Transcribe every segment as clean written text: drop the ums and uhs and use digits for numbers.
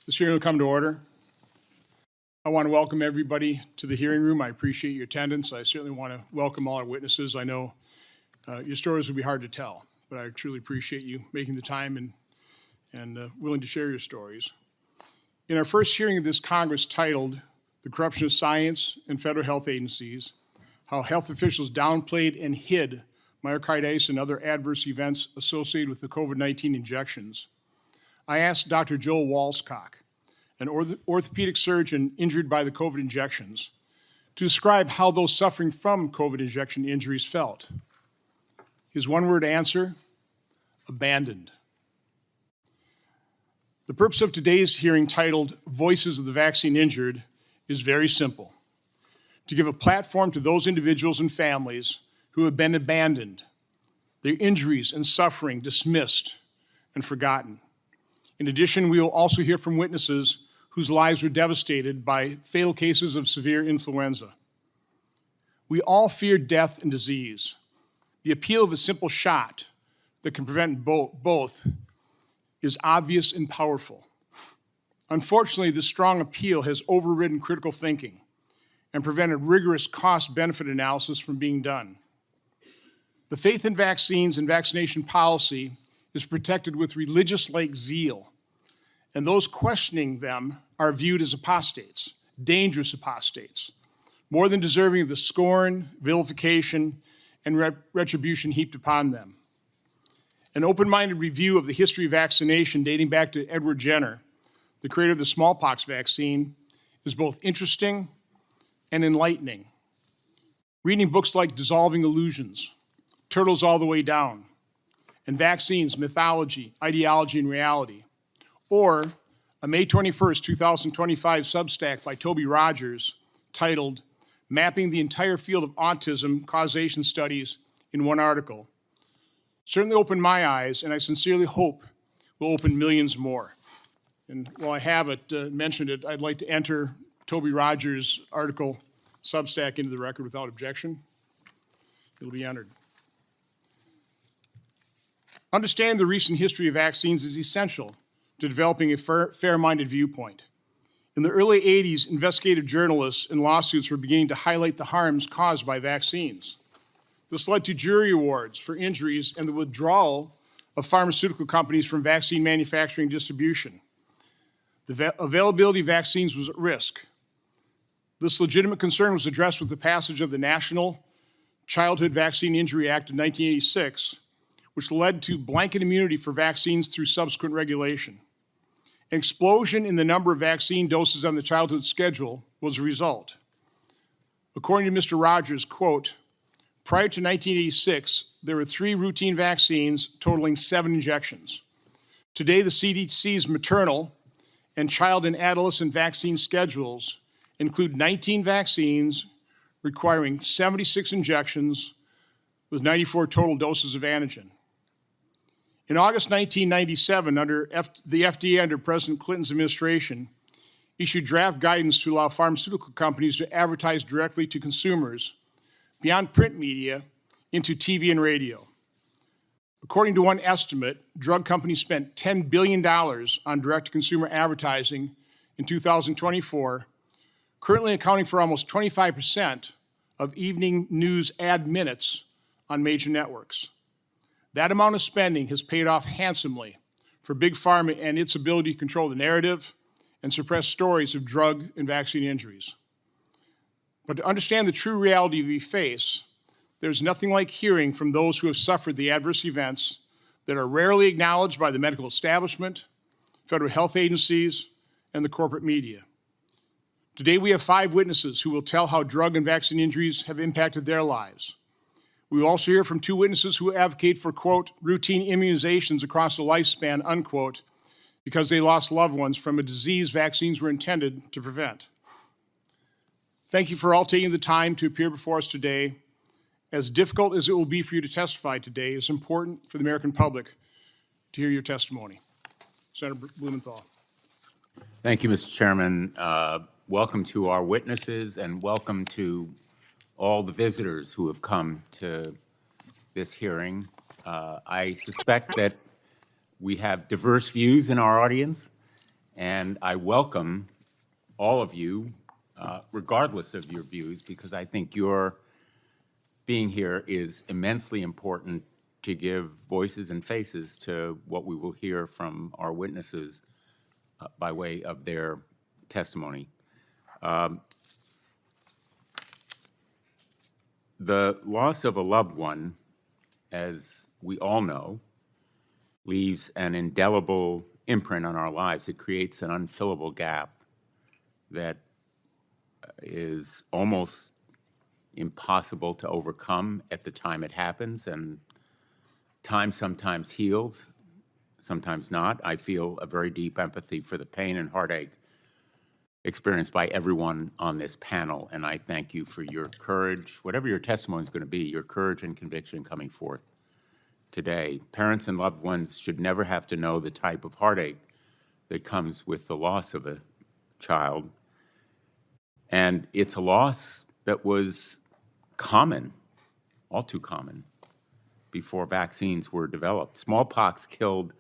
This hearing will come to order. I want to welcome everybody to the hearing room. I appreciate your attendance. I certainly want to welcome all our witnesses. I know your stories will be hard to tell, but I truly appreciate you making the time and willing to share your stories. In our first hearing of this Congress titled, "The Corruption of Science and Federal Health Agencies, How Health Officials Downplayed and Hid Myocarditis and Other Adverse Events Associated with the COVID-19 Injections," I asked Dr. Joel Walscock, an orthopedic surgeon injured by the COVID injections, to describe how those suffering from COVID injection injuries felt. His one-word answer: abandoned. The purpose of today's hearing, titled "Voices of the Vaccine Injured," is very simple: to give a platform to those individuals and families who have been abandoned, their injuries and suffering dismissed and forgotten. In addition, we will also hear from witnesses whose lives were devastated by fatal cases of severe influenza. We all fear death and disease. The appeal of a simple shot that can prevent both is obvious and powerful. Unfortunately, this strong appeal has overridden critical thinking and prevented rigorous cost-benefit analysis from being done. The faith in vaccines and vaccination policy is protected with religious-like zeal, and those questioning them are viewed as apostates, dangerous apostates, more than deserving of the scorn, vilification, and retribution heaped upon them. An open-minded review of the history of vaccination dating back to Edward Jenner, the creator of the smallpox vaccine, is both interesting and enlightening. Reading books like Dissolving Illusions, Turtles All the Way Down, and Vaccines, Mythology, Ideology, and Reality, or a May 21st, 2025 Substack by Toby Rogers titled "Mapping the Entire Field of Autism Causation Studies in One Article," certainly opened my eyes, and I sincerely hope will open millions more. And while I haven't mentioned it, I'd like to enter Toby Rogers' article Substack into the record without objection. It'll be entered. Understanding the recent history of vaccines is essential to developing a fair-minded viewpoint. In the early 80s, investigative journalists and lawsuits were beginning to highlight the harms caused by vaccines. This led to jury awards for injuries and the withdrawal of pharmaceutical companies from vaccine manufacturing and distribution. The availability of vaccines was at risk. This legitimate concern was addressed with the passage of the National Childhood Vaccine Injury Act of 1986, which led to blanket immunity for vaccines through subsequent regulation. An explosion in the number of vaccine doses on the childhood schedule was a result. According to Mr. Rogers, quote, "Prior to 1986, there were 3 routine vaccines totaling 7 injections. Today, the CDC's maternal and child and adolescent vaccine schedules include 19 vaccines requiring 76 injections with 94 total doses of antigen. In August 1997, the FDA under President Clinton's administration issued draft guidance to allow pharmaceutical companies to advertise directly to consumers beyond print media into TV and radio. According to one estimate, drug companies spent $10 billion on direct-to-consumer advertising in 2024, currently accounting for almost 25% of evening news ad minutes on major networks. That amount of spending has paid off handsomely for Big Pharma and its ability to control the narrative and suppress stories of drug and vaccine injuries. But to understand the true reality we face, there's nothing like hearing from those who have suffered the adverse events that are rarely acknowledged by the medical establishment, federal health agencies, and the corporate media. Today, we have 5 witnesses who will tell how drug and vaccine injuries have impacted their lives. We will also hear from 2 witnesses who advocate for, quote, "routine immunizations across the lifespan," unquote, because they lost loved ones from a disease vaccines were intended to prevent. Thank you for all taking the time to appear before us today. As difficult as it will be for you to testify today, it's important for the American public to hear your testimony. Senator Blumenthal. Thank you, Mr. Chairman. Welcome to our witnesses and welcome to all the visitors who have come to this hearing. I suspect that we have diverse views in our audience, and I welcome all of you, regardless of your views, because I think your being here is immensely important to give voices and faces to what we will hear from our witnesses by way of their testimony. The loss of a loved one, as we all know, leaves an indelible imprint on our lives. It creates an unfillable gap that is almost impossible to overcome at the time it happens, and time sometimes heals, sometimes not. I feel a very deep empathy for the pain and heartache experienced by everyone on this panel, and I thank you for your courage, whatever your testimony is going to be, your courage and conviction coming forth today. Parents and loved ones should never have to know the type of heartache that comes with the loss of a child, and it's a loss that was common, all too common, before vaccines were developed. Smallpox killed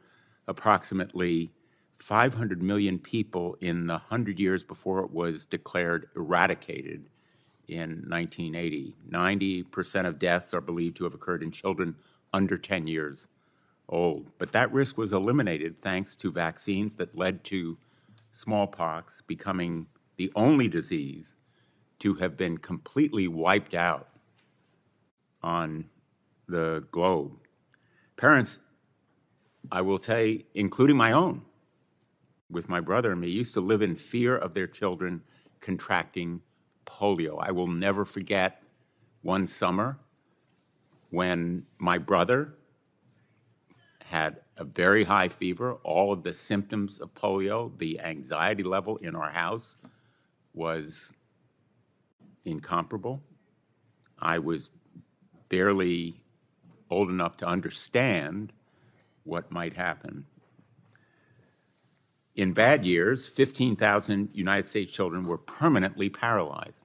approximately 500 million people in the 100 years before it was declared eradicated in 1980. 90% of deaths are believed to have occurred in children under 10 years old. But that risk was eliminated thanks to vaccines that led to smallpox becoming the only disease to have been completely wiped out on the globe. Parents, I will say, including my own, with my brother and me, used to live in fear of their children contracting polio. I will never forget one summer when my brother had a very high fever, all of the symptoms of polio, the anxiety level in our house was incomparable. I was barely old enough to understand what might happen. In bad years, 15,000 United States children were permanently paralyzed.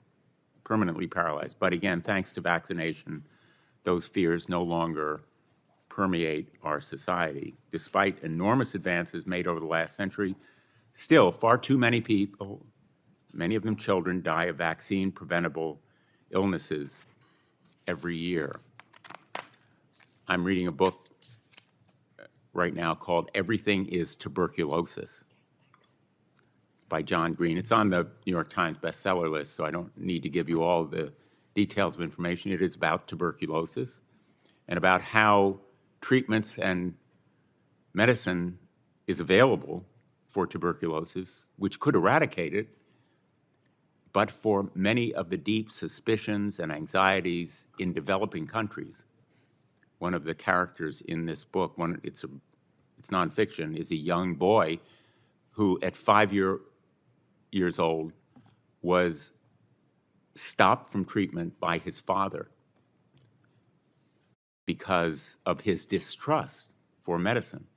But again, thanks to vaccination, those fears no longer permeate our society. Despite enormous advances made over the last century, still far too many people, many of them children, die of vaccine-preventable illnesses every year. I'm reading a book right now called Everything is Tuberculosis. It's by John Green. It's on the New York Times bestseller list, so I don't need to give you all the details of information. It is about tuberculosis and about how treatments and medicine is available for tuberculosis, which could eradicate it, but for many of the deep suspicions and anxieties in developing countries. One of the characters in this book, it's nonfiction, is a young boy who at 5 years old was stopped from treatment by his father because of his distrust for medicine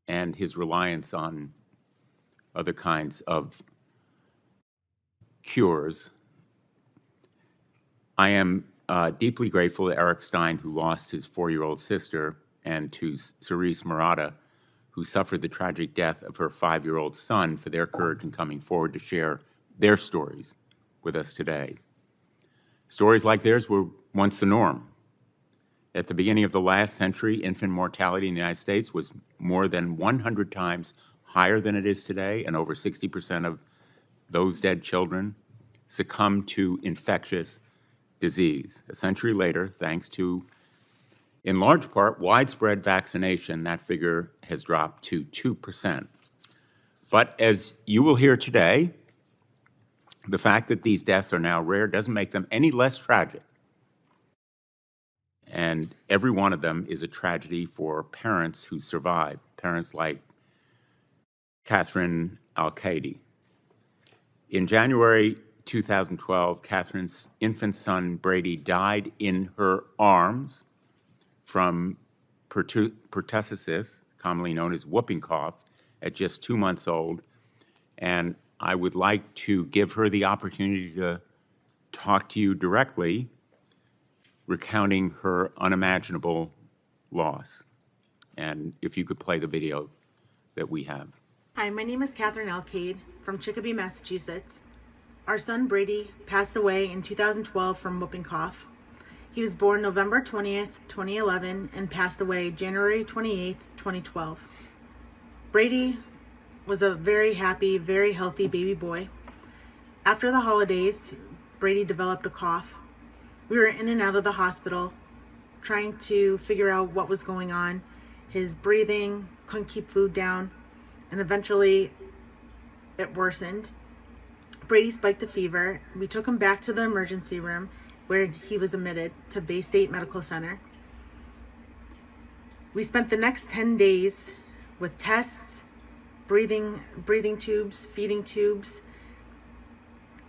and his reliance on other kinds of cures. I am deeply grateful to Eric Stein, who lost his 4-year-old sister, and to Cerise Murata, who suffered the tragic death of her 5-year-old son, for their courage in coming forward to share their stories with us today. Stories like theirs were once the norm. At the beginning of the last century, infant mortality in the United States was more than 100 times higher than it is today, and over 60% of those dead children succumbed to infectious disease. A century later, thanks to, in large part, widespread vaccination, that figure has dropped to 2%. But as you will hear today, the fact that these deaths are now rare doesn't make them any less tragic. And every one of them is a tragedy for parents who survive, parents like Catherine Al-Qaidi. In January 2012, Catherine's infant son, Brady, died in her arms from pertussis, commonly known as whooping cough, at just 2 months old. And I would like to give her the opportunity to talk to you directly, recounting her unimaginable loss. And if you could play the video that we have. Hi, my name is Catherine Alcade from Chicopee, Massachusetts. Our son Brady passed away in 2012 from whooping cough. He was born November 20th, 2011 and passed away January 28th, 2012. Brady was a very happy, very healthy baby boy. After the holidays, Brady developed a cough. We were in and out of the hospital trying to figure out what was going on. His breathing, couldn't keep food down, and eventually it worsened. Brady spiked a fever. We took him back to the emergency room where he was admitted to Bay State Medical Center. We spent the next 10 days with tests, breathing tubes, feeding tubes,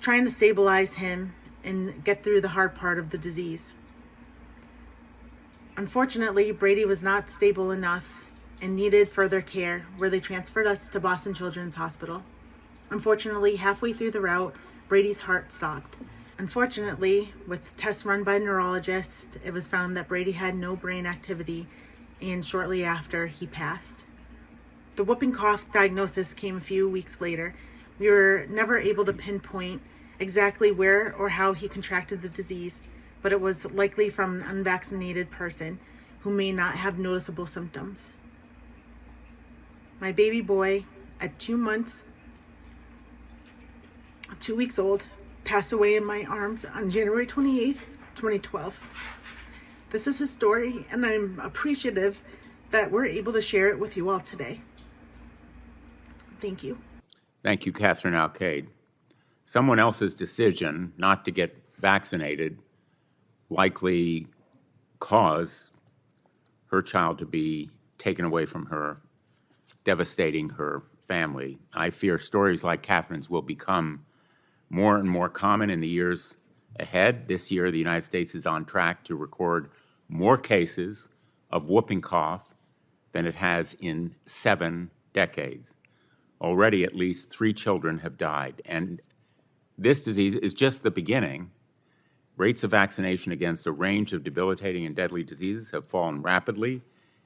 trying to stabilize him and get through the hard part of the disease. Unfortunately, Brady was not stable enough and needed further care, where they transferred us to Boston Children's Hospital. Unfortunately, halfway through the route, Brady's heart stopped. Unfortunately, with tests run by neurologists, it was found that Brady had no brain activity, and shortly after, he passed. The whooping cough diagnosis came a few weeks later. We were never able to pinpoint exactly where or how he contracted the disease, but it was likely from an unvaccinated person who may not have noticeable symptoms. My baby boy, at 2 months, 2 weeks old, passed away in my arms on January 28th, 2012. This is his story, and I'm appreciative that we're able to share it with you all today. Thank you. Thank you, Catherine Alcade. Someone else's decision not to get vaccinated likely caused her child to be taken away from her, devastating her family. I fear stories like Catherine's will become more and more common in the years ahead. This year, the United States is on track to record more cases of whooping cough than it has in 7 decades. Already, at least 3 children have died, and this disease is just the beginning. Rates of vaccination against a range of debilitating and deadly diseases have fallen rapidly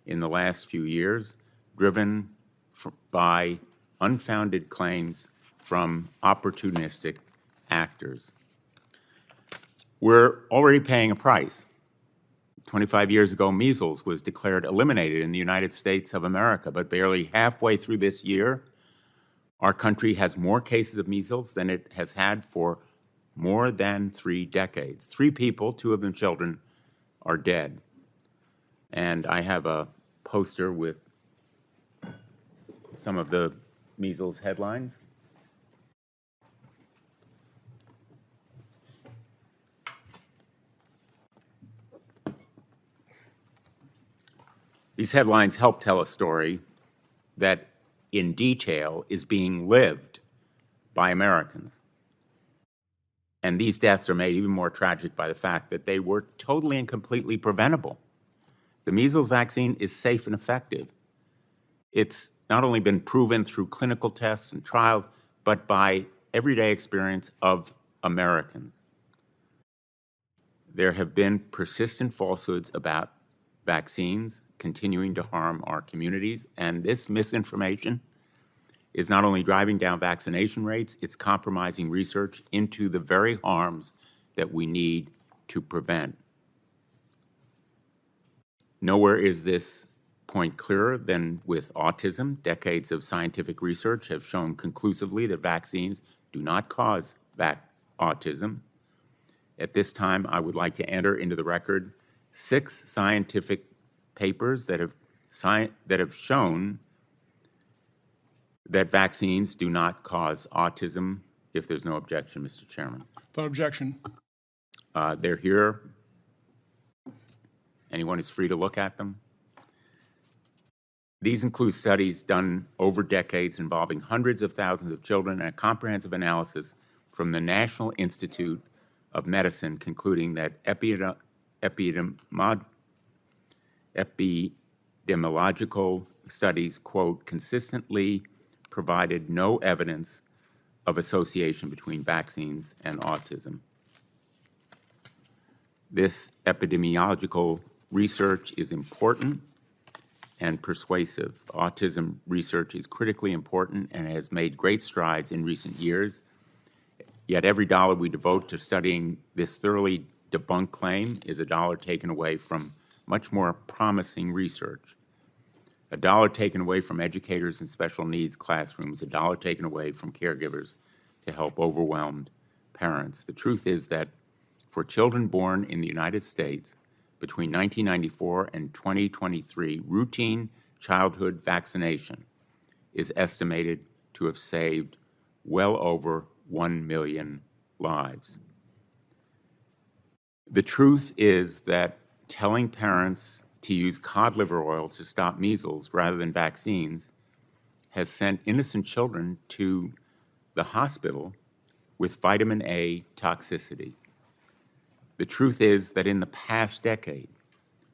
in the last few years, driven by unfounded claims from opportunistic actors. We're already paying a price. 25 years ago, measles was declared eliminated in the United States of America, but barely halfway through this year, our country has more cases of measles than it has had for more than 3 decades. 3 people, 2 of them children, are dead. And I have a poster with some of the measles headlines. These headlines help tell a story that, in detail, is being lived by Americans. And these deaths are made even more tragic by the fact that they were totally and completely preventable. The measles vaccine is safe and effective. It's not only been proven through clinical tests and trials, but by everyday experience of Americans. There have been persistent falsehoods about vaccines continuing to harm our communities, and this misinformation is not only driving down vaccination rates, it's compromising research into the very harms that we need to prevent. Nowhere is this point clearer than with autism. Decades of scientific research have shown conclusively that vaccines do not cause autism. At this time, I would like to enter into the record 6 scientific papers that have shown that vaccines do not cause autism. If there's no objection, Mr. Chairman. Without objection. They're here. Anyone is free to look at them. These include studies done over decades involving hundreds of thousands of children and a comprehensive analysis from the National Institute of Medicine concluding that epidemiological studies, quote, consistently provided no evidence of association between vaccines and autism. This epidemiological research is important and persuasive. Autism research is critically important and has made great strides in recent years. Yet every dollar we devote to studying this thoroughly debunked claim is a dollar taken away from much more promising research. A dollar taken away from educators in special needs classrooms, a dollar taken away from caregivers to help overwhelmed parents. The truth is that for children born in the United States between 1994 and 2023, routine childhood vaccination is estimated to have saved well over 1 million lives. The truth is that telling parents to use cod liver oil to stop measles rather than vaccines has sent innocent children to the hospital with vitamin A toxicity. The truth is that in the past decade,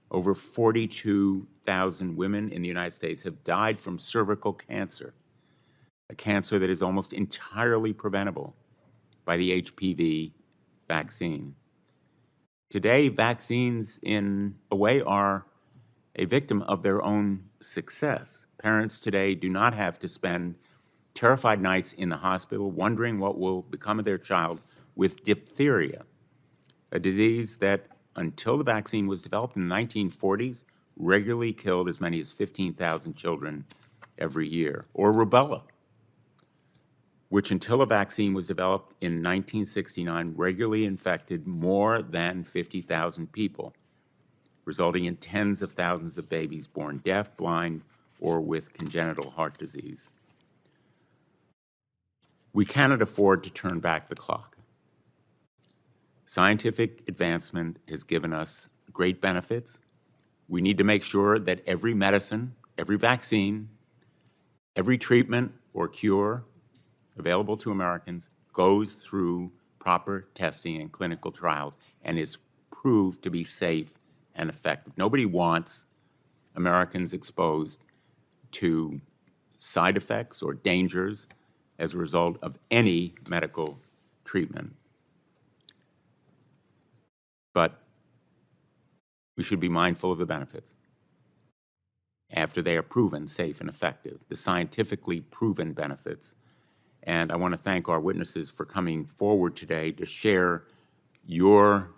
over 42,000 women in the United States have died from cervical cancer, a cancer that is almost entirely preventable by the HPV vaccine. Today, vaccines, in a way, are a victim of their own success. Parents today do not have to spend terrified nights in the hospital wondering what will become of their child with diphtheria, a disease that, until the vaccine was developed in the 1940s, regularly killed as many as 15,000 children every year, or rubella, which until a vaccine was developed in 1969 regularly infected more than 50,000 people, resulting in tens of thousands of babies born deaf, blind, or with congenital heart disease. We cannot afford to turn back the clock. Scientific advancement has given us great benefits. We need to make sure that every medicine, every vaccine, every treatment or cure available to Americans goes through proper testing and clinical trials and is proved to be safe and effective. Nobody wants Americans exposed to side effects or dangers as a result of any medical treatment. But we should be mindful of the benefits after they are proven safe and effective, the scientifically proven benefits. And I want to thank our witnesses for coming forward today to share your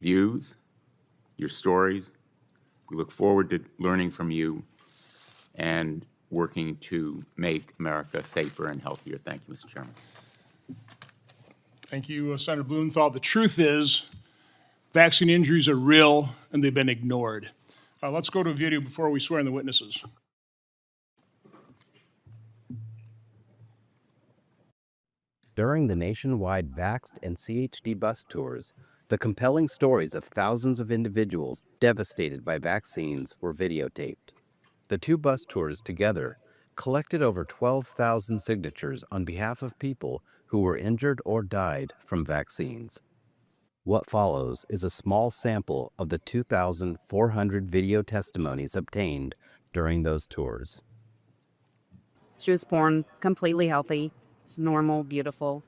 views, your stories. We look forward to learning from you and working to make America safer and healthier. Thank you, Mr. Chairman. Thank you, Senator Blumenthal. The truth is, vaccine injuries are real and they've been ignored. Let's go to a video before we swear in the witnesses. During the nationwide Vaxxed and CHD bus tours, the compelling stories of thousands of individuals devastated by vaccines were videotaped. The two bus tours together collected over 12,000 signatures on behalf of people who were injured or died from vaccines. What follows is a small sample of the 2,400 video testimonies obtained during those tours. She was born completely healthy, normal, beautiful,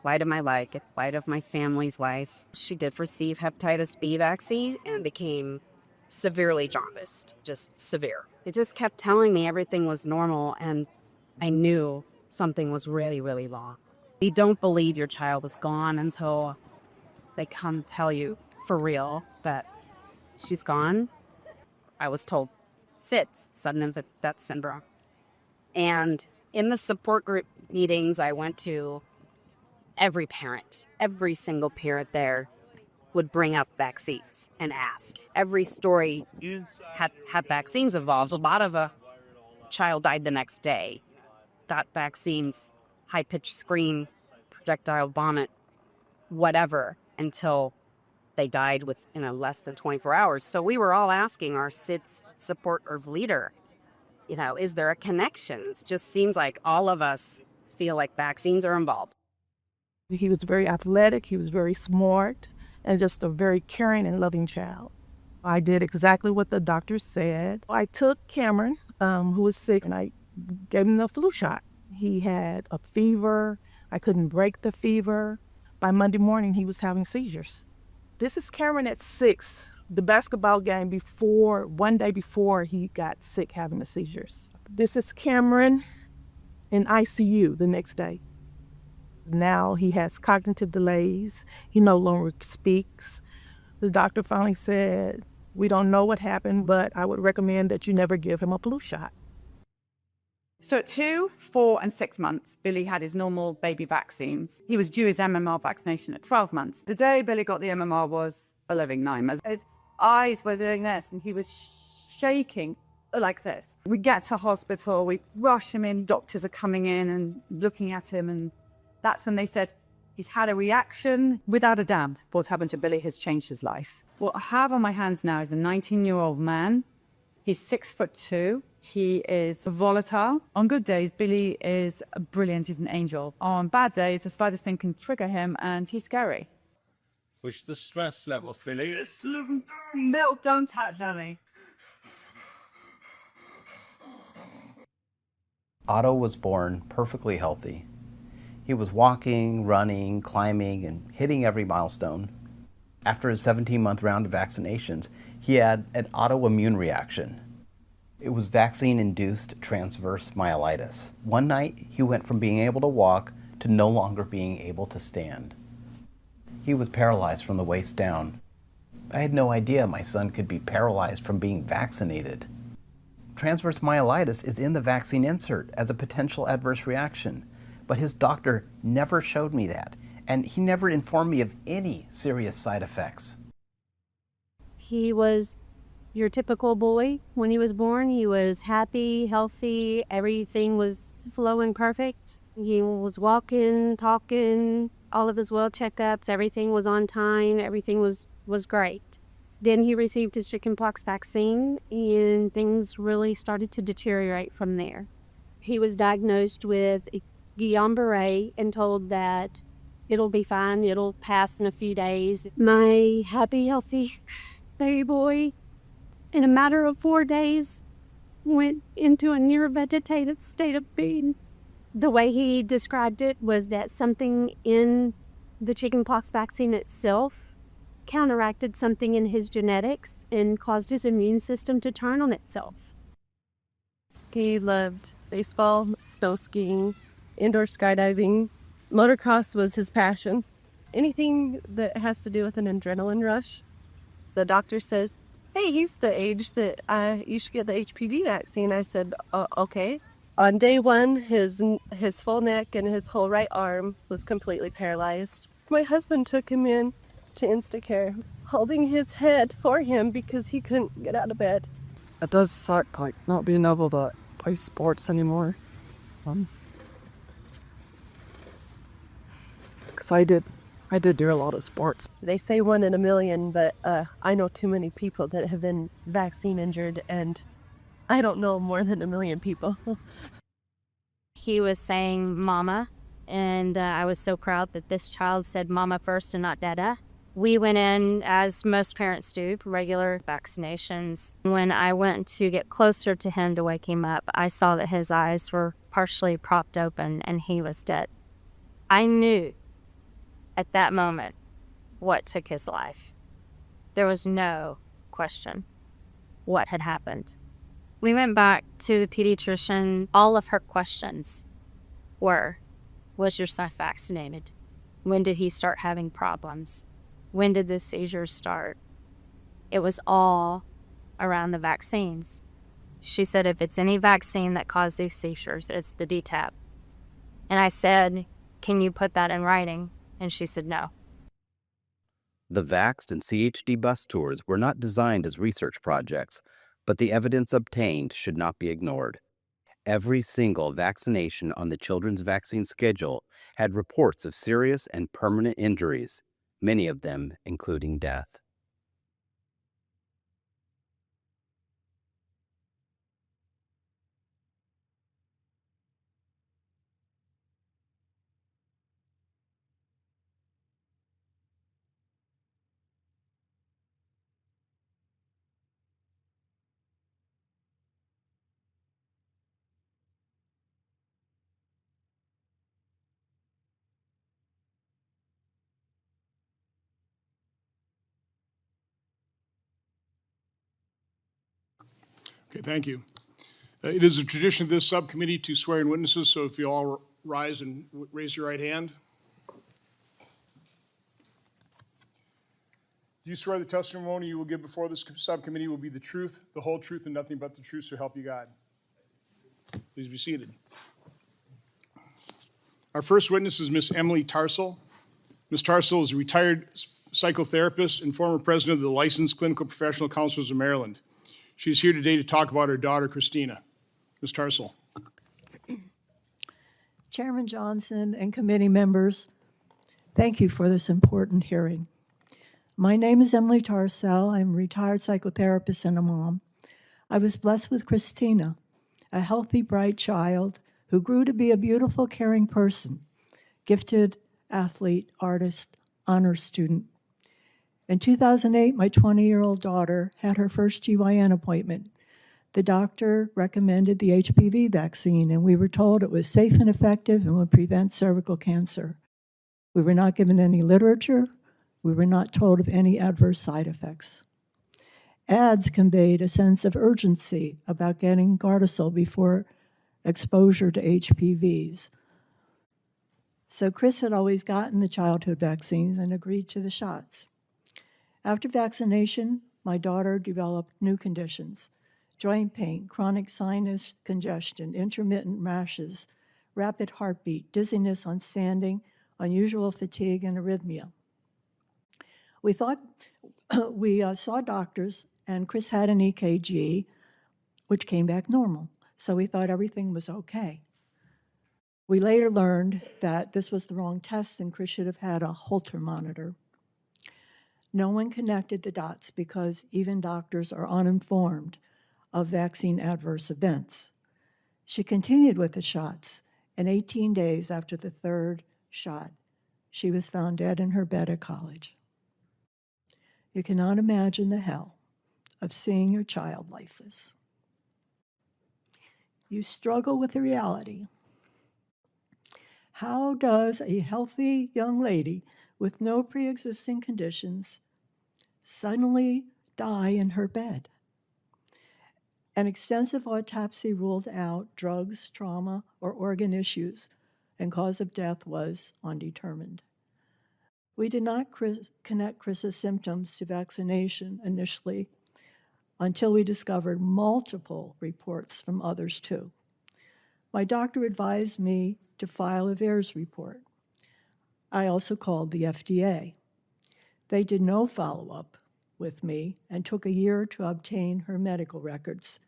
light of my life, light of my family's life. She did receive hepatitis B vaccine and became severely jaundiced, just severe. It just kept telling me everything was normal, and I knew something was really, really wrong. You don't believe your child is gone until they come tell you for real that she's gone. I was told SIDS, sudden infant death syndrome. And in the support group meetings I went to, every parent, every single parent there would bring up vaccines and ask. Every story had vaccines involved. A lot of a child died the next day. Got vaccines, high-pitched scream, projectile vomit, whatever, until they died within less than 24 hours. So we were all asking our SIDS support group leader, is there a connection? It just seems like all of us feel like vaccines are involved. He was very athletic, he was very smart, and just a very caring and loving child. I did exactly what the doctor said. I took Cameron, who was sick, and I gave him the flu shot. He had a fever. I couldn't break the fever. By Monday morning, he was having seizures. This is Cameron at 6 the basketball game one day before he got sick having the seizures. This is Cameron in ICU the next day. Now he has cognitive delays. He no longer speaks. The doctor finally said, we don't know what happened, but I would recommend that you never give him a flu shot. So at 2, 4, and 6 months, Billy had his normal baby vaccines. He was due his MMR vaccination at 12 months. The day Billy got the MMR was a living nightmare. His eyes were doing this, and he was shaking like this. We get to hospital, we rush him in, doctors are coming in and looking at him, and that's when they said, he's had a reaction. Without a doubt, what's happened to Billy has changed his life. What I have on my hands now is a 19-year-old man. He's 6'2". He is volatile. On good days, Billy is brilliant. He's an angel. On bad days, the slightest thing can trigger him, and he's scary. Push the stress level, Philly. It's Milk, don't touch Ellie. Otto was born perfectly healthy. He was walking, running, climbing, and hitting every milestone. After his 17-month round of vaccinations, he had an autoimmune reaction. It was vaccine-induced transverse myelitis. One night, he went from being able to walk to no longer being able to stand. He was paralyzed from the waist down. I had no idea my son could be paralyzed from being vaccinated. Transverse myelitis is in the vaccine insert as a potential adverse reaction, but his doctor never showed me that, and he never informed me of any serious side effects. He was your typical boy. When he was born, he was happy, healthy, everything was flowing perfect. He was walking, talking, all of his well checkups, everything was on time, everything was great. Then he received his chickenpox vaccine, and things really started to deteriorate from there. He was diagnosed with Guillain-Barré and told that it'll be fine, it'll pass in a few days. My happy, healthy baby boy, in a matter of 4 days, went into a near vegetative state of being. The way he described it was that something in the chickenpox vaccine itself counteracted something in his genetics and caused his immune system to turn on itself. He loved baseball, snow skiing, indoor skydiving. Motocross was his passion. Anything that has to do with an adrenaline rush. The doctor says, hey, he's the age that you should get the HPV vaccine. I said, okay. On day 1, his full neck and his whole right arm was completely paralyzed. My husband took him in to Instacare, holding his head for him because he couldn't get out of bed. It does suck, like, not being able to play sports anymore. Because I did do a lot of sports. They say 1 in a million, but I know too many people that have been vaccine injured, and I don't know more than 1 million people. He was saying mama, and I was so proud that this child said mama first and not dada. We went in, as most parents do, regular vaccinations. When I went to get closer to him to wake him up, I saw that his eyes were partially propped open and he was dead. I knew at that moment what took his life. There was no question what had happened. We went back to the pediatrician. All of her questions were, was your son vaccinated? When did he start having problems? When did the seizures start? It was all around the vaccines. She said, if it's any vaccine that caused these seizures, it's the DTaP. And I said, can you put that in writing? And she said, no. The Vaxxed and CHD bus tours were not designed as research projects, but the evidence obtained should not be ignored. Every single vaccination on the children's vaccine schedule had reports of serious and permanent injuries, many of them including death. Okay, thank you. It is a tradition of this subcommittee to swear in witnesses, so if you all rise and raise your right hand. Do you swear the testimony you will give before this subcommittee will be the truth, the whole truth, and nothing but the truth, so help you God? Please be seated. Our first witness is Miss Emily Tarsell. Ms. Tarsell is a retired psychotherapist and former president of the Licensed Clinical Professional Counselors of Maryland. She's here today to talk about her daughter, Christina. Ms. Tarsell. Chairman Johnson and committee members, thank you for this important hearing. My name is Emily Tarsell. I'm a retired psychotherapist and a mom. I was blessed with Christina, a healthy, bright child who grew to be a beautiful, caring person, gifted athlete, artist, honor student. In 2008, my 20-year-old daughter had her first GYN appointment. The doctor recommended the HPV vaccine, and we were told it was safe and effective and would prevent cervical cancer. We were not given any literature. We were not told of any adverse side effects. Ads conveyed a sense of urgency about getting Gardasil before exposure to HPVs. So Chris had always gotten the childhood vaccines and agreed to the shots. After vaccination, my daughter developed new conditions: joint pain, chronic sinus congestion, intermittent rashes, rapid heartbeat, dizziness on standing, unusual fatigue, and arrhythmia. We saw doctors, and Chris had an EKG, which came back normal. So we thought everything was okay. We later learned that this was the wrong test and Chris should have had a Holter monitor. No one connected the dots because even doctors are uninformed of vaccine adverse events. She continued with the shots, and 18 days after the third shot, she was found dead in her bed at college. You cannot imagine the hell of seeing your child lifeless. You struggle with the reality. How does a healthy young lady with no pre-existing conditions suddenly die in her bed? An extensive autopsy ruled out drugs, trauma, or organ issues, and cause of death was undetermined. We did not connect Chris's symptoms to vaccination initially until we discovered multiple reports from others too. My doctor advised me to file a VAERS report. I also called the FDA. They did no follow-up with me and took a year to obtain her medical records.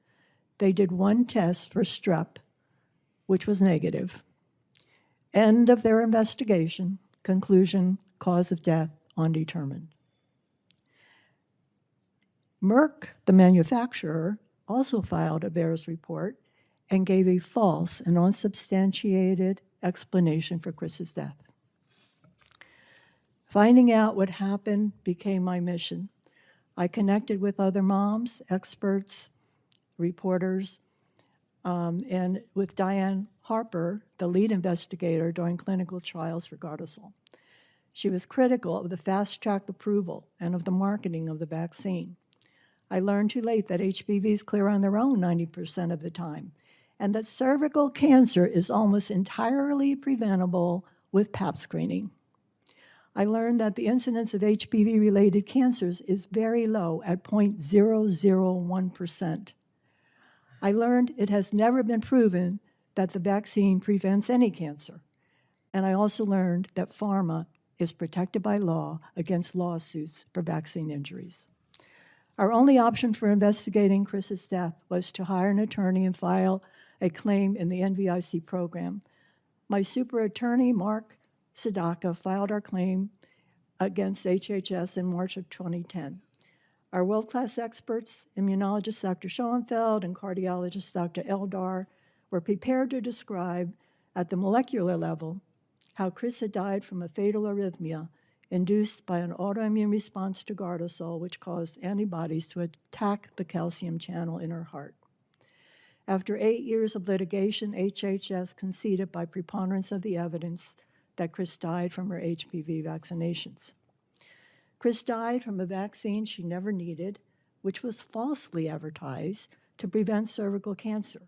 They did one test for strep, which was negative. End of their investigation. Conclusion, cause of death undetermined. Merck, the manufacturer, also filed a VAERS report and gave a false and unsubstantiated explanation for Chris's death. Finding out what happened became my mission. I connected with other moms, experts, reporters, and with Diane Harper, the lead investigator during clinical trials for Gardasil. She was critical of the fast-track approval and of the marketing of the vaccine. I learned too late that HPVs clear on their own 90% of the time, and that cervical cancer is almost entirely preventable with Pap screening. I learned that the incidence of HPV-related cancers is very low at 0.001%. I learned it has never been proven that the vaccine prevents any cancer. And I also learned that pharma is protected by law against lawsuits for vaccine injuries. Our only option for investigating Chris's death was to hire an attorney and file a claim in the NVIC program. My super attorney, Mark Sadaka, filed our claim against HHS in March of 2010. Our world-class experts, immunologist Dr. Schoenfeld and cardiologist Dr. Eldar, were prepared to describe at the molecular level how Chris had died from a fatal arrhythmia induced by an autoimmune response to Gardasil, which caused antibodies to attack the calcium channel in her heart. After 8 years of litigation, HHS conceded by preponderance of the evidence that Chris died from her HPV vaccinations. Chris died from a vaccine she never needed, which was falsely advertised to prevent cervical cancer.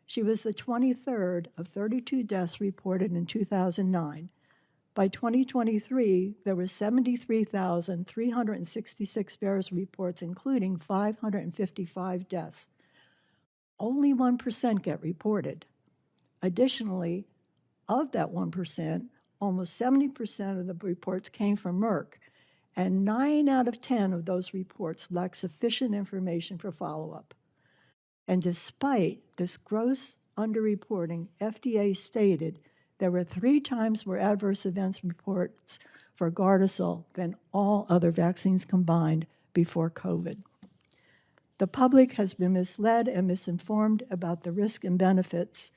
She was the 23rd of 32 deaths reported in 2009. By 2023, there were 73,366 VAERS reports, including 555 deaths. Only 1% get reported. Additionally, of that 1%, almost 70% of the reports came from Merck, and 9 out of 10 of those reports lack sufficient information for follow-up. And despite this gross underreporting, FDA stated there were 3 times more adverse events reports for Gardasil than all other vaccines combined before COVID. The public has been misled and misinformed about the risks and benefits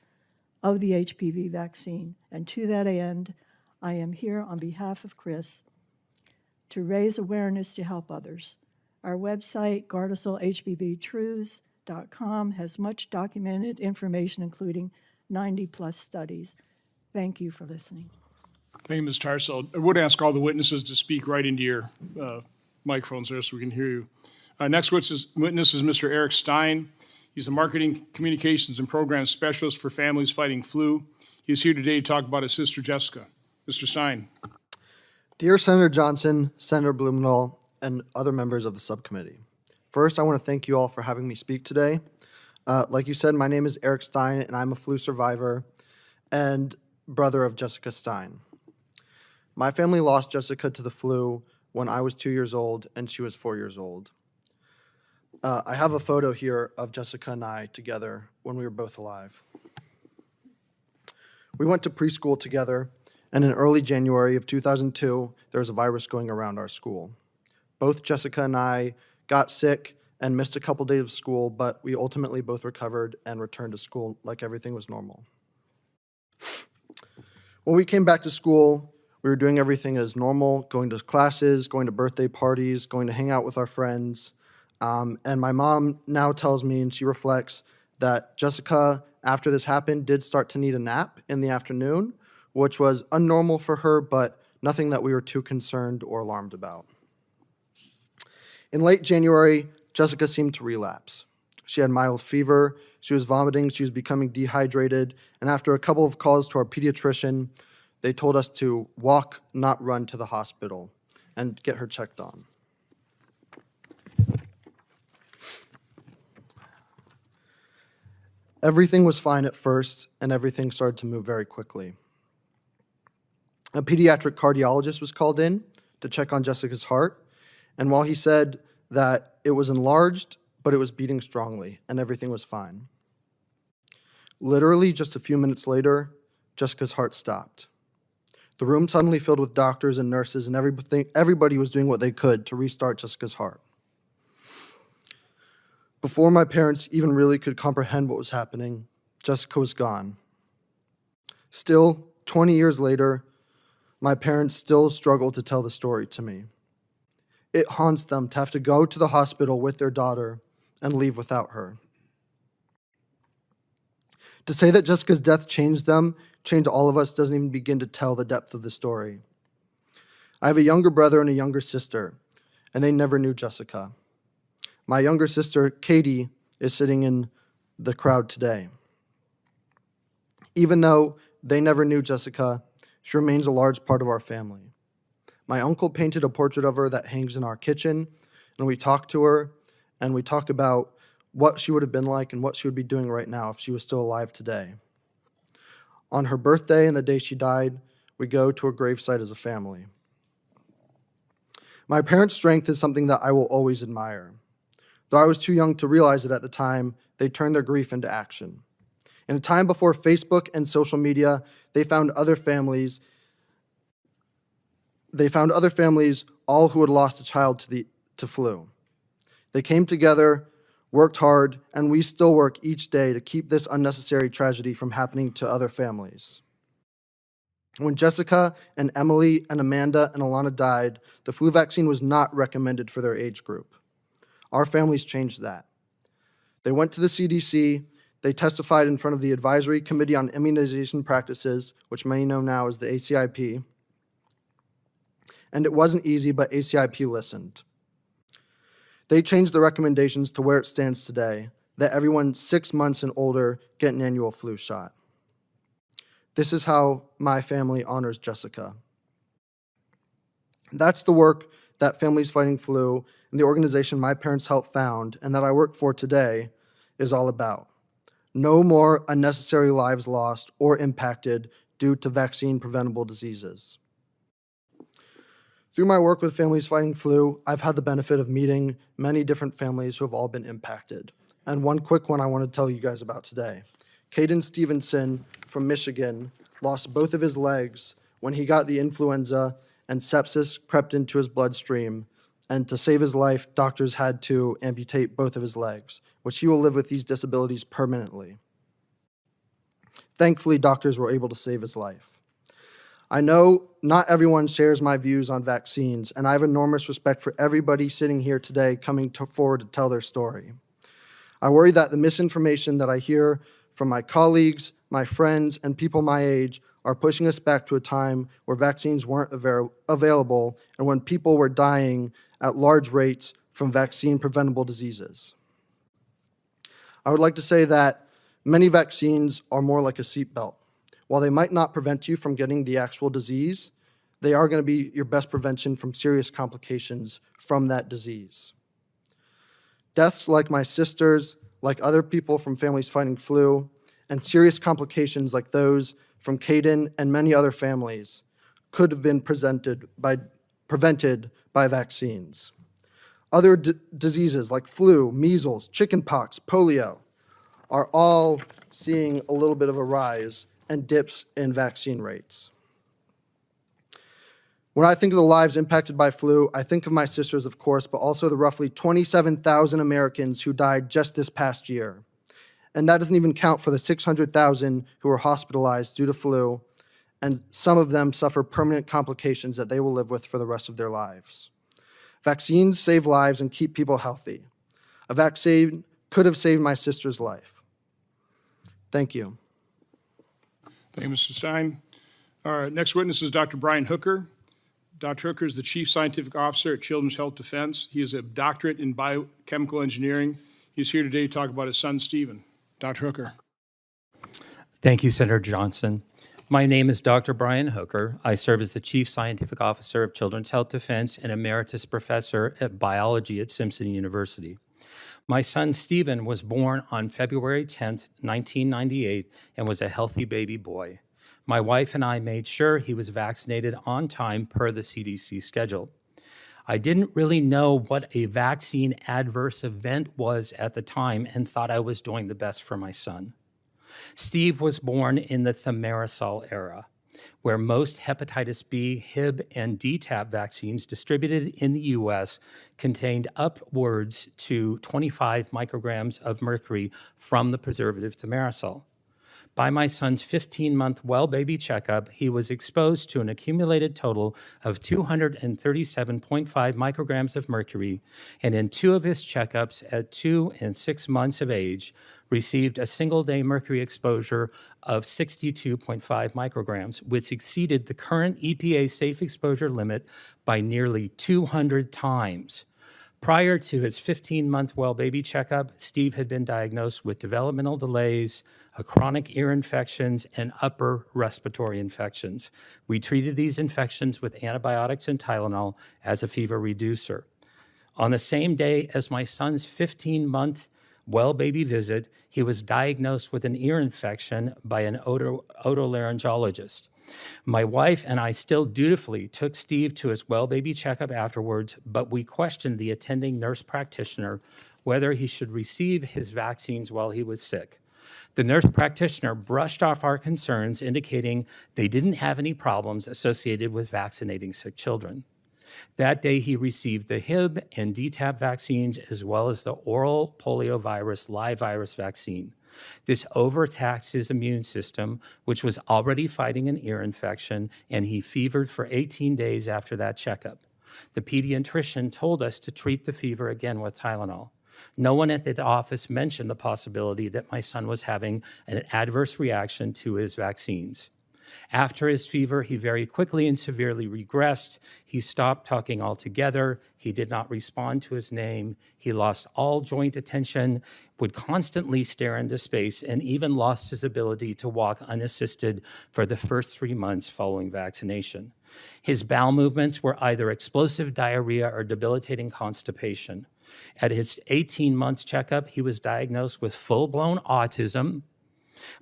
of the HPV vaccine, and to that end, I am here on behalf of Chris to raise awareness to help others. Our website, GardasilHPVTruths.com, has much documented information, including 90-plus studies. Thank you for listening. Thank you, Ms. Tarsell. I would ask all the witnesses to speak right into your microphones there so we can hear you. Next witness is Mr. Eric Stein. He's the Marketing, Communications, and Programs Specialist for Families Fighting Flu. He's here today to talk about his sister, Jessica. Mr. Stein. Dear Senator Johnson, Senator Blumenthal, and other members of the subcommittee. First, I want to thank you all for having me speak today. Like you said, my name is Eric Stein, and I'm a flu survivor and brother of Jessica Stein. My family lost Jessica to the flu when I was 2 years old and she was 4 years old. I have a photo here of Jessica and I together when we were both alive. We went to preschool together, and in early January of 2002, there was a virus going around our school. Both Jessica and I got sick and missed a couple days of school, but we ultimately both recovered and returned to school like everything was normal. When we came back to school, we were doing everything as normal, going to classes, going to birthday parties, going to hang out with our friends. And my mom now tells me, and she reflects, that Jessica, after this happened, did start to need a nap in the afternoon, which was unnormal for her, but nothing that we were too concerned or alarmed about. In late January, Jessica seemed to relapse. She had mild fever, she was vomiting, she was becoming dehydrated, and after a couple of calls to our pediatrician, they told us to walk, not run, to the hospital and get her checked on. Everything was fine at first, and everything started to move very quickly. A pediatric cardiologist was called in to check on Jessica's heart, and while he said that it was enlarged, but it was beating strongly, and everything was fine. Literally just a few minutes later, Jessica's heart stopped. The room suddenly filled with doctors and nurses, and everybody was doing what they could to restart Jessica's heart. Before my parents even really could comprehend what was happening, Jessica was gone. Still, 20 years later, my parents still struggle to tell the story to me. It haunts them to have to go to the hospital with their daughter and leave without her. To say that Jessica's death changed them, changed all of us, doesn't even begin to tell the depth of the story. I have a younger brother and a younger sister, and they never knew Jessica. My younger sister, Katie, is sitting in the crowd today. Even though they never knew Jessica, she remains a large part of our family. My uncle painted a portrait of her that hangs in our kitchen, and we talk to her, and we talk about what she would have been like and what she would be doing right now if she was still alive today. On her birthday and the day she died, we go to her gravesite as a family. My parents' strength is something that I will always admire. Though I was too young to realize it at the time, they turned their grief into action. In a time before Facebook and social media, they found other families all who had lost a child to flu. They came together, worked hard, and we still work each day to keep this unnecessary tragedy from happening to other families. When Jessica and Emily and Amanda and Alana died, the flu vaccine was not recommended for their age group. Our families changed that. They went to the CDC, they testified in front of the Advisory Committee on Immunization Practices, which many know now as the ACIP, and it wasn't easy, but ACIP listened. They changed the recommendations to where it stands today, that everyone 6 months and older get an annual flu shot. This is how my family honors Jessica. That's the work that Families Fighting Flu and the organization my parents helped found and that I work for today is all about. No more unnecessary lives lost or impacted due to vaccine-preventable diseases. Through my work with Families Fighting Flu, I've had the benefit of meeting many different families who have all been impacted. And one quick one I want to tell you guys about today. Caden Stevenson from Michigan lost both of his legs when he got the influenza and sepsis crept into his bloodstream. And to save his life, doctors had to amputate both of his legs, which he will live with these disabilities permanently. Thankfully, doctors were able to save his life. I know not everyone shares my views on vaccines, and I have enormous respect for everybody sitting here today coming forward to tell their story. I worry that the misinformation that I hear from my colleagues, my friends, and people my age are pushing us back to a time where vaccines weren't available and when people were dying at large rates from vaccine-preventable diseases. I would like to say that many vaccines are more like a seatbelt. While they might not prevent you from getting the actual disease, they are going to be your best prevention from serious complications from that disease. Deaths like my sister's, like other people from Families Fighting Flu, and serious complications like those from Caden and many other families could have been prevented by vaccines. Other diseases like flu, measles, chickenpox, polio are all seeing a little bit of a rise and dips in vaccine rates. When I think of the lives impacted by flu, I think of my sisters, of course, but also the roughly 27,000 Americans who died just this past year. And that doesn't even count for the 600,000 who were hospitalized due to flu, and some of them suffer permanent complications that they will live with for the rest of their lives. Vaccines save lives and keep people healthy. A vaccine could have saved my sister's life. Thank you. Thank you, Mr. Stein. Our next witness is Dr. Brian Hooker. Dr. Hooker is the Chief Scientific Officer at Children's Health Defense. He has a doctorate in biochemical engineering. He's here today to talk about his son, Stephen. Dr. Hooker. Thank you, Senator Johnson. My name is Dr. Brian Hooker. I serve as the Chief Scientific Officer of Children's Health Defense and Emeritus Professor at Biology at Simpson University. My son, Stephen, was born on February 10th, 1998, and was a healthy baby boy. My wife and I made sure he was vaccinated on time per the CDC schedule. I didn't really know what a vaccine adverse event was at the time and thought I was doing the best for my son. Steve was born in the thimerosal era, where most hepatitis B, Hib, and DTaP vaccines distributed in the U.S. contained upwards to 25 micrograms of mercury from the preservative thimerosal. By my son's 15-month well baby checkup, he was exposed to an accumulated total of 237.5 micrograms of mercury, and in 2 of his checkups at 2 and 6 months of age, received a single-day mercury exposure of 62.5 micrograms, which exceeded the current EPA safe exposure limit by nearly 200 times. Prior to his 15-month well baby checkup, Steve had been diagnosed with developmental delays, a chronic ear infections, and upper respiratory infections. We treated these infections with antibiotics and Tylenol as a fever reducer. On the same day as my son's 15-month well baby visit, he was diagnosed with an ear infection by an otolaryngologist. My wife and I still dutifully took Steve to his well baby checkup afterwards, but we questioned the attending nurse practitioner whether he should receive his vaccines while he was sick. The nurse practitioner brushed off our concerns, indicating they didn't have any problems associated with vaccinating sick children. That day, he received the Hib and DTaP vaccines, as well as the oral poliovirus live virus vaccine. This overtaxed his immune system, which was already fighting an ear infection, and he fevered for 18 days after that checkup. The pediatrician told us to treat the fever again with Tylenol. No one at the office mentioned the possibility that my son was having an adverse reaction to his vaccines. After his fever, he very quickly and severely regressed. He stopped talking altogether. He did not respond to his name. He lost all joint attention, would constantly stare into space, and even lost his ability to walk unassisted for the first 3 months following vaccination. His bowel movements were either explosive diarrhea or debilitating constipation. At his 18-month checkup, he was diagnosed with full-blown autism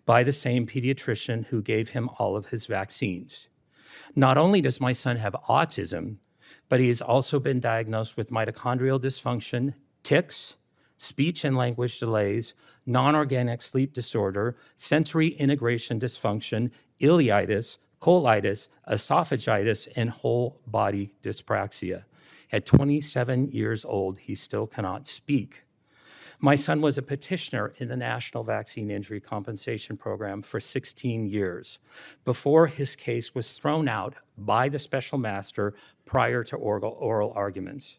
by the same pediatrician who gave him all of his vaccines. Not only does my son have autism, but he has also been diagnosed with mitochondrial dysfunction, tics, speech and language delays, non-organic sleep disorder, sensory integration dysfunction, ileitis, colitis, esophagitis, and whole body dyspraxia. At 27 years old, he still cannot speak. My son was a petitioner in the National Vaccine Injury Compensation Program for 16 years before his case was thrown out by the special master prior to oral arguments.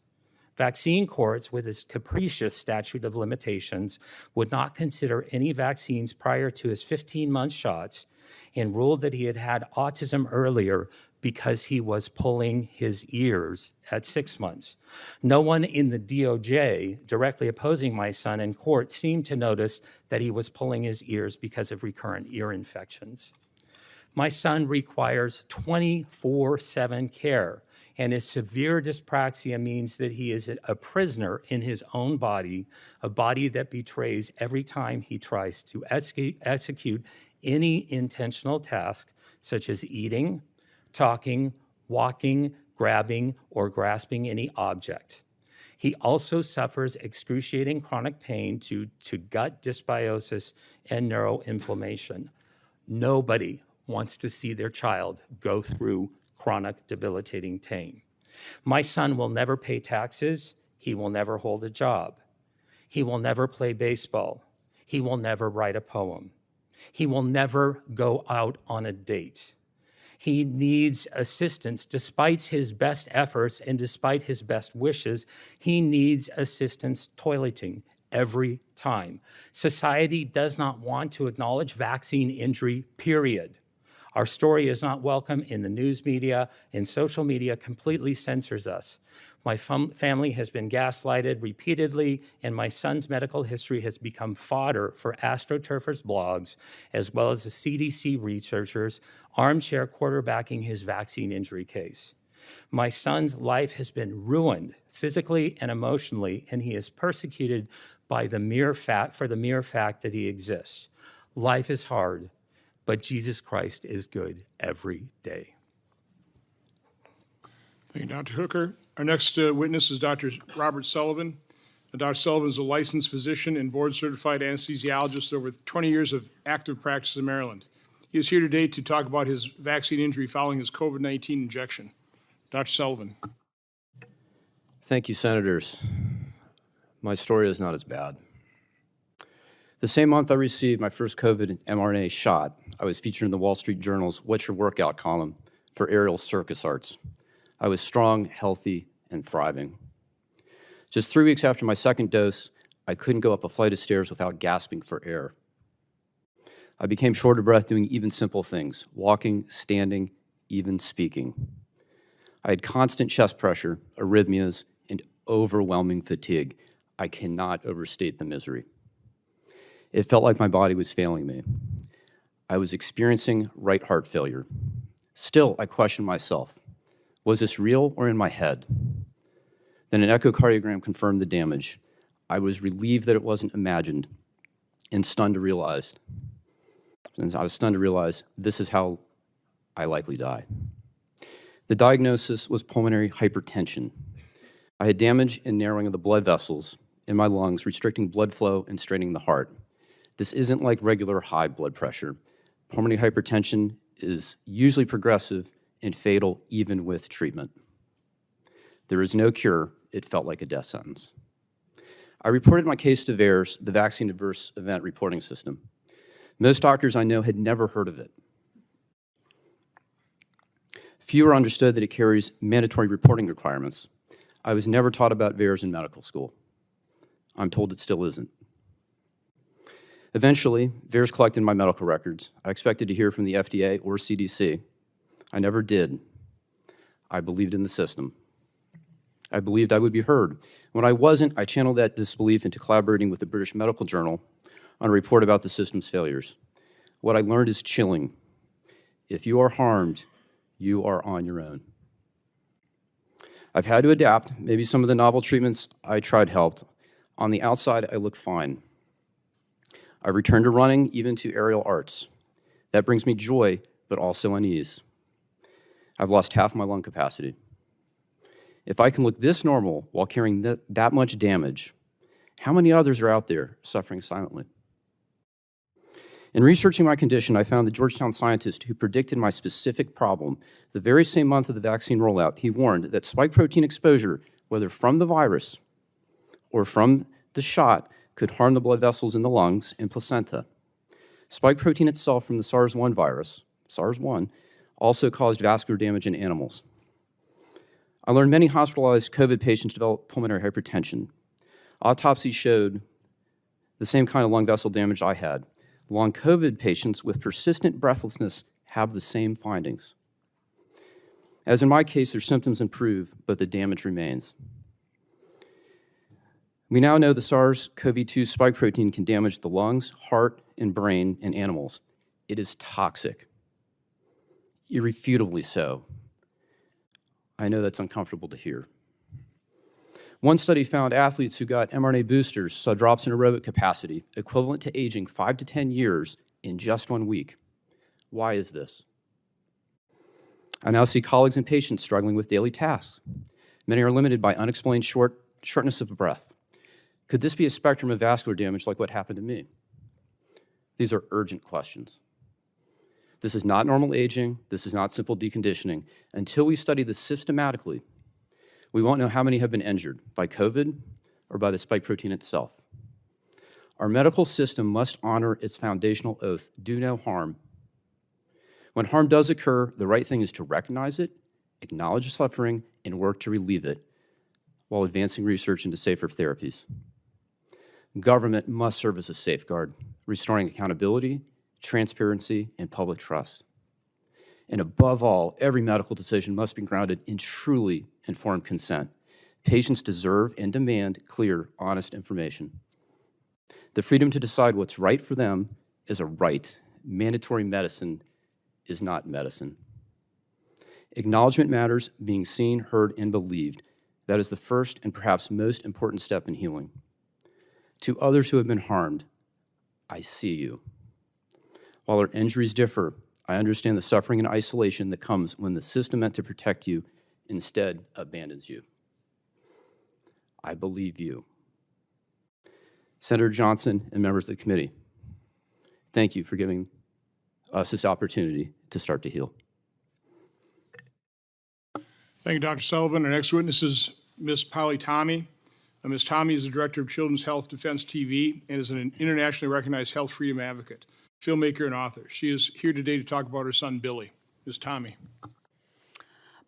Vaccine courts, with its capricious statute of limitations, would not consider any vaccines prior to his 15-month shots and ruled that he had had autism earlier because he was pulling his ears at 6 months. No one in the DOJ directly opposing my son in court seemed to notice that he was pulling his ears because of recurrent ear infections. My son requires 24/7 care, and his severe dyspraxia means that he is a prisoner in his own body, a body that betrays every time he tries to execute any intentional task, such as eating, talking, walking, grabbing, or grasping any object. He also suffers excruciating chronic pain due to gut dysbiosis and neuroinflammation. Nobody wants to see their child go through chronic debilitating pain. My son will never pay taxes. He will never hold a job. He will never play baseball. He will never write a poem. He will never go out on a date. He needs assistance despite his best efforts and despite his best wishes. He needs assistance toileting every time. Society does not want to acknowledge vaccine injury, period. Our story is not welcome in the news media, and social media completely censors us. My family has been gaslighted repeatedly, and my son's medical history has become fodder for astroturfers' blogs, as well as the CDC researchers armchair quarterbacking his vaccine injury case. My son's life has been ruined physically and emotionally, and he is persecuted by the mere fact that he exists. Life is hard, but Jesus Christ is good every day. Thank you, Dr. Hooker. Our next witness is Dr. Robert Sullivan. Dr. Sullivan is a licensed physician and board-certified anesthesiologist with over 20 years of active practice in Maryland. He is here today to talk about his vaccine injury following his COVID-19 injection. Dr. Sullivan. Thank you, Senators. My story is not as bad. The same month I received my first COVID mRNA shot, I was featured in the Wall Street Journal's What's Your Workout column for aerial circus arts. I was strong, healthy, and thriving. Just 3 weeks after my second dose, I couldn't go up a flight of stairs without gasping for air. I became short of breath doing even simple things, walking, standing, even speaking. I had constant chest pressure, arrhythmias, and overwhelming fatigue. I cannot overstate the misery. It felt like my body was failing me. I was experiencing right heart failure. Still, I questioned myself. Was this real or in my head? Then an echocardiogram confirmed the damage. I was relieved that it wasn't imagined and stunned to realize this is how I likely die. The diagnosis was pulmonary hypertension. I had damage and narrowing of the blood vessels in my lungs, restricting blood flow and straining the heart. This isn't like regular high blood pressure. Pulmonary hypertension is usually progressive and fatal even with treatment. There is no cure. It felt like a death sentence. I reported my case to VAERS, the Vaccine Adverse Event Reporting System. Most doctors I know had never heard of it. Fewer understood that it carries mandatory reporting requirements. I was never taught about VAERS in medical school. I'm told it still isn't. Eventually, VAERS collected my medical records. I expected to hear from the FDA or CDC. I never did. I believed in the system. I believed I would be heard. When I wasn't, I channeled that disbelief into collaborating with the British Medical Journal on a report about the system's failures. What I learned is chilling. If you are harmed, you are on your own. I've had to adapt. Maybe some of the novel treatments I tried helped. On the outside, I look fine. I returned to running, even to aerial arts. That brings me joy, but also unease. I've lost half my lung capacity. If I can look this normal while carrying that much damage, how many others are out there suffering silently? In researching my condition, I found the Georgetown scientist who predicted my specific problem. The very same month of the vaccine rollout, he warned that spike protein exposure, whether from the virus or from the shot, could harm the blood vessels in the lungs and placenta. Spike protein itself from the SARS-1 virus, SARS-1, also caused vascular damage in animals. I learned many hospitalized COVID patients developed pulmonary hypertension. Autopsies showed the same kind of lung vessel damage I had. Long COVID patients with persistent breathlessness have the same findings. As in my case, their symptoms improve, but the damage remains. We now know the SARS-CoV-2 spike protein can damage the lungs, heart, and brain in animals. It is toxic, irrefutably so. I know that's uncomfortable to hear. One study found athletes who got mRNA boosters saw drops in aerobic capacity equivalent to aging 5 to 10 years in just 1 week. Why is this? I now see colleagues and patients struggling with daily tasks. Many are limited by unexplained shortness of breath. Could this be a spectrum of vascular damage like what happened to me? These are urgent questions. This is not normal aging. This is not simple deconditioning. Until we study this systematically, we won't know how many have been injured by COVID or by the spike protein itself. Our medical system must honor its foundational oath, do no harm. When harm does occur, the right thing is to recognize it, acknowledge suffering, and work to relieve it while advancing research into safer therapies. Government must serve as a safeguard, restoring accountability, transparency, and public trust. And above all, every medical decision must be grounded in truly informed consent. Patients deserve and demand clear, honest information. The freedom to decide what's right for them is a right. Mandatory medicine is not medicine. Acknowledgement matters, being seen, heard, and believed. That is the first and perhaps most important step in healing. To others who have been harmed, I see you. While our injuries differ, I understand the suffering and isolation that comes when the system meant to protect you instead abandons you. I believe you. Senator Johnson and members of the committee, thank you for giving us this opportunity to start to heal. Thank you, Dr. Sullivan. Our next witness is Ms. Polly Tommy. Ms. Tommy is the director of Children's Health Defense TV and is an internationally recognized health freedom advocate, filmmaker, and author. She is here today to talk about her son, Billy. Ms. Tommy.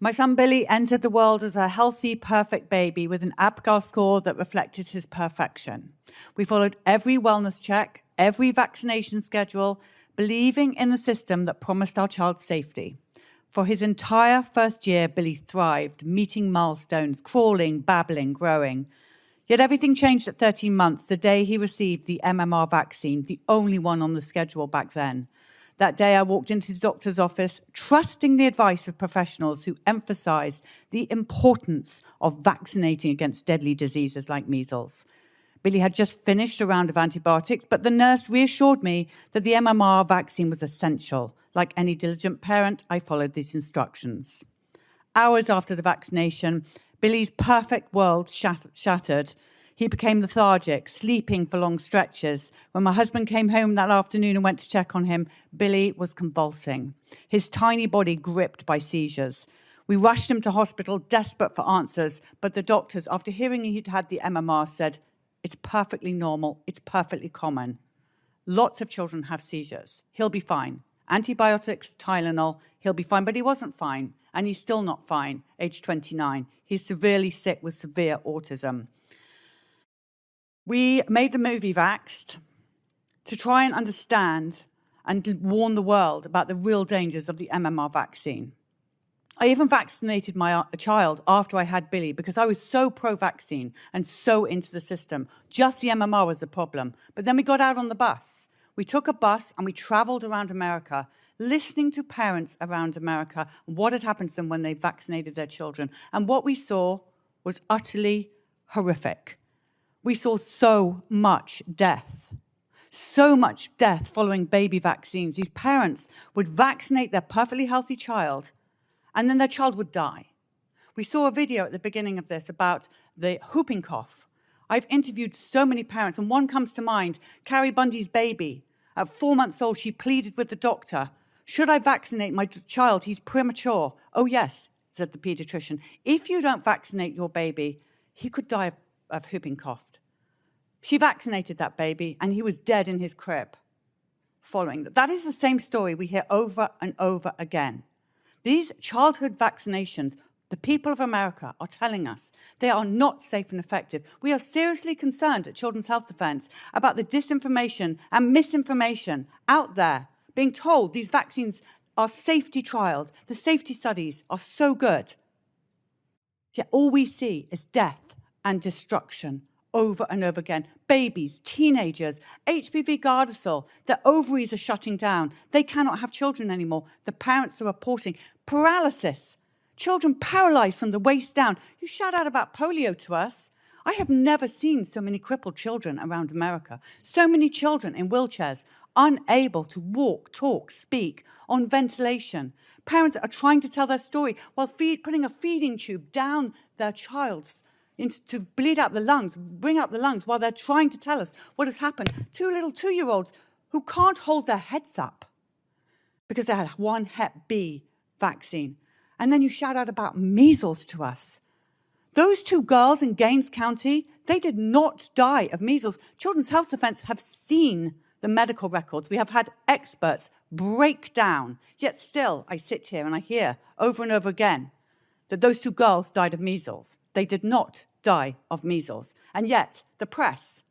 My son Billy entered the world as a healthy, perfect baby with an APGAR score that reflected his perfection. We followed every wellness check, every vaccination schedule, believing in the system that promised our child safety. For his entire first year, Billy thrived, meeting milestones, crawling, babbling, growing. Yet everything changed at 13 months, the day he received the MMR vaccine, the only one on the schedule back then. That day I walked into the doctor's office, trusting the advice of professionals who emphasized the importance of vaccinating against deadly diseases like measles. Billy had just finished a round of antibiotics, but the nurse reassured me that the MMR vaccine was essential. Like any diligent parent, I followed these instructions. Hours after the vaccination, Billy's perfect world shattered. He became lethargic, sleeping for long stretches. When my husband came home that afternoon and went to check on him, Billy was convulsing, his tiny body gripped by seizures. We rushed him to hospital, desperate for answers, but the doctors, after hearing he'd had the MMR, said, "It's perfectly normal, it's perfectly common. Lots of children have seizures. He'll be fine. Antibiotics, Tylenol, he'll be fine." But he wasn't fine, and he's still not fine, age 29. He's severely sick with severe autism. We made the movie Vaxxed. to try and understand and warn the world about the real dangers of the MMR vaccine. I even vaccinated my child after I had Billy because I was so pro-vaccine and so into the system. Just the MMR was the problem. But then we got out on the bus. We took a bus and we traveled around America, listening to parents around America, what had happened to them when they vaccinated their children. And what we saw was utterly horrific. We saw so much death following baby vaccines. These parents would vaccinate their perfectly healthy child, and then their child would die. We saw a video at the beginning of this about the whooping cough. I've interviewed so many parents, and one comes to mind, Carrie Bundy's baby. At 4 months old, she pleaded with the doctor, should I vaccinate my child? He's premature. Oh, yes, said the pediatrician. If you don't vaccinate your baby, he could die of whooping cough. She vaccinated that baby, and he was dead in his crib following that. That is the same story we hear over and over again. These childhood vaccinations, the people of America are telling us they are not safe and effective. We are seriously concerned at Children's Health Defense about the disinformation and misinformation out there, being told these vaccines are safety trialed, the safety studies are so good. Yet all we see is death and destruction over and over again. Babies, teenagers, HPV Gardasil, their ovaries are shutting down. They cannot have children anymore. The parents are reporting paralysis. Children paralyzed from the waist down. You shout out about polio to us. I have never seen so many crippled children around America. So many children in wheelchairs, unable to walk, talk, speak, on ventilation. Parents are trying to tell their story while putting a feeding tube down their child's to bleed out the lungs, bring out the lungs while they're trying to tell us what has happened. 2 little 2-year-olds who can't hold their heads up because they had one Hep B vaccine. And then you shout out about measles to us. Those 2 girls in Gaines County, they did not die of measles. Children's Health Defense have seen the medical records. We have had experts break down. Yet still, I sit here and I hear over and over again that those 2 girls died of measles. They did not die of measles. And yet, the press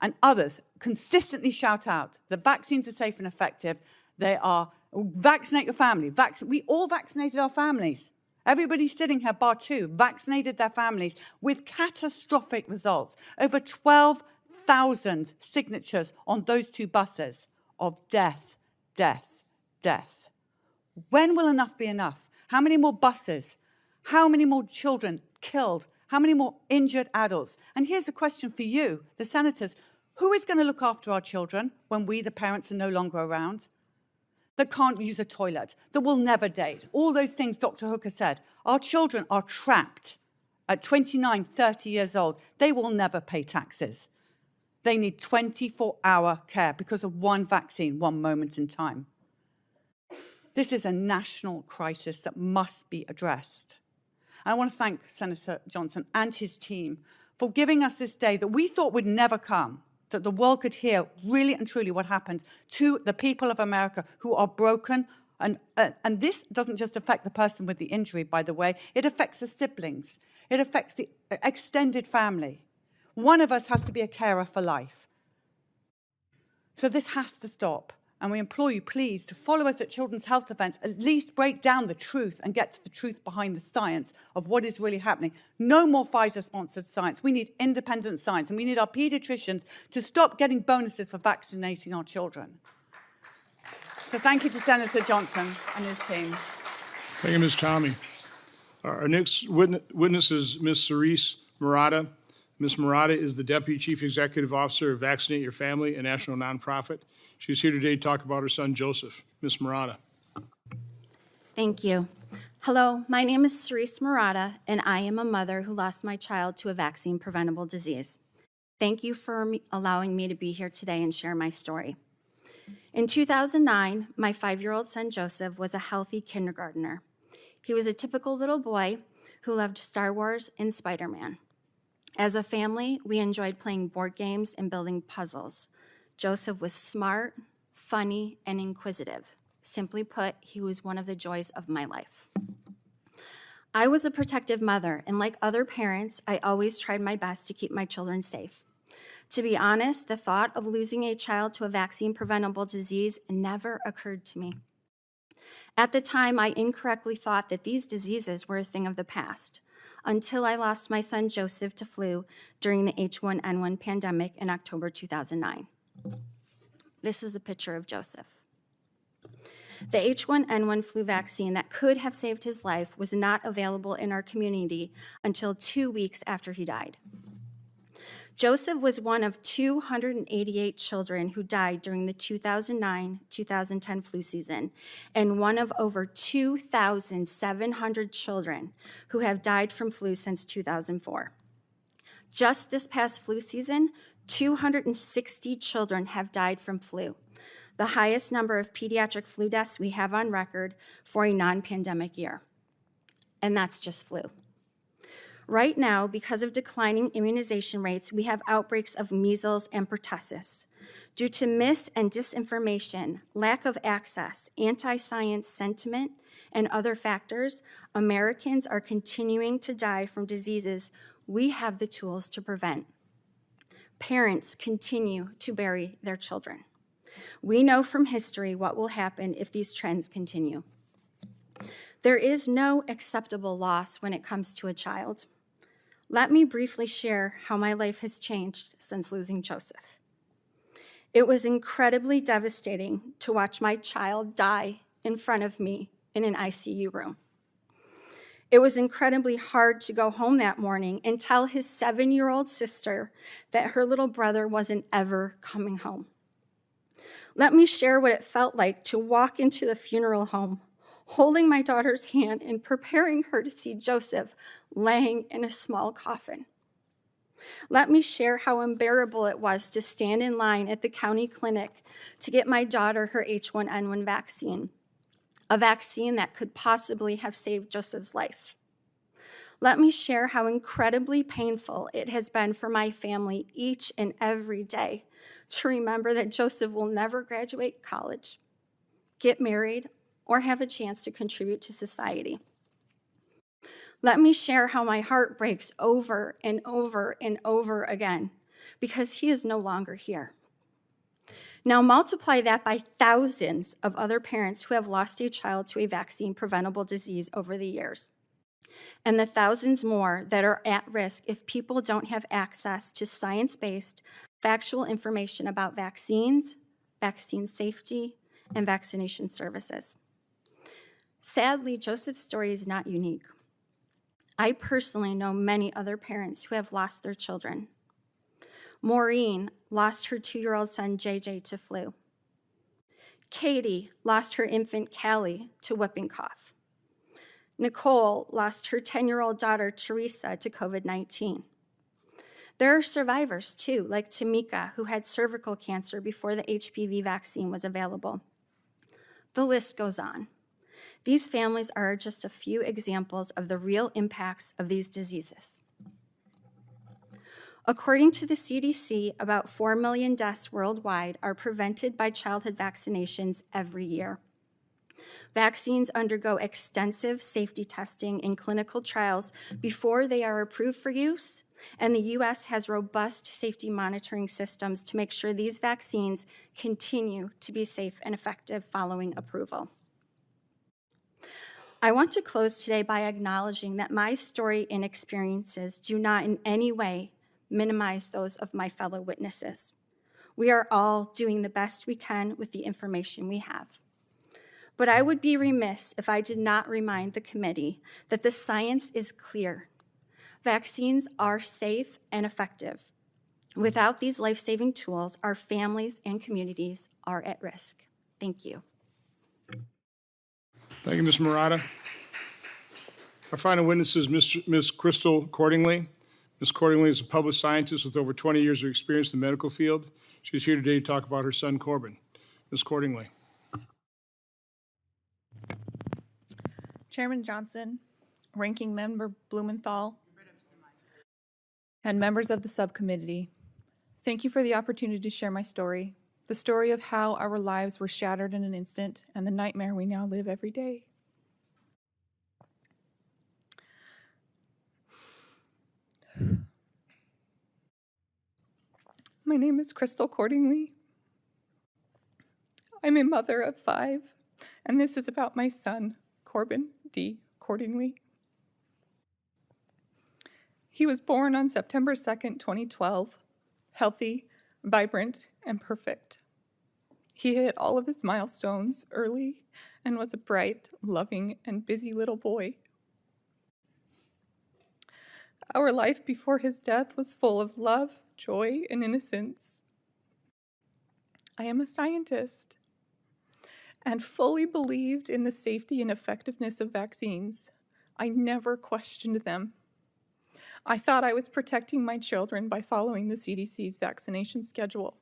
and others consistently shout out that vaccines are safe and effective. They are, vaccinate your family. We all vaccinated our families. Everybody sitting here, bar 2, vaccinated their families with catastrophic results. Over 12,000 signatures on those 2 buses of death, death, death. When will enough be enough? How many more buses? How many more children killed? How many more injured adults? And here's a question for you, the senators. Who is going to look after our children when we, the parents, are no longer around? That can't use a toilet, that will never date. All those things Dr. Hooker said. Our children are trapped at 29, 30 years old. They will never pay taxes. They need 24-hour care because of one vaccine, one moment in time. This is a national crisis that must be addressed. And I want to thank Senator Johnson and his team for giving us this day that we thought would never come, that the world could hear really and truly what happened to the people of America who are broken. And this doesn't just affect the person with the injury, by the way. It affects the siblings. It affects the extended family. One of us has to be a carer for life. So this has to stop. And we implore you, please, to follow us at Children's Health Defense, at least break down the truth and get to the truth behind the science of what is really happening. No more Pfizer-sponsored science. We need independent science, and we need our pediatricians to stop getting bonuses for vaccinating our children. So thank you to Senator Johnson and his team. Thank you, Ms. Tommy. Our next witness is Ms. Cerise Murata. Ms. Murata is the Deputy Chief Executive Officer of Vaccinate Your Family, a national nonprofit. She's here today to talk about her son, Joseph. Ms. Murata. Thank you. Hello, my name is Cerise Murata, and I am a mother who lost my child to a vaccine-preventable disease. Thank you for allowing me to be here today and share my story. In 2009, my 5-year-old son, Joseph, was a healthy kindergartner. He was a typical little boy who loved Star Wars and Spider-Man. As a family, we enjoyed playing board games and building puzzles. Joseph was smart, funny, and inquisitive. Simply put, he was one of the joys of my life. I was a protective mother, and like other parents, I always tried my best to keep my children safe. To be honest, the thought of losing a child to a vaccine-preventable disease never occurred to me. At the time, I incorrectly thought that these diseases were a thing of the past, until I lost my son Joseph to flu during the H1N1 pandemic in October 2009. This is a picture of Joseph. The H1N1 flu vaccine that could have saved his life was not available in our community until 2 weeks after he died. Joseph was one of 288 children who died during the 2009-2010 flu season, and one of over 2,700 children who have died from flu since 2004. Just this past flu season, 260 children have died from flu, the highest number of pediatric flu deaths we have on record for a non-pandemic year. And that's just flu. Right now, because of declining immunization rates, we have outbreaks of measles and pertussis. Due to mis- and disinformation, lack of access, anti-science sentiment, and other factors, Americans are continuing to die from diseases we have the tools to prevent. Parents continue to bury their children. We know from history what will happen if these trends continue. There is no acceptable loss when it comes to a child. Let me briefly share how my life has changed since losing Joseph. It was incredibly devastating to watch my child die in front of me in an ICU room. It was incredibly hard to go home that morning and tell his 7-year-old sister that her little brother wasn't ever coming home. Let me share what it felt like to walk into the funeral home, holding my daughter's hand and preparing her to see Joseph laying in a small coffin. Let me share how unbearable it was to stand in line at the county clinic to get my daughter her H1N1 vaccine, a vaccine that could possibly have saved Joseph's life. Let me share how incredibly painful it has been for my family each and every day to remember that Joseph will never graduate college, get married, or have a chance to contribute to society. Let me share how my heart breaks over and over and over again because he is no longer here. Now multiply that by thousands of other parents who have lost a child to a vaccine-preventable disease over the years, and the thousands more that are at risk if people don't have access to science-based, factual information about vaccines, vaccine safety, and vaccination services. Sadly, Joseph's story is not unique. I personally know many other parents who have lost their children. Maureen lost her 2-year-old son, JJ, to flu. Katie lost her infant, Callie, to whooping cough. Nicole lost her 10-year-old daughter, Teresa, to COVID-19. There are survivors, too, like Tamika, who had cervical cancer before the HPV vaccine was available. The list goes on. These families are just a few examples of the real impacts of these diseases. According to the CDC, about 4 million deaths worldwide are prevented by childhood vaccinations every year. Vaccines undergo extensive safety testing in clinical trials before they are approved for use, and the U.S. has robust safety monitoring systems to make sure these vaccines continue to be safe and effective following approval. I want to close today by acknowledging that my story and experiences do not in any way minimize those of my fellow witnesses. We are all doing the best we can with the information we have. But I would be remiss if I did not remind the committee that the science is clear. Vaccines are safe and effective. Without these life-saving tools, our families and communities are at risk. Thank you. Thank you, Ms. Murata. Our final witness is Ms. Crystal Cordingley. Ms. Cordingley is a published scientist with over 20 years of experience in the medical field. She's here today to talk about her son, Corbin. Ms. Cordingley. Chairman Johnson, Ranking Member Blumenthal, and members of the subcommittee, thank you for the opportunity to share my story, the story of how our lives were shattered in an instant and the nightmare we now live every day. My name is Crystal Cordingley. I'm a mother of 5, and this is about my son, Corbin D. Cordingley. He was born on September 2nd, 2012, healthy, vibrant, and perfect. He hit all of his milestones early and was a bright, loving, and busy little boy. Our life before his death was full of love, joy, and innocence. I am a scientist and fully believed in the safety and effectiveness of vaccines. I never questioned them. I thought I was protecting my children by following the CDC's vaccination schedule.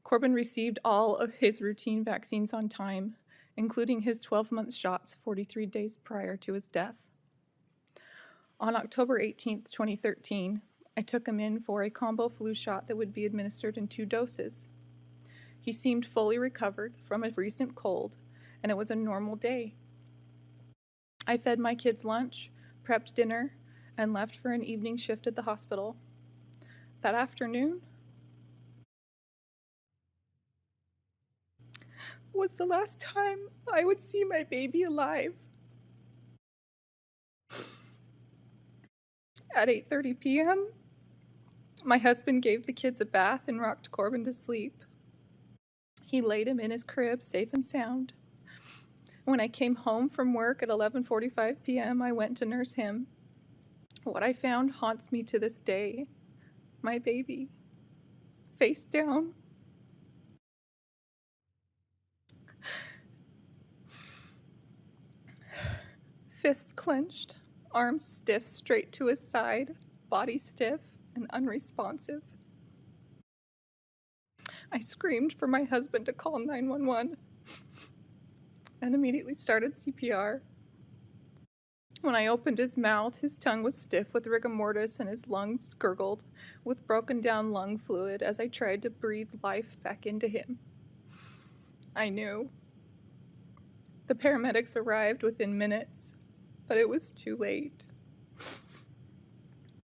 Corbin received all of his routine vaccines on time, including his 12-month shots 43 days prior to his death. On October 18th, 2013, I took him in for a combo flu shot that would be administered in 2 doses. He seemed fully recovered from a recent cold, and it was a normal day. I fed my kids lunch, prepped dinner, and left for an evening shift at the hospital. That afternoon was the last time I would see my baby alive. At 8:30 p.m., my husband gave the kids a bath and rocked Corbin to sleep. He laid him in his crib, safe and sound. When I came home from work at 11:45 p.m., I went to nurse him. What I found haunts me to this day. My baby, face down. Fists clenched, arms stiff straight to his side, body stiff and unresponsive. I screamed for my husband to call 911 and immediately started CPR. When I opened his mouth, his tongue was stiff with rigor mortis and his lungs gurgled with broken down lung fluid as I tried to breathe life back into him. I knew. The paramedics arrived within minutes, but it was too late.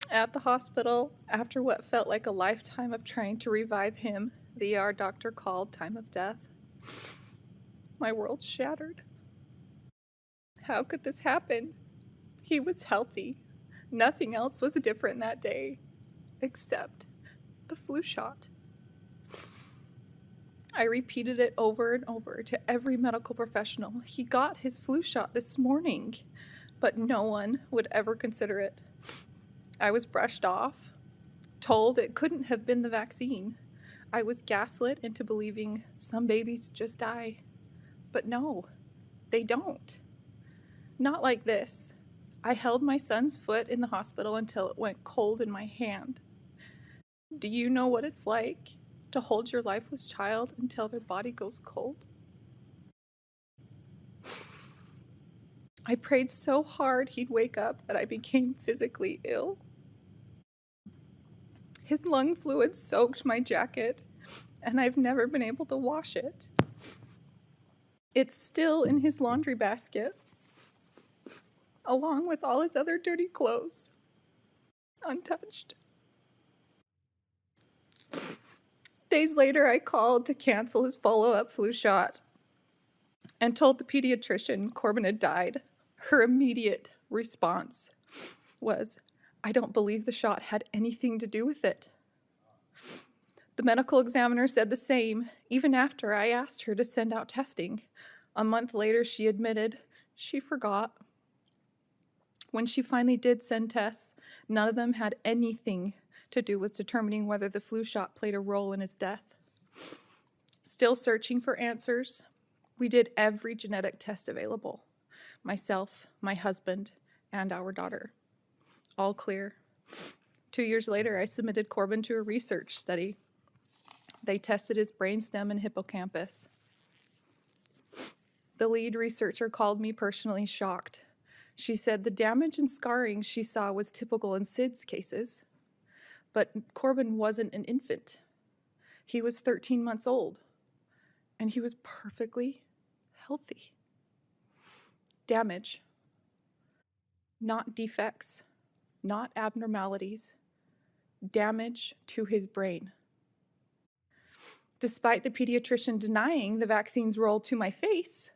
At the hospital, after what felt like a lifetime of trying to revive him, the ER doctor called time of death. My world shattered. How could this happen? He was healthy. Nothing else was different that day, except the flu shot. I repeated it over and over to every medical professional. He got his flu shot this morning, but no one would ever consider it. I was brushed off, told it couldn't have been the vaccine. I was gaslit into believing some babies just die. But no, they don't. Not like this. I held my son's foot in the hospital until it went cold in my hand. Do you know what it's like to hold your lifeless child until their body goes cold? I prayed so hard he'd wake up that I became physically ill. His lung fluid soaked my jacket, and I've never been able to wash it. It's still in his laundry basket, along with all his other dirty clothes, untouched. Days later, I called to cancel his follow-up flu shot and told the pediatrician Corbin had died. Her immediate response was, "I don't believe the shot had anything to do with it." The medical examiner said the same, even after I asked her to send out testing. A month later, she admitted she forgot. When she finally did send tests, none of them had anything to do with determining whether the flu shot played a role in his death. Still searching for answers, we did every genetic test available. Myself, my husband, and our daughter. All clear. 2 years later, I submitted Corbin to a research study. They tested his brainstem and hippocampus. The lead researcher called me personally shocked. She said the damage and scarring she saw was typical in SIDS cases, but Corbin wasn't an infant. He was 13 months old, and he was perfectly healthy. Damage, not defects, not abnormalities, damage to his brain. Despite the pediatrician denying the vaccine's role to my face,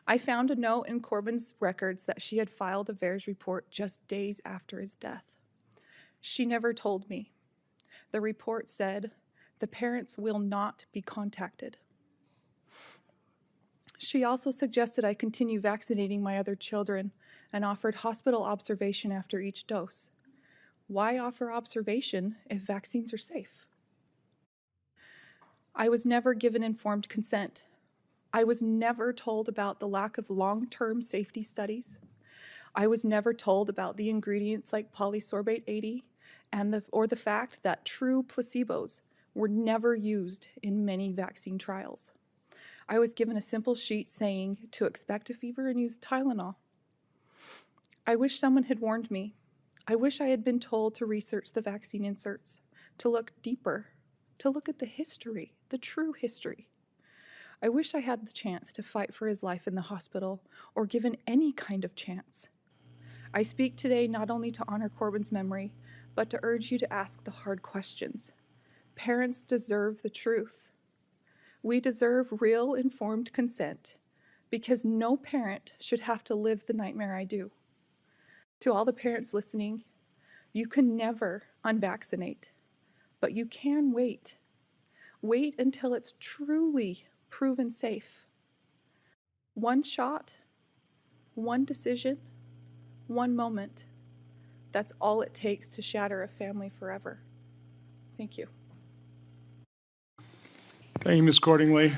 I found a note in Corbin's records that she had filed a VAERS report just days after his death. She never told me. The report said, "The parents will not be contacted." She also suggested I continue vaccinating my other children and offered hospital observation after each dose. Why offer observation if vaccines are safe? I was never given informed consent. I was never told about the lack of long-term safety studies. I was never told about the ingredients like polysorbate 80 or the fact that true placebos were never used in many vaccine trials. I was given a simple sheet saying to expect a fever and use Tylenol. I wish someone had warned me. I wish I had been told to research the vaccine inserts, to look deeper, to look at the history, the true history. I wish I had the chance to fight for his life in the hospital or given any kind of chance. I speak today not only to honor Corbin's memory, but to urge you to ask the hard questions. Parents deserve the truth. We deserve real informed consent because no parent should have to live the nightmare I do. To all the parents listening, you can never unvaccinate, but you can wait. Wait until it's truly proven safe. One shot, one decision, one moment. That's all it takes to shatter a family forever. Thank you. Thank you, Ms. Cordingley.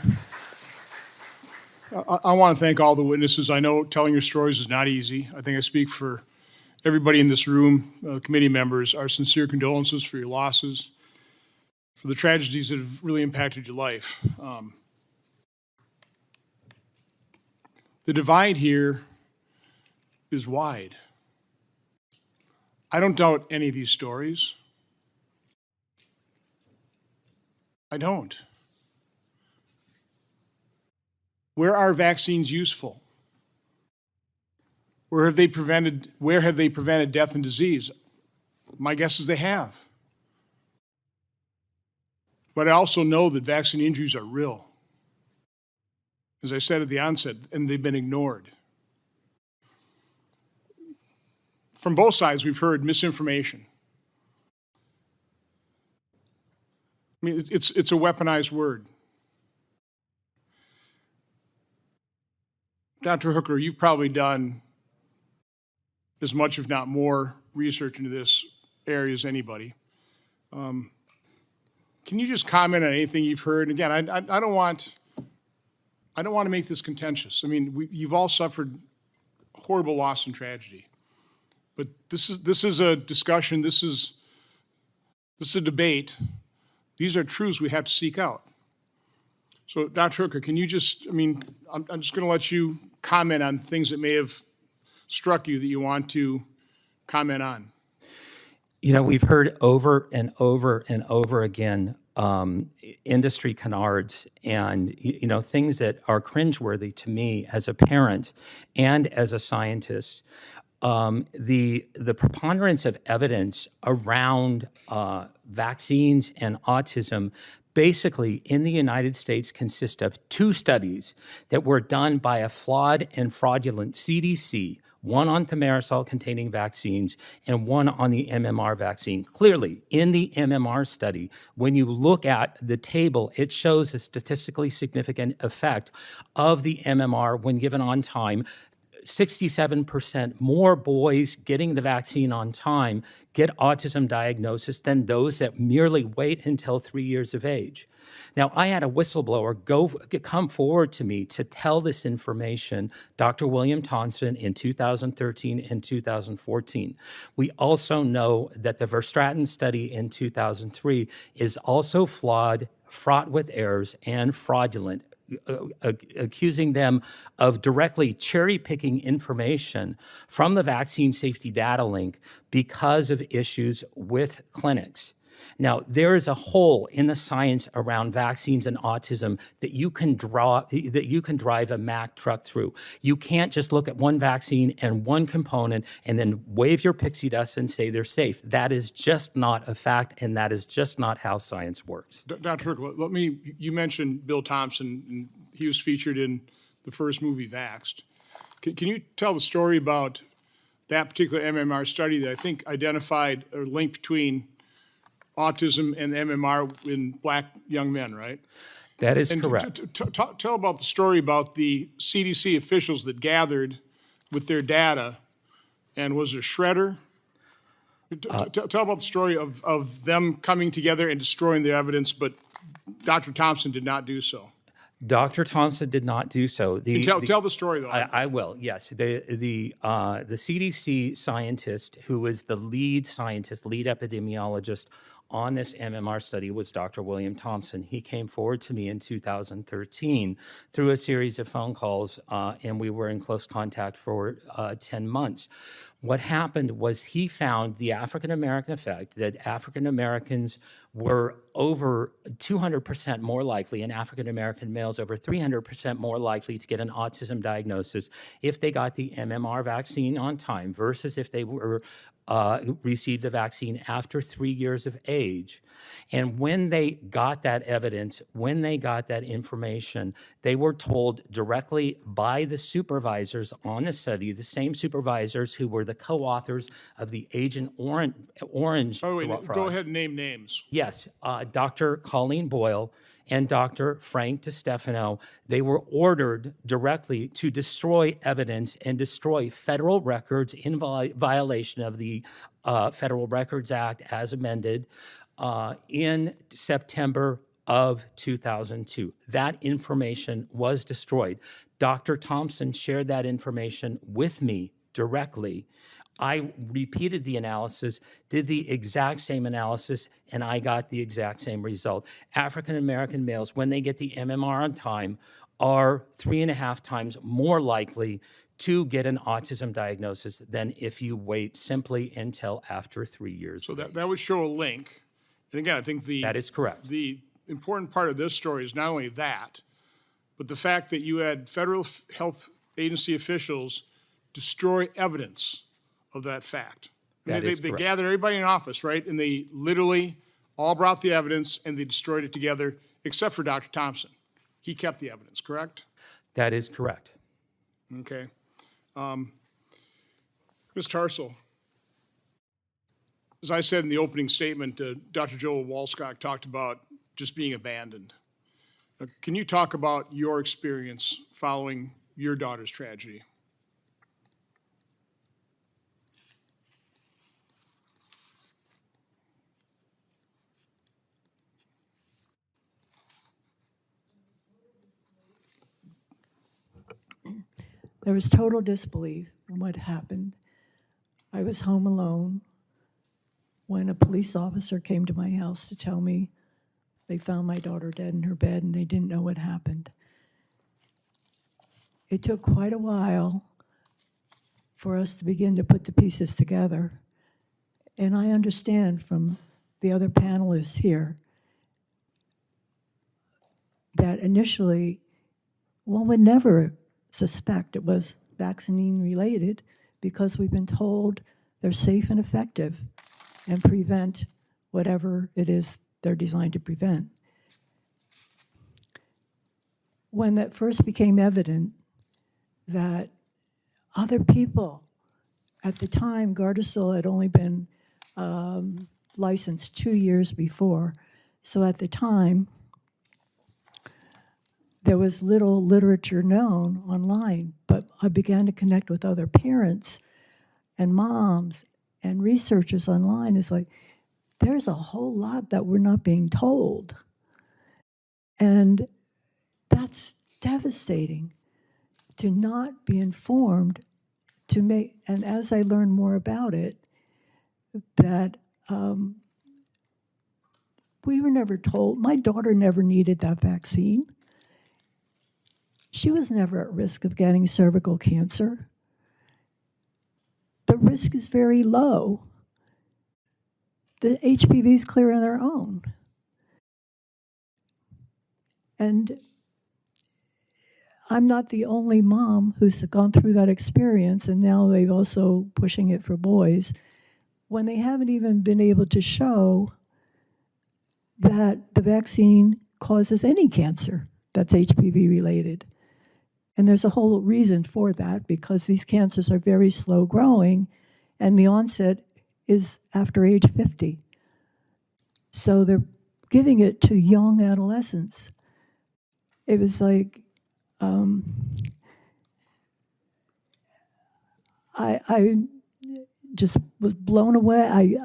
I want to thank all the witnesses. I know telling your stories is not easy. I think I speak for everybody in this room, committee members. Our sincere condolences for your losses, for the tragedies that have really impacted your life. The divide here is wide. I don't doubt any of these stories. I don't. Where are vaccines useful? Where have they prevented death and disease? My guess is they have. But I also know that vaccine injuries are real. As I said at the onset, and they've been ignored. From both sides, we've heard misinformation. I mean, it's a weaponized word. Dr. Hooker, you've probably done as much, if not more, research into this area as anybody. Can you just comment on anything you've heard? Again, I don't want to make this contentious. I mean, you've all suffered horrible loss and tragedy, but this is a discussion. This is a debate. These are truths we have to seek out. So, Dr. Hooker, can you just? I mean, I'm just going to let you comment on things that may have struck you that you want to comment on. You know, we've heard over and over and over again industry canards and, you know, things that are cringeworthy to me as a parent and as a scientist. The preponderance of evidence around vaccines and autism basically in the United States consists of two studies that were done by a flawed and fraudulent CDC, one on thimerosal-containing vaccines and one on the MMR vaccine. Clearly, in the MMR study, when you look at the table, it shows a statistically significant effect of the MMR when given on time. 67% more boys getting the vaccine on time get autism diagnosis than those that merely wait until 3 years of age. Now, I had a whistleblower come forward to me to tell this information, Dr. William Thompson, in 2013 and 2014. We also know that the Verstraeten study in 2003 is also flawed, fraught with errors, and fraudulent, accusing them of directly cherry-picking information from the vaccine safety data link because of issues with clinics. Now, there is a hole in the science around vaccines and autism that you can drive a Mack truck through. You can't just look at one vaccine and one component and then wave your pixie dust and say they're safe. That is just not a fact, and that is just not how science works. Dr. Herc, you mentioned Bill Thompson, and he was featured in the first movie, Vaxxed. Can you tell the story about that particular MMR study that I think identified a link between autism and MMR in black young men, right? That is correct. Tell about the story about the CDC officials that gathered with their data, and was there shredder? Tell about the story of them coming together and destroying the evidence, but Dr. Thompson did not do so. Dr. Thompson did not do so. Tell the story, though. I will, yes. The CDC scientist who was the lead scientist, lead epidemiologist on this MMR study was Dr. William Thompson. He came forward to me in 2013 through a series of phone calls, and we were in close contact for 10 months. What happened was he found the African-American effect, that African-Americans were over 200% more likely, and African-American males over 300% more likely to get an autism diagnosis if they got the MMR vaccine on time versus if they were received the vaccine after 3 years of age. And when they got that evidence, when they got that information, they were told directly by the supervisors on the study, the same supervisors who were the co-authors of the Agent Orange. Oh, wait, go ahead and name names. Yes, Dr. Colleen Boyle and Dr. Frank DiStefano. They were ordered directly to destroy evidence and destroy federal records in violation of the Federal Records Act as amended in September of 2002. That information was destroyed. Dr. Thompson shared that information with me directly. I repeated the analysis, did the exact same analysis, and I got the exact same result. African-American males, when they get the MMR on time, are 3.5 times more likely to get an autism diagnosis than if you wait simply until after 3 years. So that would show a link. And again, I think that is correct. The important part of this story is not only that, but the fact that you had federal health agency officials destroy evidence of that fact. They gathered everybody in office, right? And they literally all brought the evidence and they destroyed it together, except for Dr. Thompson. He kept the evidence, correct? That is correct. Okay. Ms. Tarsal, as I said in the opening statement, Dr. Joel Walscock talked about just being abandoned. Can you talk about your experience following your daughter's tragedy? There was total disbelief in what happened. I was home alone when a police officer came to my house to tell me they found my daughter dead in her bed and they didn't know what happened. It took quite a while for us to begin to put the pieces together. And I understand from the other panelists here that initially one would never suspect it was vaccine related because we've been told they're safe and effective and prevent whatever it is they're designed to prevent. When that first became evident that other people, at the time Gardasil had only been licensed 2 years before, so at the time there was little literature known online, but I began to connect with other parents and moms and researchers online. It's like, there's a whole lot that we're not being told. And that's devastating to not be informed, and as I learned more about it, that we were never told. My daughter never needed that vaccine. She was never at risk of getting cervical cancer. The risk is very low. the HPV is clear on their own. And I'm not the only mom who's gone through that experience, and now they're also pushing it for boys, when they haven't even been able to show that the vaccine causes any cancer that's HPV related. And there's a whole reason for that, because these cancers are very slow growing, and the onset is after age 50. So they're giving it to young adolescents. It was like, I just was blown away.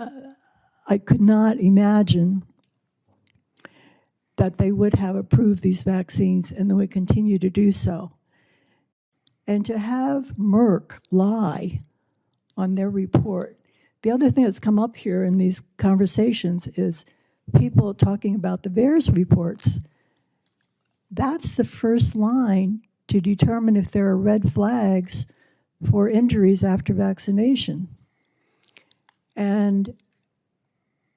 I could not imagine that they would have approved these vaccines and they would continue to do so. And to have Merck lie on their report. The other thing that's come up here in these conversations is people talking about the VAERS reports. That's the first line to determine if there are red flags for injuries after vaccination. And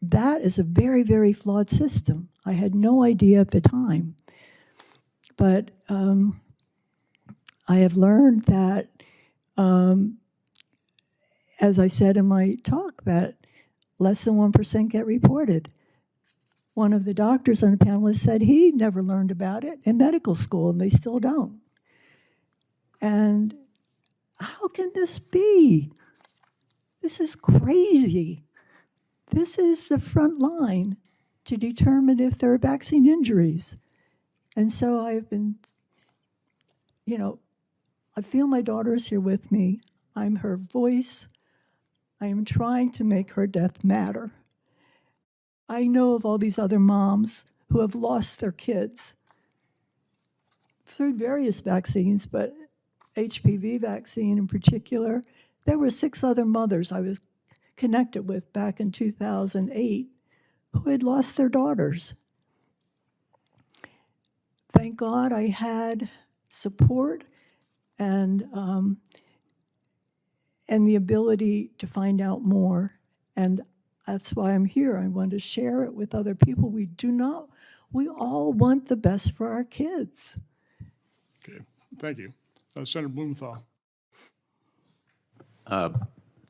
that is a very, very flawed system. I had no idea at the time. But I have learned that, as I said in my talk, that less than 1% get reported. One of the doctors on the panel said he never learned about it in medical school, and they still don't. And how can this be? This is crazy. This is the front line to determine if there are vaccine injuries. And so I've been, I feel my daughter is here with me. I'm her voice. I am trying to make her death matter. I know of all these other moms who have lost their kids through various vaccines, but HPV vaccine in particular. There were 6 other mothers I was connected with back in 2008 who had lost their daughters. Thank God I had support and the ability to find out more. And that's why I'm here. I want to share it with other people. We all want the best for our kids. Okay, thank you. Senator Blumenthal.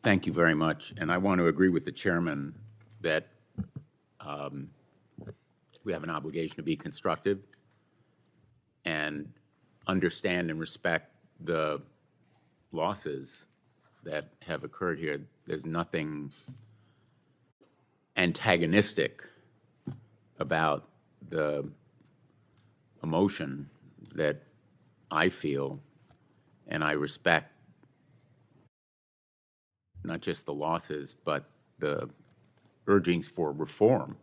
Thank you very much. And I want to agree with the chairman that we have an obligation to be constructive and understand and respect the losses that have occurred here. There's nothing antagonistic about the emotion that I feel, and I respect not just the losses, but the urgings for reform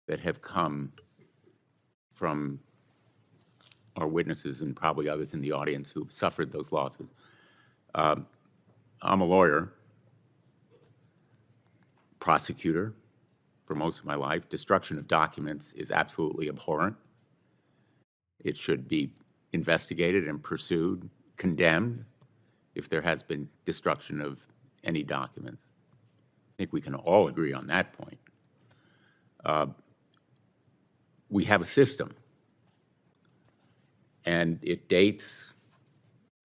that have come from our witnesses and probably others in the audience who've suffered those losses. I'm a lawyer, prosecutor for most of my life. Destruction of documents is absolutely abhorrent. It should be investigated and pursued, condemned, if there has been destruction of any documents. I think we can all agree on that point. We have a system, and it dates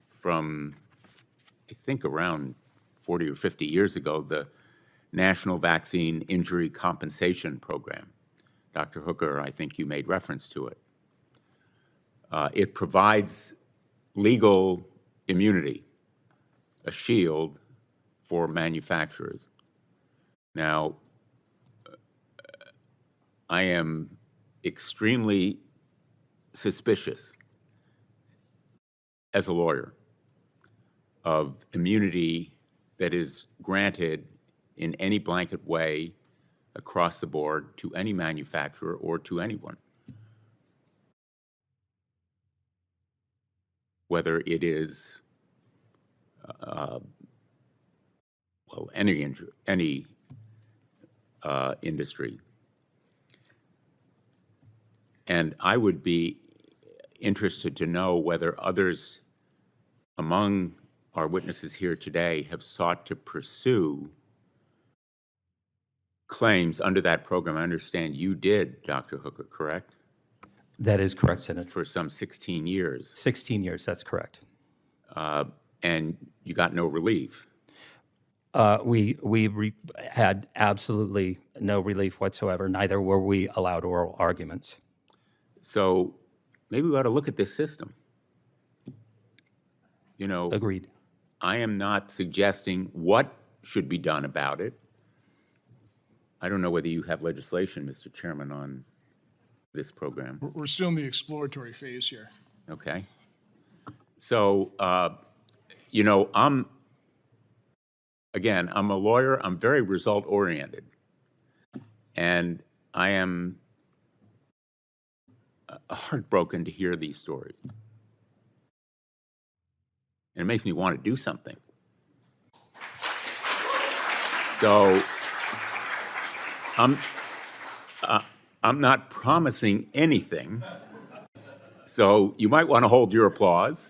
from, I think, around 40 or 50 years ago, the National Vaccine Injury Compensation Program. Dr. Hooker, I think you made reference to it. It provides legal immunity, a shield for manufacturers. Now, I am extremely suspicious as a lawyer of immunity that is granted in any blanket way across the board to any manufacturer or to anyone, whether it is any industry. And I would be interested to know whether others among our witnesses here today have sought to pursue claims under that program, I understand you did, Dr. Hooker, correct? That is correct, Senator. For some 16 years. 16 years, that's correct. And you got no relief. We had absolutely no relief whatsoever. Neither were we allowed oral arguments. So maybe we ought to look at this system. You know, agreed. I am not suggesting what should be done about it. I don't know whether you have legislation, Mr. Chairman, on this program. We're still in the exploratory phase here. Okay. So, you know, I'm a lawyer. I'm very result-oriented. And I am heartbroken to hear these stories. And it makes me want to do something. So, I'm not promising anything. So you might want to hold your applause.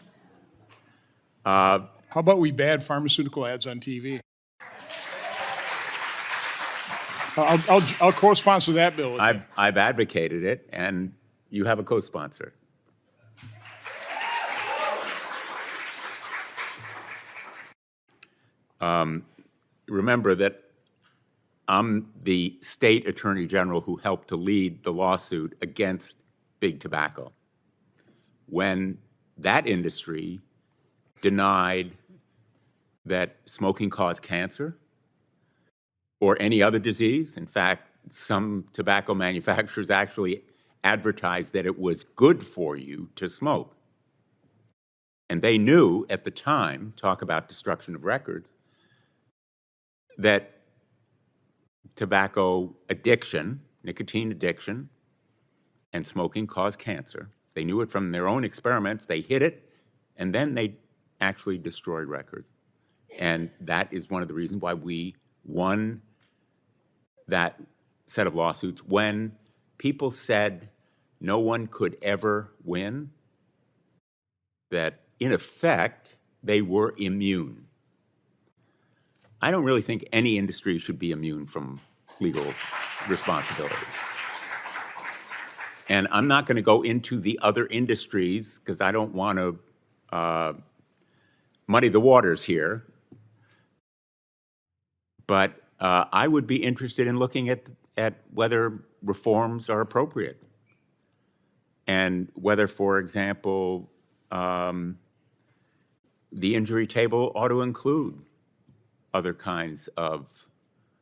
How about we ban pharmaceutical ads on TV? I'll co-sponsor that bill. I've advocated it, and you have a co-sponsor. Remember that I'm the state attorney general who helped to lead the lawsuit against big tobacco when that industry denied that smoking caused cancer or any other disease. In fact, some tobacco manufacturers actually advertised that it was good for you to smoke. And they knew at the time, talk about destruction of records, that tobacco addiction, nicotine addiction, and smoking caused cancer. They knew it from their own experiments. They hid it, and then they actually destroyed records. And that is one of the reasons why we won that set of lawsuits. When people said no one could ever win, that in effect, they were immune. I don't really think any industry should be immune from legal responsibility. And I'm not going to go into the other industries because I don't want to muddy the waters here. But I would be interested in looking at whether reforms are appropriate and whether, for example, the injury table ought to include other kinds of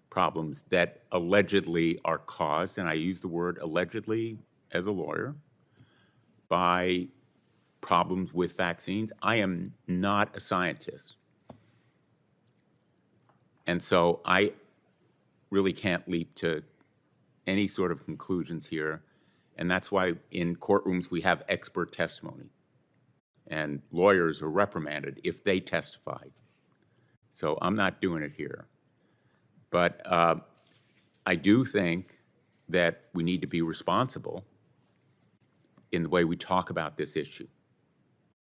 problems that allegedly are caused, and I use the word allegedly as a lawyer, by problems with vaccines. I am not a scientist. And so I really can't leap to any sort of conclusions here. And that's why in courtrooms we have expert testimony. And lawyers are reprimanded if they testify. So I'm not doing it here. But I do think that we need to be responsible in the way we talk about this issue,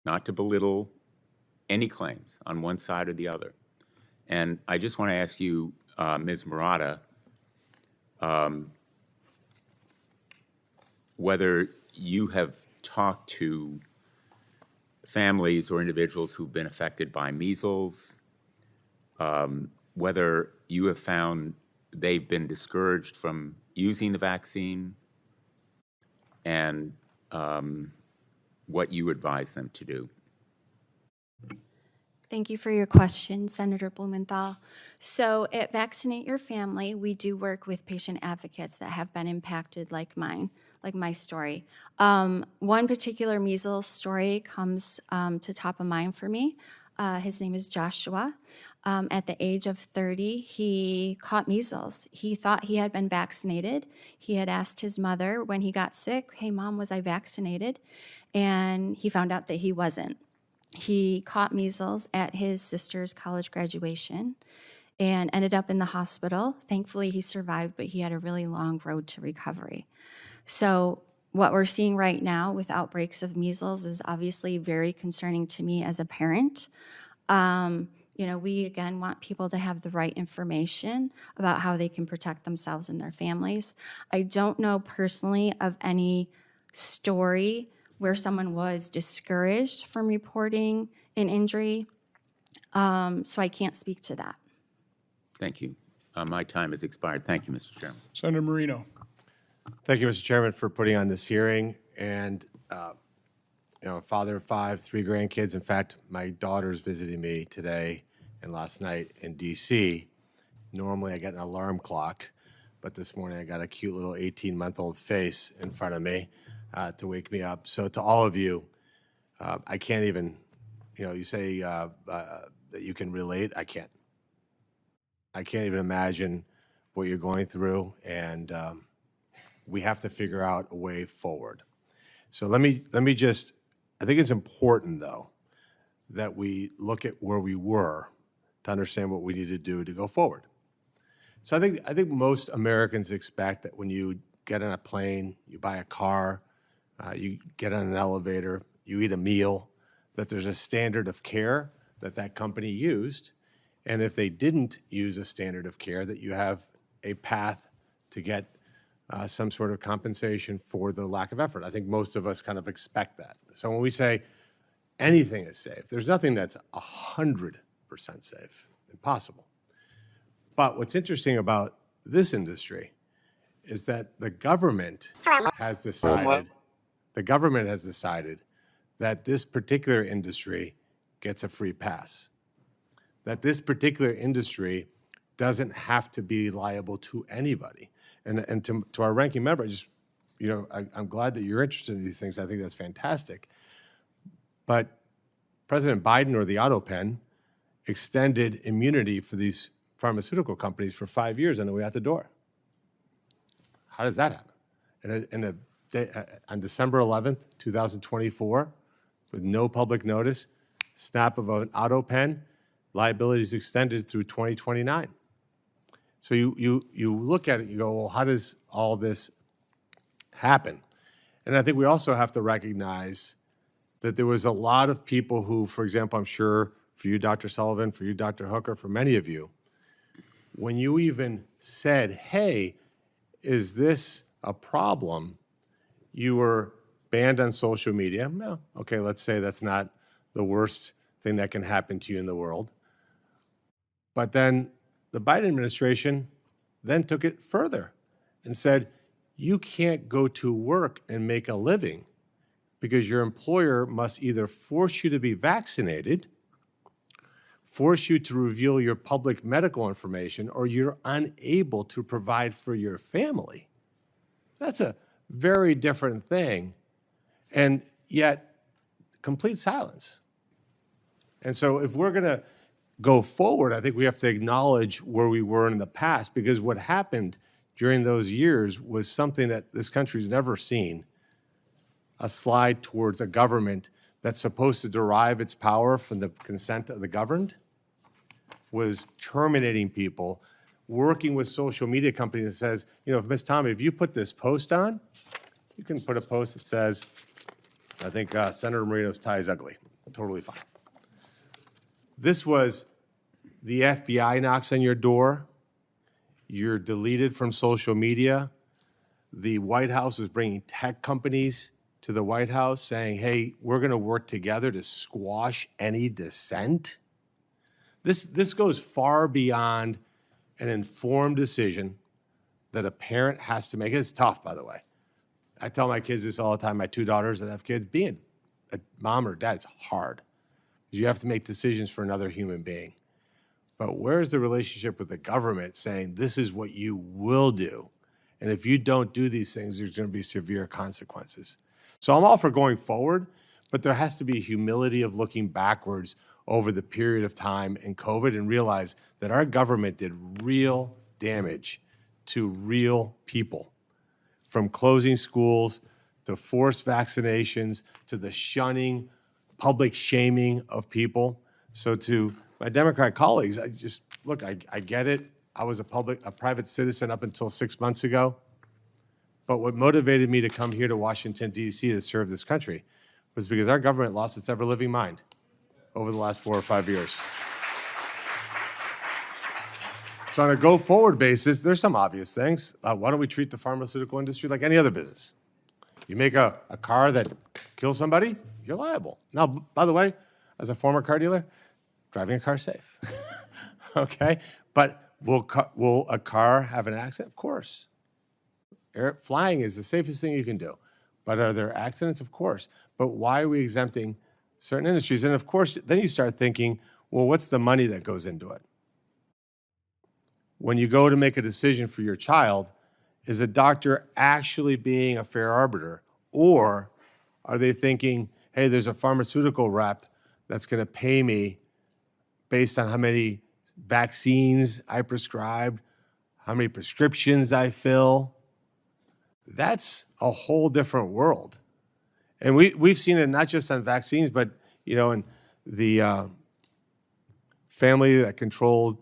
not to belittle any claims on one side or the other. And I just want to ask you, Ms. Murata, whether you have talked to families or individuals who've been affected by measles, whether you have found they've been discouraged from using the vaccine, and what you advise them to do. Thank you for your question, Senator Blumenthal. So at Vaccinate Your Family, we do work with patient advocates that have been impacted like mine, like my story. One particular measles story comes to top of mind for me. His name is Joshua. At the age of 30, he caught measles. He thought he had been vaccinated. He had asked his mother when he got sick, "Hey, Mom, was I vaccinated?" And he found out that he wasn't. He caught measles at his sister's college graduation and ended up in the hospital. Thankfully, he survived, but he had a really long road to recovery. So what we're seeing right now with outbreaks of measles is obviously very concerning to me as a parent. You know, we again want people to have the right information about how they can protect themselves and their families. I don't know personally of any story where someone was discouraged from reporting an injury, so I can't speak to that. Thank you. My time has expired. Thank you, Mr. Chairman. Senator Marino. Thank you, Mr. Chairman, for putting on this hearing. And, you know, a father of 5, 3 grandkids. In fact, my daughter's visiting me today and last night in D.C. Normally I get an alarm clock, but this morning I got a cute little 18-month-old face in front of me to wake me up. So to all of you, I can't even, you know, you say that you can relate. I can't. I can't even imagine what you're going through, and we have to figure out a way forward. So let me just, I think it's important, though, that we look at where we were to understand what we need to do to go forward. So I think most Americans expect that when you get on a plane, you buy a car, you get on an elevator, you eat a meal, that there's a standard of care that that company used, and if they didn't use a standard of care, that you have a path to get some sort of compensation for the lack of effort. I think most of us kind of expect that. So when we say anything is safe, there's nothing that's 100% safe, impossible. But what's interesting about this industry is that the government has decided that this particular industry gets a free pass, that this particular industry doesn't have to be liable to anybody. And to our ranking member, I'm glad that you're interested in these things. I think that's fantastic. But President Biden, or the auto pen, extended immunity for these pharmaceutical companies for 5 years on the way out the door. How does that happen? On December 11th, 2024, with no public notice, snap of an auto pen, liability is extended through 2029. So you look at it, you go, well, how does all this happen? And I think we also have to recognize that there was a lot of people who, for example, I'm sure for you, Dr. Sullivan, for you, Dr. Hooker, for many of you, when you even said, hey, is this a problem? You were banned on social media. No, okay, let's say that's not the worst thing that can happen to you in the world. But then the Biden administration then took it further and said, you can't go to work and make a living because your employer must either force you to be vaccinated, force you to reveal your public medical information, or you're unable to provide for your family. That's a very different thing, and yet complete silence. And so if we're going to go forward, I think we have to acknowledge where we were in the past, because what happened during those years was something that this country's never seen, a slide towards a government that's supposed to derive its power from the consent of the governed, was terminating people, working with social media companies that says, you know, if Ms. Tommy, if you put this post on, you can put a post that says, I think Senator Marino's tie is ugly. Totally fine. This was the FBI knocks on your door. You're deleted from social media. The White House was bringing tech companies to the White House saying, hey, we're going to work together to squash any dissent. This goes far beyond an informed decision that a parent has to make. It's tough, by the way. I tell my kids this all the time, my 2 daughters that have kids, being a mom or dad is hard. You have to make decisions for another human being. But where's the relationship with the government saying this is what you will do? And if you don't do these things, there's going to be severe consequences. So I'm all for going forward, but there has to be humility of looking backwards over the period of time in COVID and realize that our government did real damage to real people, from closing schools to forced vaccinations to the shunning, public shaming of people. So to my Democrat colleagues, I just, look, I get it. I was a private citizen up until 6 months ago. But what motivated me to come here to Washington, D.C. to serve this country was because our government lost its ever-living mind over the last 4 or 5 years. So on a go-forward basis, there's some obvious things. Why don't we treat the pharmaceutical industry like any other business? You make a car that kills somebody, you're liable. Now, by the way, as a former car dealer, driving a car safe. Okay? But will a car have an accident? Of course. Flying is the safest thing you can do. But are there accidents? Of course. But why are we exempting certain industries? And of course, then you start thinking, well, what's the money that goes into it? When you go to make a decision for your child, is a doctor actually being a fair arbiter? Or are they thinking, hey, there's a pharmaceutical rep that's going to pay me based on how many vaccines I prescribed, how many prescriptions I fill? That's a whole different world. And we've seen it not just on vaccines, but, you know, in the family that controlled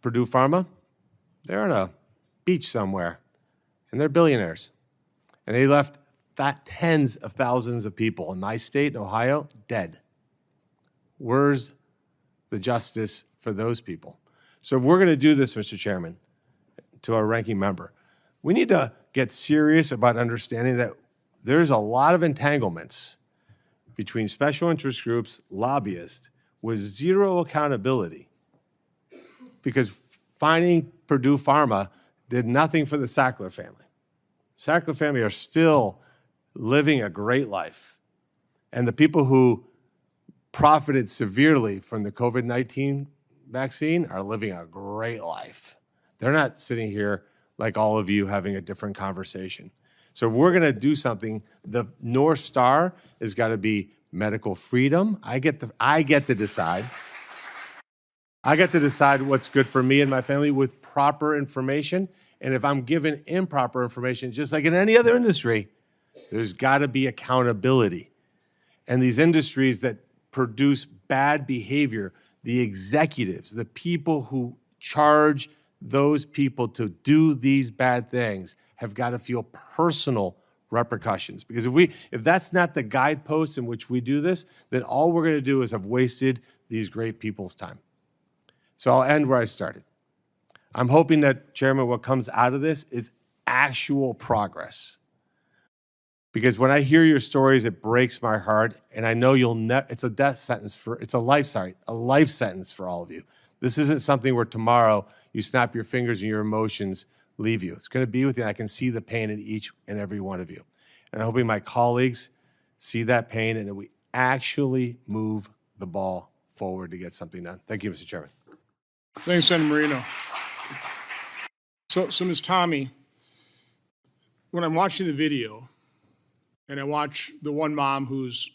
Purdue Pharma, they're on a beach somewhere, and they're billionaires. And they left tens of thousands of people in my state, in Ohio, dead. Where's the justice for those people? So if we're going to do this, Mr. Chairman, to our ranking member, we need to get serious about understanding that there's a lot of entanglements between special interest groups, lobbyists, with zero accountability. Because finding Purdue Pharma did nothing for the Sackler family. Sackler family are still living a great life. And the people who profited severely from the COVID-19 vaccine are living a great life. They're not sitting here like all of you having a different conversation. So if we're going to do something, the North Star has got to be medical freedom. I get to decide. I get to decide what's good for me and my family with proper information. And if I'm given improper information, just like in any other industry, there's got to be accountability. And these industries that produce bad behavior, the executives, the people who charge those people to do these bad things have got to feel personal repercussions. Because if that's not the guidepost in which we do this, then all we're going to do is have wasted these great people's time. So I'll end where I started. I'm hoping that, Chairman, what comes out of this is actual progress. Because when I hear your stories, it breaks my heart, and I know it's a life sentence for all of you. This isn't something where tomorrow you snap your fingers and your emotions leave you. It's going to be with you, and I can see the pain in each and every one of you. And I'm hoping my colleagues see that pain and that we actually move the ball forward to get something done. Thank you, Mr. Chairman. Thanks, Senator Marino. So Ms. Tommy, when I'm watching the video and I watch the one mom whose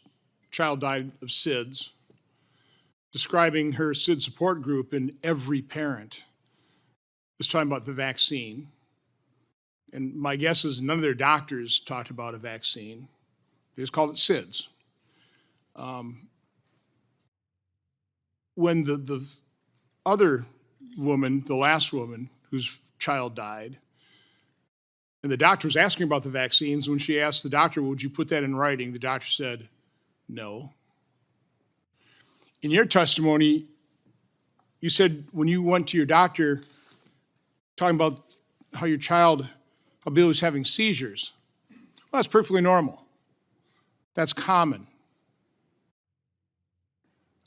child died of SIDS, describing her SIDS support group, and every parent was talking about the vaccine. And my guess is none of their doctors talked about a vaccine. They just called it SIDS. When the other woman, the last woman whose child died, and the doctor was asking about the vaccines, when she asked the doctor, would you put that in writing? The doctor said, no. In your testimony, you said when you went to your doctor talking about how Billy was having seizures, well, that's perfectly normal. That's common.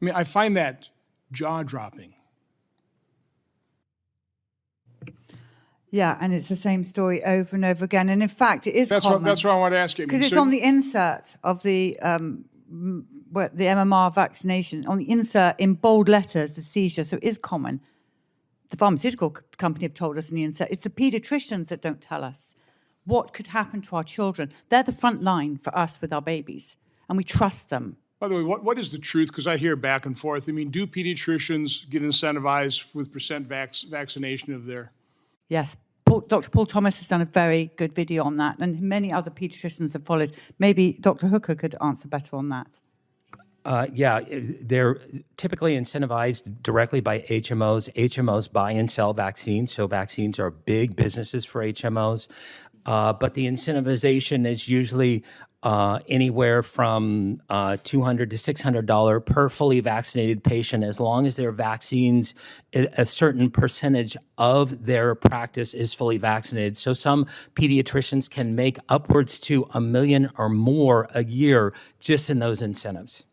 I mean, I find that jaw-dropping. Yeah, and it's the same story over and over again. And in fact, it is common. That's what I want to ask you. Because it's on the insert of the MMR vaccination, on the insert in bold letters, the seizure, so it is common. The pharmaceutical company have told us in the insert. It's the pediatricians that don't tell us what could happen to our children. They're the front line for us with our babies, and we trust them. By the way, what is the truth? Because I hear back and forth. I mean, do pediatricians get incentivized with percent vaccination of their... Yes, Dr. Paul Thomas has done a very good video on that, and many other pediatricians have followed. Maybe Dr. Hooker could answer better on that. Yeah, they're typically incentivized directly by HMOs. HMOs buy and sell vaccines, so vaccines are big businesses for HMOs. but the incentivization is usually anywhere from $200 to $600 per fully vaccinated patient, as long as their vaccines, a certain percentage of their practice is fully vaccinated. So some pediatricians can make upwards to $1 million or more a year just in those incentives.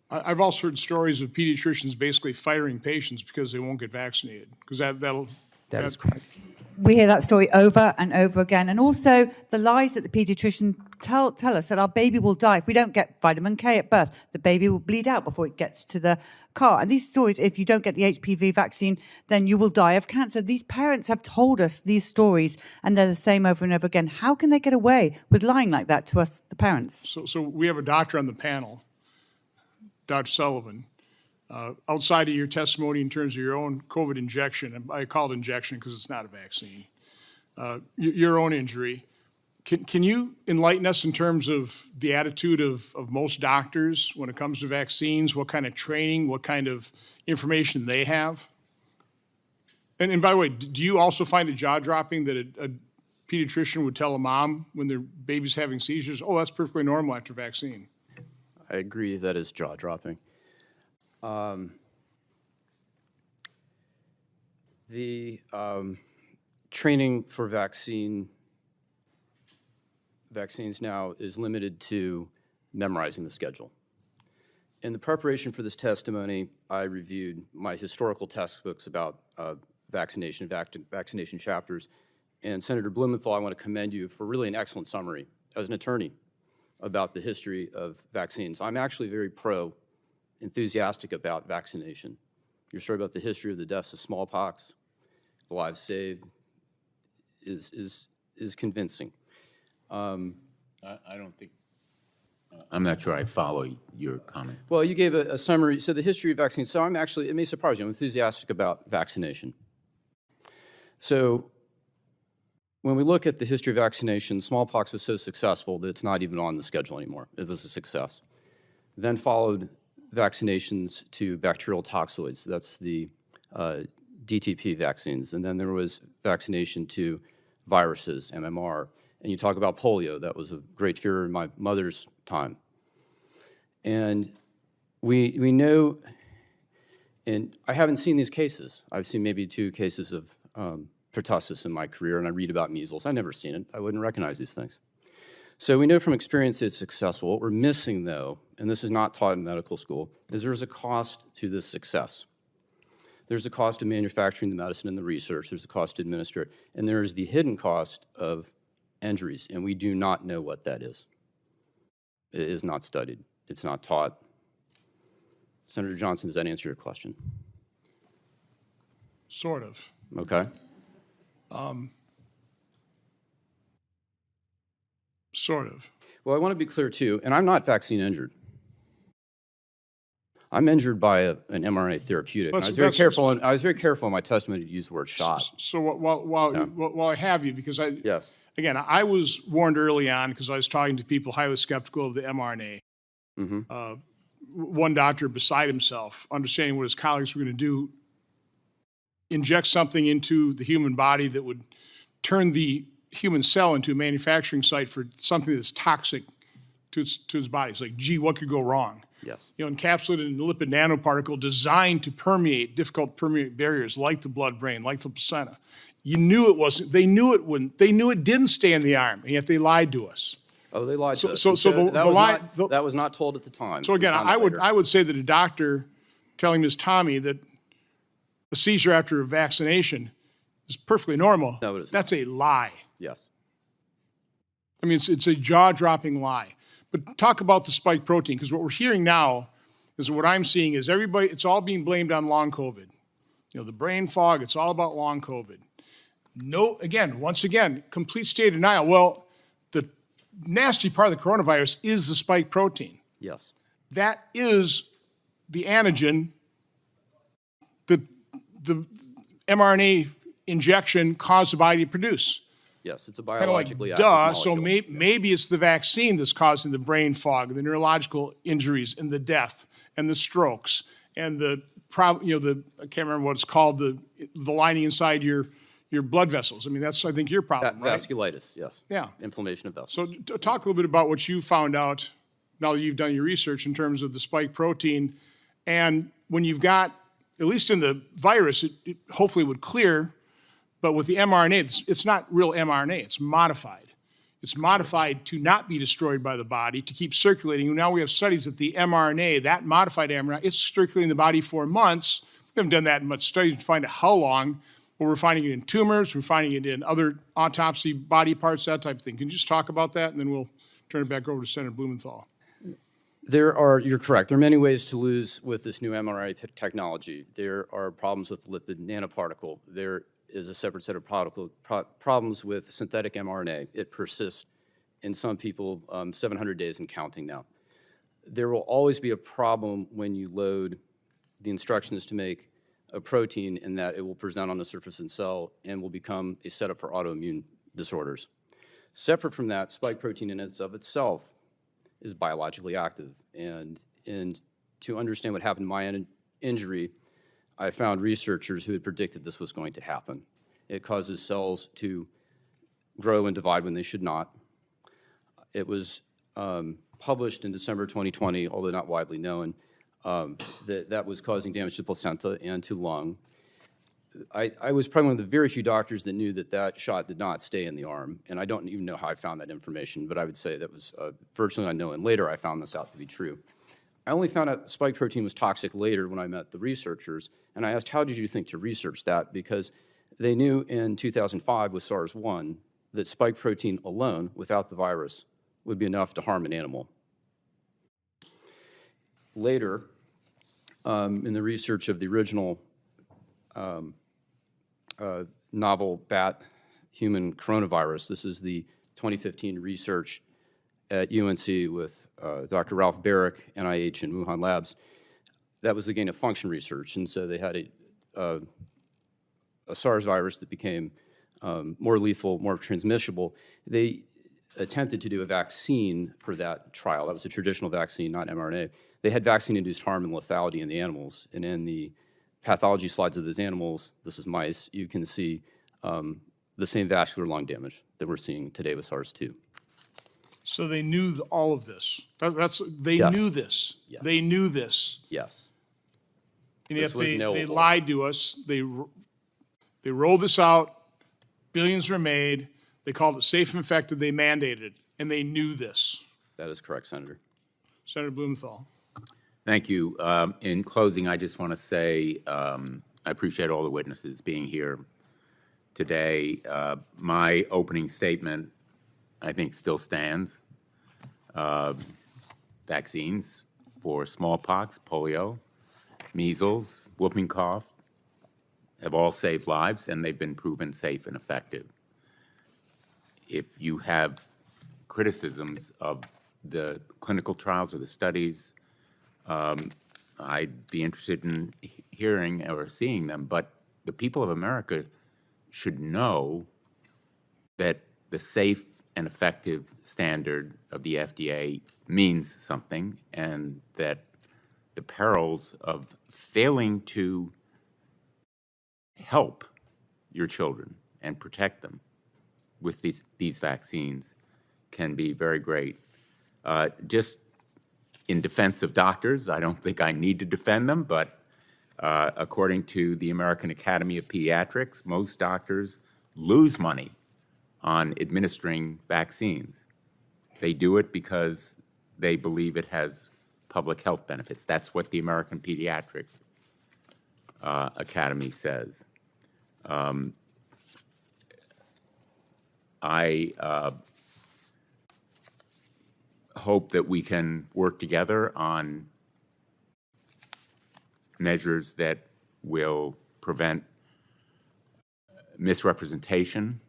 I've also heard stories of pediatricians basically firing patients because they won't get vaccinated, because that is correct. We hear that story over and over again. And also the lies that the pediatrician tell us that our baby will die if we don't get vitamin K at birth. The baby will bleed out before it gets to the car. And these stories, if you don't get the HPV vaccine, then you will die of cancer. These parents have told us these stories, and they're the same over and over again. How can they get away with lying like that to us, the parents? So we have a doctor on the panel, Dr. Sullivan. Outside of your testimony in terms of your own COVID injection, and I call it injection because it's not a vaccine, your own injury, can you enlighten us in terms of the attitude of most doctors when it comes to vaccines, what kind of training, what kind of information they have? And by the way, do you also find it jaw-dropping that a pediatrician would tell a mom when their baby's having seizures, oh, that's perfectly normal after vaccine? I agree that is jaw-dropping. The training for vaccines now is limited to memorizing the schedule. In the preparation for this testimony, I reviewed my historical textbooks about vaccination chapters. And Senator Blumenthal, I want to commend you for really an excellent summary as an attorney about the history of vaccines. I'm actually very enthusiastic about vaccination. Your story about the history of the deaths of smallpox, the lives saved, is convincing. I don't think, I'm not sure I follow your comment. Well, you gave a summary. So the history of vaccines. So I'm actually, it may surprise you, I'm enthusiastic about vaccination. So when we look at the history of vaccination, smallpox was so successful that it's not even on the schedule anymore. It was a success. Then followed vaccinations to bacterial toxoids. That's the DTP vaccines. And then there was vaccination to viruses, MMR. And you talk about polio. That was a great fear in my mother's time. And we know, and I haven't seen these cases. I've seen maybe 2 cases of pertussis in my career, and I read about measles. I've never seen it. I wouldn't recognize these things. So we know from experience it's successful. What we're missing, though, and this is not taught in medical school, is there's a cost to this success. There's a cost to manufacturing the medicine and the research. There's a cost to administer it. And there's the hidden cost of injuries, and we do not know what that is. It is not studied. It's not taught. Senator Johnson, does that answer your question? Sort of. Okay. Sort of. Well, I want to be clear, too, and I'm not vaccine injured. I'm injured by an mRNA therapeutic. I was very careful in my testimony to use the word shot. So while I have you, because again, I was warned early on because I was talking to people highly skeptical of the mRNA. Mm-hmm. One doctor beside himself, understanding what his colleagues were going to do, inject something into the human body that would turn the human cell into a manufacturing site for something that's toxic to its body. It's like, gee, what could go wrong? Yes. Encapsulated in a lipid nanoparticle designed to permeate difficult to permeate barriers like the blood-brain, like the placenta. You knew it wasn't. They knew it wouldn't. They knew it didn't stay in the arm, and yet they lied to us. Oh, they lied to us. That was not told at the time. So again, I would say that a doctor telling Ms. Tommy that a seizure after a vaccination is perfectly normal. No, it isn't. That's a lie. Yes. I mean, it's a jaw-dropping lie. But talk about the spike protein, because what we're hearing now is what I'm seeing is everybody, it's all being blamed on long COVID. The brain fog, it's all about long COVID. No, once again, complete state of denial. Well, the nasty part of the coronavirus is the spike protein. Yes. That is the antigen that the mRNA injection caused the body to produce. Yes, it's a biologically active duh. molecule. So maybe it's the vaccine that's causing the brain fog, the neurological injuries, and the death, and the strokes, and I can't remember what it's called, the lining inside your your blood vessels. I mean, that's, I think, your problem, right? Vasculitis, yes. Yeah. Inflammation of vessels. So talk a little bit about what you found out now that you've done your research in terms of the spike protein. And when you've got, at least in the virus, it hopefully would clear, but with the mRNA, it's not real mRNA, it's modified. It's modified to not be destroyed by the body, to keep circulating. Now we have studies that the mRNA, that modified mRNA, it's circulating the body for months. We haven't done that in much studies to find out how long, but we're finding it in tumors, we're finding it in other autopsy body parts, that type of thing. Can you just talk about that, and then we'll turn it back over to Senator Blumenthal. You're correct. There are many ways to lose with this new mRNA technology. There are problems with lipid nanoparticle. There is a separate set of problems with synthetic mRNA. It persists in some people 700 days and counting now. There will always be a problem when you load the instructions to make a protein, in that it will present on the surface of the cell and will become a setup for autoimmune disorders. Separate from that, spike protein in and of itself is biologically active. And to understand what happened to my injury, I found researchers who had predicted this was going to happen. It causes cells to grow and divide when they should not. It was published in December 2020, although not widely known, that was causing damage to placenta and to lung. I was probably one of the very few doctors that knew that that shot did not stay in the arm, and I don't even know how I found that information, but I would say that was virtually unknown, and later I found this out to be true. I only found out spike protein was toxic later when I met the researchers, and I asked, how did you think to research that? Because they knew in 2005 with SARS-1 that spike protein alone, without the virus, would be enough to harm an animal. Later, in the research of the original novel bat human coronavirus, this is the 2015 research at UNC with Dr. Ralph Barrick, NIH, and Wuhan Labs. That was the gain of function research, and so they had a SARS virus that became more lethal, more transmissible. They attempted to do a vaccine for that trial. That was a traditional vaccine, not mRNA. They had vaccine-induced harm and lethality in the animals, and in the pathology slides of those animals, this is mice, you can see the same vascular lung damage that we're seeing today with SARS-2. So they knew all of this. They Yes. knew this. Yes. They knew this. Yes. And This if was they knowable. lied to us, they rolled this out, billions were made, they called it safe and effective, they mandated it, and they knew this. That is correct, Senator. Senator Blumenthal. Thank you. In closing, I just want to say I appreciate all the witnesses being here today. My opening statement, I think, still stands. Vaccines for smallpox, polio, measles, whooping cough have all saved lives, and they've been proven safe and effective. If you have criticisms of the clinical trials or the studies, I'd be interested in hearing or seeing them, but the people of America should know that the safe and effective standard of the FDA means something, and that the perils of failing to help your children and protect them with these vaccines can be very great. Just in defense of doctors, I don't think I need to defend them, but according to the American Academy of Pediatrics, most doctors lose money on administering vaccines. They do it because they believe it has public health benefits. That's what the American Pediatric Academy says. I hope that we can work together on measures that will prevent misrepresentation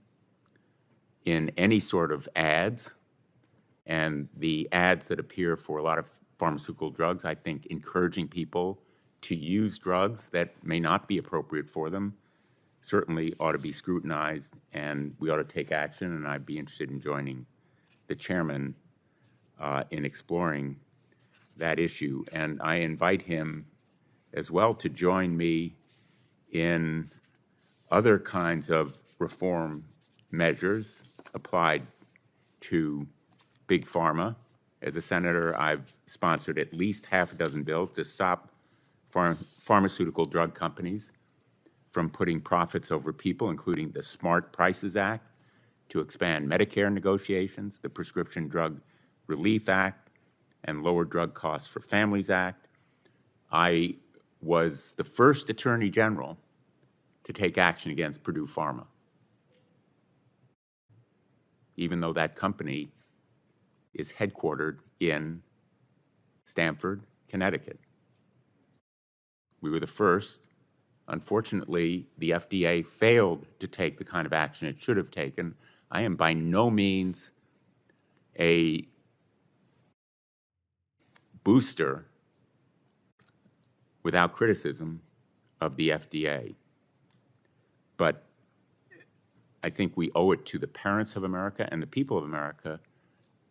in any sort of ads. And the ads that appear for a lot of pharmaceutical drugs, I think encouraging people to use drugs that may not be appropriate for them certainly ought to be scrutinized, and we ought to take action, and I'd be interested in joining the chairman in exploring that issue. And I invite him as well to join me in other kinds of reform measures applied to big pharma. As a senator, I've sponsored at least half a dozen bills to stop pharmaceutical drug companies from putting profits over people, including the Smart Prices Act, to expand Medicare negotiations, the Prescription Drug Relief Act, and Lower Drug Costs for Families Act. I was the first Attorney General to take action against Purdue Pharma, even though that company is headquartered in Stamford, Connecticut. We were the first. Unfortunately, the FDA failed to take the kind of action it should have taken. I am by no means a booster without criticism of the FDA. But I think we owe it to the parents of America and the people of America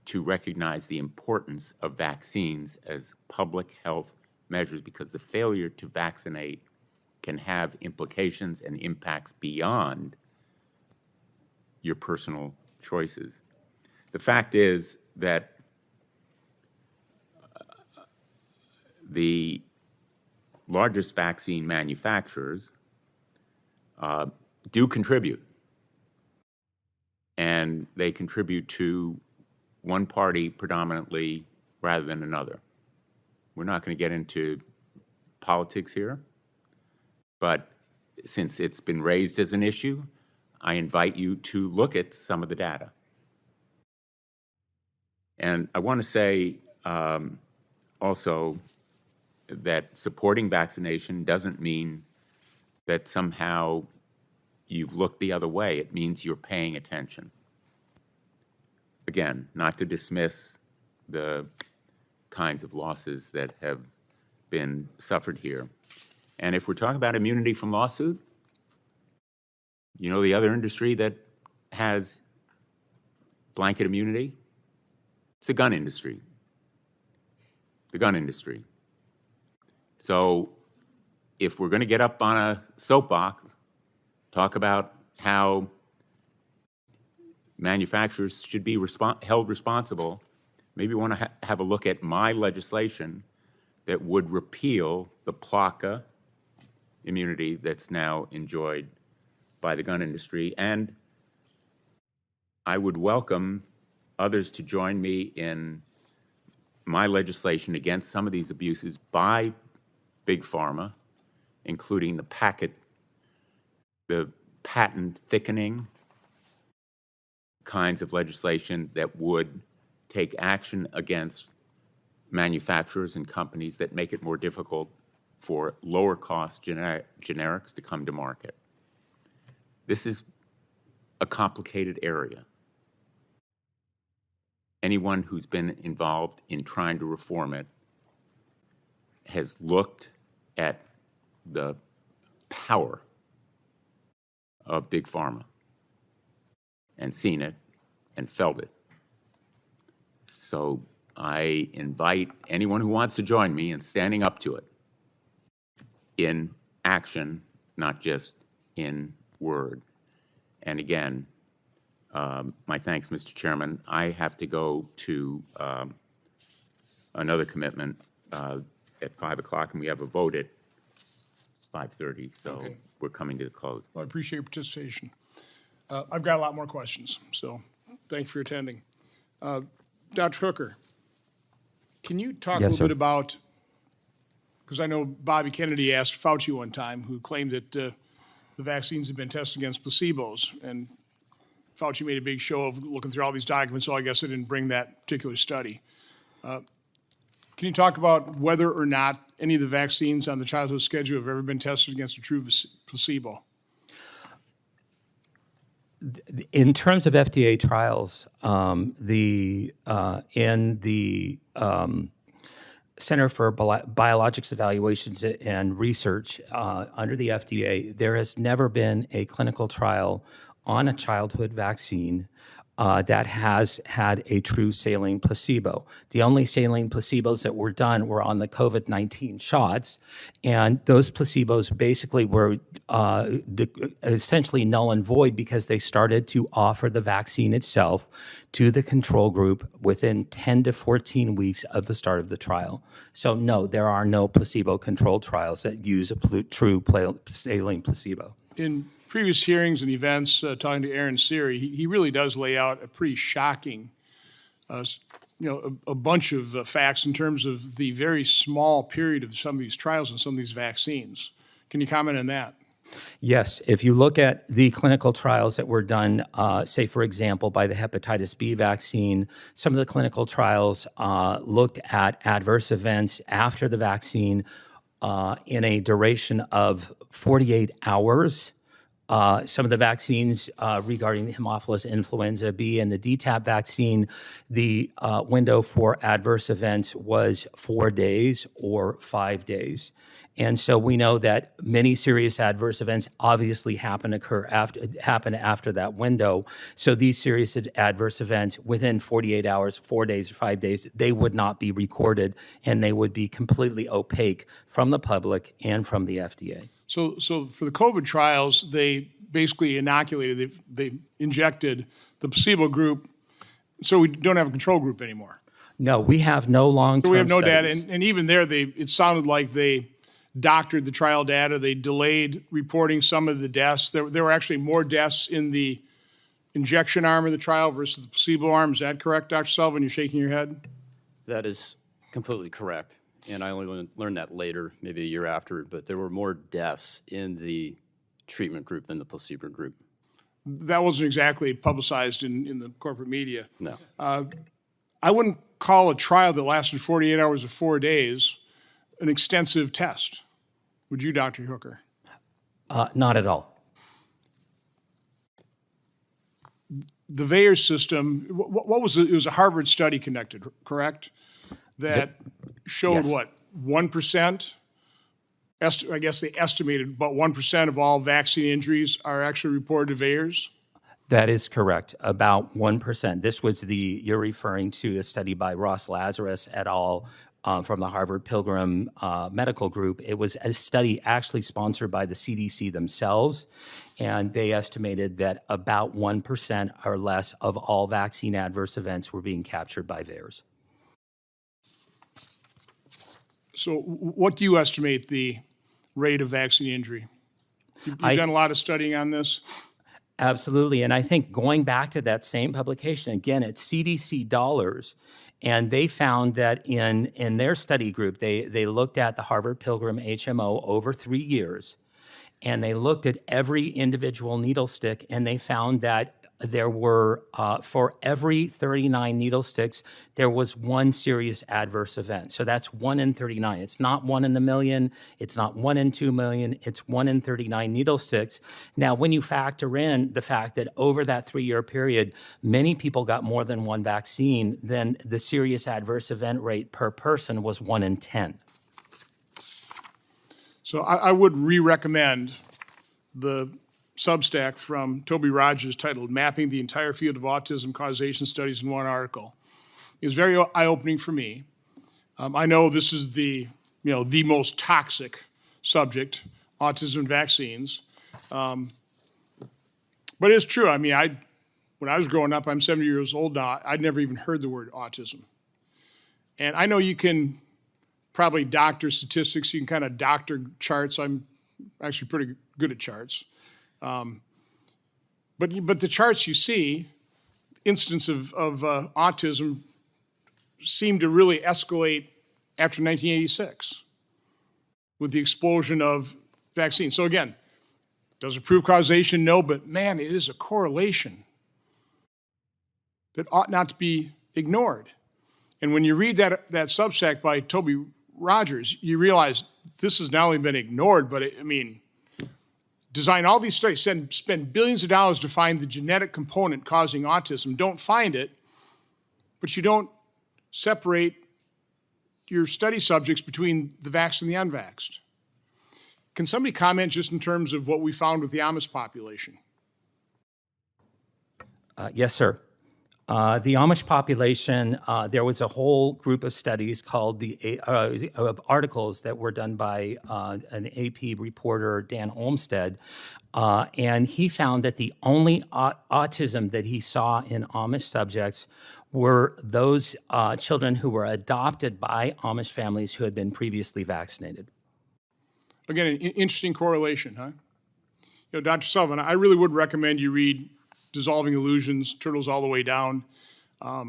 to recognize the importance of vaccines as public health measures, because the failure to vaccinate can have implications and impacts beyond your personal choices. The fact is that the largest vaccine manufacturers do contribute, and they contribute to one party predominantly rather than another. We're not going to get into politics here, but since it's been raised as an issue, I invite you to look at some of the data. And I want to say also that supporting vaccination doesn't mean that somehow you've looked the other way. It means you're paying attention. Again, not to dismiss the kinds of losses that have been suffered here. And if we're talking about immunity from lawsuit, you know the other industry that has blanket immunity? It's the gun industry. The gun industry. So if we're going to get up on a soapbox, talk about how manufacturers should be held responsible, maybe want to have a look at my legislation that would repeal the PLACA immunity that's now enjoyed by the gun industry. And I would welcome others to join me in my legislation against some of these abuses by big pharma, including the patent thickening kinds of legislation that would take action against manufacturers and companies that make it more difficult for lower cost generics to come to market. This is a complicated area. Anyone who's been involved in trying to reform it has looked at the power of big pharma and seen it and felt it. So I invite anyone who wants to join me in standing up to it in action, not just in word. And again, my thanks, Mr. Chairman. I have to go to another commitment at 5 o'clock, and we have a vote at 5:30, so Okay. We're coming to the close. Well, I appreciate your participation. I've got a lot more questions, so thanks for attending. Dr. Hooker, can you talk a Yes, little sir. bit about, because I know Bobby Kennedy asked Fauci one time, who claimed that the vaccines had been tested against placebos, and Fauci made a big show of looking through all these documents, so I guess I didn't bring that particular study. Can you talk about whether or not any of the vaccines on the childhood schedule have ever been tested against a true placebo? In terms of FDA trials, in the Center for Biologics Evaluations and Research under the FDA, there has never been a clinical trial on a childhood vaccine that has had a true saline placebo. The only saline placebos that were done were on the COVID-19 shots, and those placebos basically were essentially null and void because they started to offer the vaccine itself to the control group within 10 to 14 weeks of the start of the trial. So no, there are no placebo-controlled trials that use a true saline placebo. In previous hearings and events, talking to Aaron Siri, he really does lay out a pretty shocking, a bunch of facts in terms of the very small period of some of these trials and some of these vaccines. Can you comment on that? Yes. If you look at the clinical trials that were done, say, for example, by the hepatitis B vaccine, some of the clinical trials looked at adverse events after the vaccine in a duration of 48 hours. Some of the vaccines regarding the Haemophilus influenza B and the DTaP vaccine, the window for adverse events was 4 days or 5 days. And so we know that many serious adverse events obviously happen after that window. So these serious adverse events within 48 hours, 4 days, or 5 days, they would not be recorded, and they would be completely opaque from the public and from the FDA. So for the COVID trials, they basically inoculated, they injected the placebo group, so we don't have a control group anymore. No, we have no long-term So we have no studies. data, and even there, it sounded like they doctored the trial data. They delayed reporting some of the deaths. There were actually more deaths in the injection arm of the trial versus the placebo arm. Is that correct, Dr. Sullivan? You're shaking your head? That is completely correct. And I only learned that later, maybe a year after, but there were more deaths in the treatment group than the placebo group. That wasn't exactly publicized in the corporate media. No. I wouldn't call a trial that lasted 48 hours or 4 days an extensive test. Would you, Dr. Hooker? Not at all. The VAERS system, what was it? It was a Harvard study conducted, correct? That showed Yes. what, 1%? I guess they estimated about 1% of all vaccine injuries are actually reported to VAERS. That is correct, about 1%. This was you're referring to a study by Ross Lazarus et al. From the Harvard Pilgrim Medical Group. It was a study actually sponsored by the CDC themselves, and they estimated that about 1% or less of all vaccine adverse events were being captured by VAERS. So what do you estimate the rate of vaccine injury? You've done a lot of studying on this. Absolutely, and I think going back to that same publication, again, it's CDC dollars, and they found that in their study group, they looked at the Harvard Pilgrim HMO over 3 years, and they looked at every individual needle stick, and they found that there were, for every 39 needle sticks, there was one serious adverse event. So that's 1 in 39. It's not 1 in a million. It's not 1 in 2 million. It's 1 in 39 needle sticks. Now, when you factor in the fact that over that 3-year period, many people got more than one vaccine, then the serious adverse event rate per person was 1 in 10. So I would re-recommend the Substack from Toby Rogers titled Mapping the Entire Field of Autism Causation Studies in One Article. It was very eye-opening for me. I know this is the most toxic subject, autism and vaccines. But it's true. I mean, when I was growing up, I'm 70 years old now, I'd never even heard the word autism. And I know you can probably doctor statistics, you can kind of doctor charts. I'm actually pretty good at charts. But the charts you see, incidence of autism seem to really escalate after 1986 with the explosion of vaccines. So again, does it prove causation? No, but man, it is a correlation that ought not to be ignored. And when you read that Substack by Toby Rogers, you realize this has not only been ignored, but design all these studies, spend billions of dollars to find the genetic component causing autism, don't find it, but you don't separate your study subjects between the vaxxed and the unvaxxed. Can somebody comment just in terms of what we found with the Amish population? Yes, sir. The Amish population, there was a whole group of studies called of articles that were done by an AP reporter, Dan Olmsted, and he found that the only autism that he saw in Amish subjects were those children who were adopted by Amish families who had been previously vaccinated. Again, an interesting correlation, huh? You know, Dr. Sullivan, I really would recommend you read Dissolving Illusions, Turtles All the Way Down. I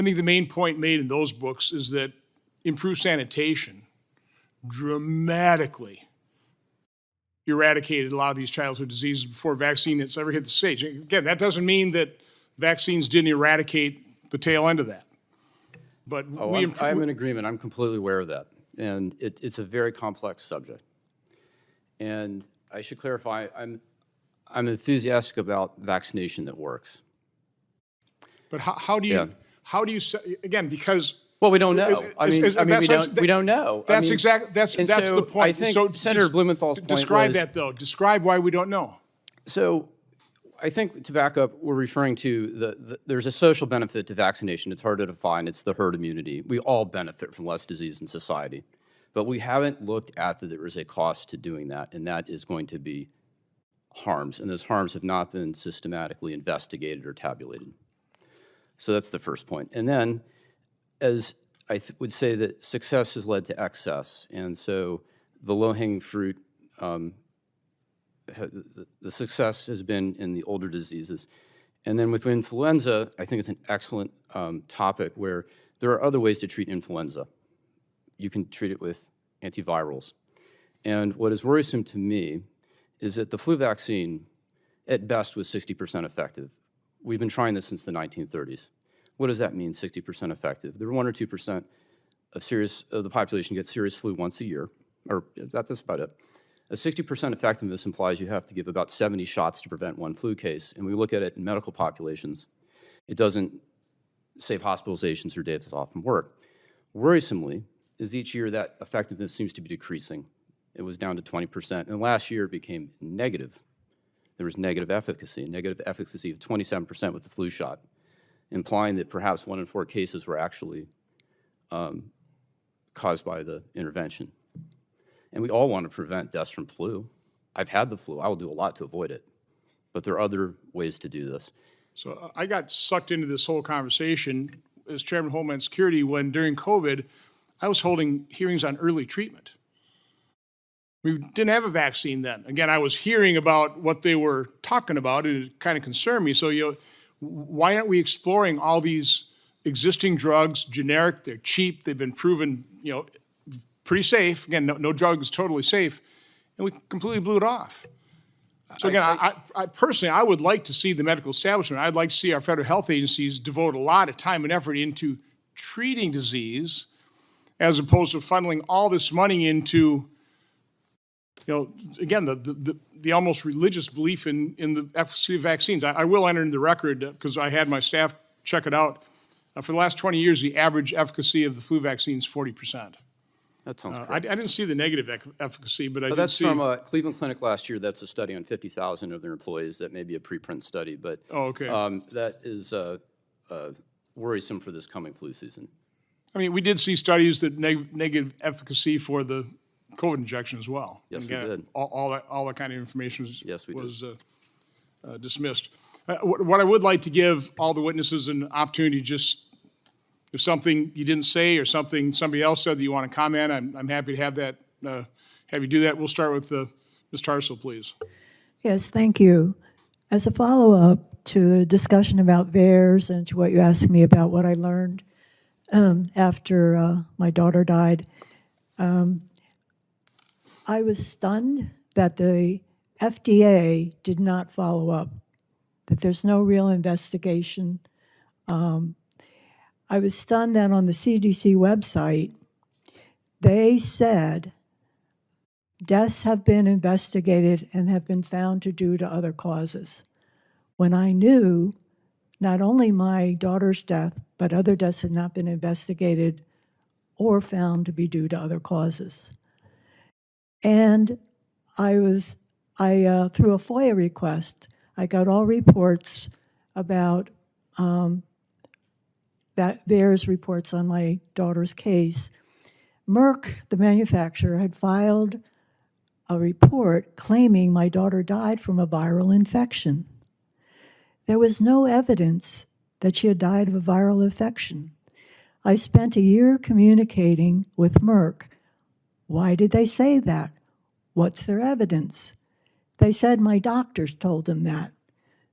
think the main point made in those books is that improved sanitation dramatically eradicated a lot of these childhood diseases before vaccine has ever hit the stage. Again, that doesn't mean that vaccines didn't eradicate the tail end of that. But I'm in agreement. I'm completely aware of that. And it's a very complex subject. And I should clarify, I'm enthusiastic about vaccination that works. But how do you say, again, because we don't know. We don't know. That's the point. I think Senator Blumenthal's point describe that though. Describe why we don't know. So I think to back up, we're referring to there's a social benefit to vaccination. It's hard to define. It's the herd immunity. We all benefit from less disease in society. But we haven't looked at that there is a cost to doing that, and that is going to be harms, and those harms have not been systematically investigated or tabulated. So that's the first point. And then, as I would say that success has led to excess, and so the low-hanging fruit, the success has been in the older diseases. And then with influenza, I think it's an excellent topic where there are other ways to treat influenza. You can treat it with antivirals. And what is worrisome to me is that the flu vaccine, at best, was 60% effective. We've been trying this since the 1930s. What does that mean, 60% effective? There are 1 or 2% of the population gets serious flu once a year, or that's about it. A 60% effectiveness implies you have to give about 70 shots to prevent one flu case. And we look at it in medical populations. It doesn't save hospitalizations or days off from work. Worrisomely, is each year that effectiveness seems to be decreasing. It was down to 20%, and last year it became negative. There was negative efficacy of 27% with the flu shot, implying that perhaps 1 in 4 cases were actually caused by the intervention. And we all want to prevent deaths from flu. I've had the flu. I will do a lot to avoid it, but there are other ways to do this. So I got sucked into this whole conversation as Chairman of Homeland Security when during COVID, I was holding hearings on early treatment. We didn't have a vaccine then. Again, I was hearing about what they were talking about, and it kind of concerned me. So, why aren't we exploring all these existing drugs, generic, they're cheap, they've been proven, pretty safe. Again, no drug is totally safe, and we completely blew it off. So again, I personally, I would like to see the medical establishment, I'd like to see our federal health agencies devote a lot of time and effort into treating disease as opposed to funneling all this money into, again, the almost religious belief in the efficacy of vaccines. I will enter in the record, because I had my staff check it out. For the last 20 years, the average efficacy of the flu vaccine is 40%. That sounds correct. I didn't see the negative efficacy, but I did that's see... from a Cleveland Clinic last year. That's a study on 50,000 of their employees. That may be a preprint study, but that is worrisome for this coming flu season. I mean, we did see studies that negative efficacy for the COVID injection as well. Yes, we did. All that kind of information was did. Dismissed. What I would like to give all the witnesses an opportunity, just if something you didn't say or something somebody else said that you want to comment, I'm happy to have that. Have you do that. We'll start with Ms. Tarsell, please. Yes, thank you. As a follow-up to a discussion about VAERS and to what you asked me about what I learned after my daughter died, I was stunned that the FDA did not follow up, that there's no real investigation. I was stunned that on the CDC website, they said deaths have been investigated and have been found to due to other causes. When I knew not only my daughter's death, but other deaths had not been investigated or found to be due to other causes. And through a FOIA request, I got all reports about that VAERS reports on my daughter's case, Merck, the manufacturer, had filed a report claiming my daughter died from a viral infection. There was no evidence that she had died of a viral infection. I spent a year communicating with Merck. Why did they say that? What's their evidence? They said my doctors told them that.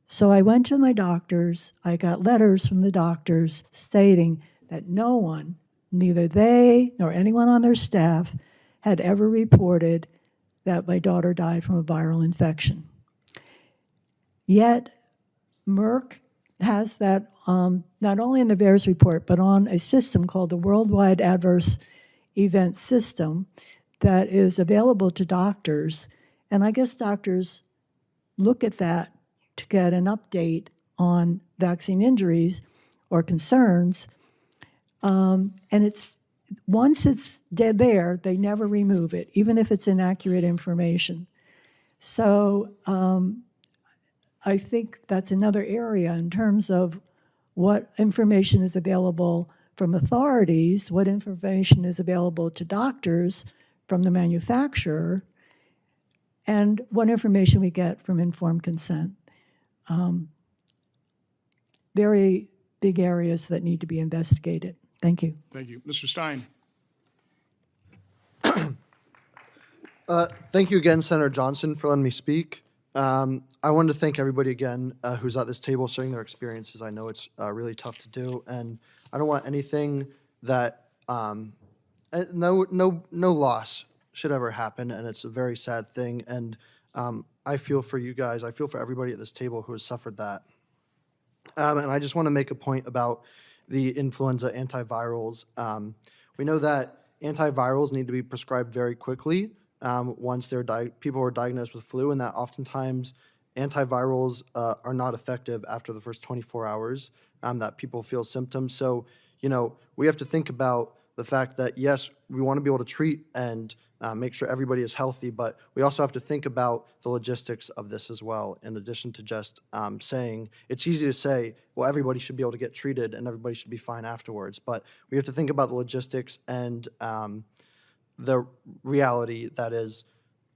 So I went to my doctors. I got letters from the doctors stating that no one, neither they nor anyone on their staff, had ever reported that my daughter died from a viral infection. Yet, Merck has that not only in the VAERS report, but on a system called the Worldwide Adverse Event System that is available to doctors. And I guess doctors look at that to get an update on vaccine injuries or concerns. And once it's dead there, they never remove it, even if it's inaccurate information. So I think that's another area in terms of what information is available from authorities, what information is available to doctors from the manufacturer, and what information we get from informed consent. Very big areas that need to be investigated. Thank you. Thank you. Mr. Stein. Thank you again, Senator Johnson, for letting me speak. I wanted to thank everybody again who's at this table sharing their experiences. I know it's really tough to do, and I don't want anything that no loss should ever happen, and it's a very sad thing. And I feel for you guys. I feel for everybody at this table who has suffered that. And I just want to make a point about the influenza antivirals. We know that antivirals need to be prescribed very quickly once people are diagnosed with flu, and that oftentimes antivirals are not effective after the first 24 hours that people feel symptoms. So, we have to think about the fact that, yes, we want to be able to treat and make sure everybody is healthy, but we also have to think about the logistics of this as well, in addition to just saying, it's easy to say, well, everybody should be able to get treated and everybody should be fine afterwards, but we have to think about the logistics and the reality that is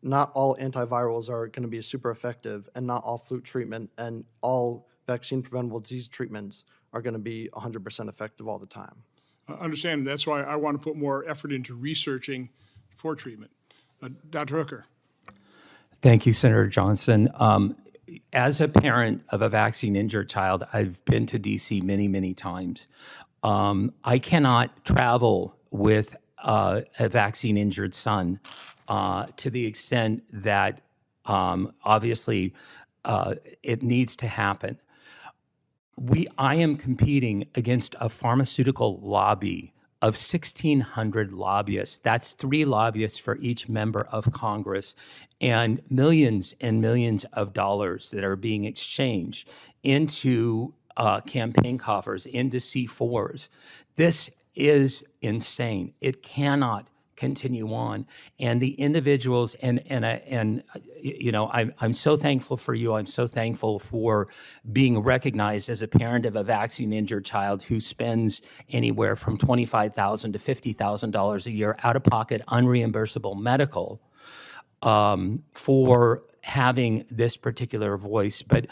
not all antivirals are going to be super effective, and not all flu treatment and all vaccine preventable disease treatments are going to be 100% effective all the time. Understand. That's why I want to put more effort into researching for treatment. Dr. Hooker. Thank you, Senator Johnson. As a parent of a vaccine-injured child, I've been to D.C. many, many times. I cannot travel with a vaccine-injured son to the extent that obviously it needs to happen. I am competing against a pharmaceutical lobby of 1,600 lobbyists. That's 3 lobbyists for each member of Congress, and millions of dollars that are being exchanged into campaign coffers, into C4s. This is insane. It cannot continue on. And the individuals, I'm so thankful for you. I'm so thankful for being recognized as a parent of a vaccine-injured child who spends anywhere from $25,000 to $50,000 a year out of pocket, unreimbursable medical for having this particular voice. But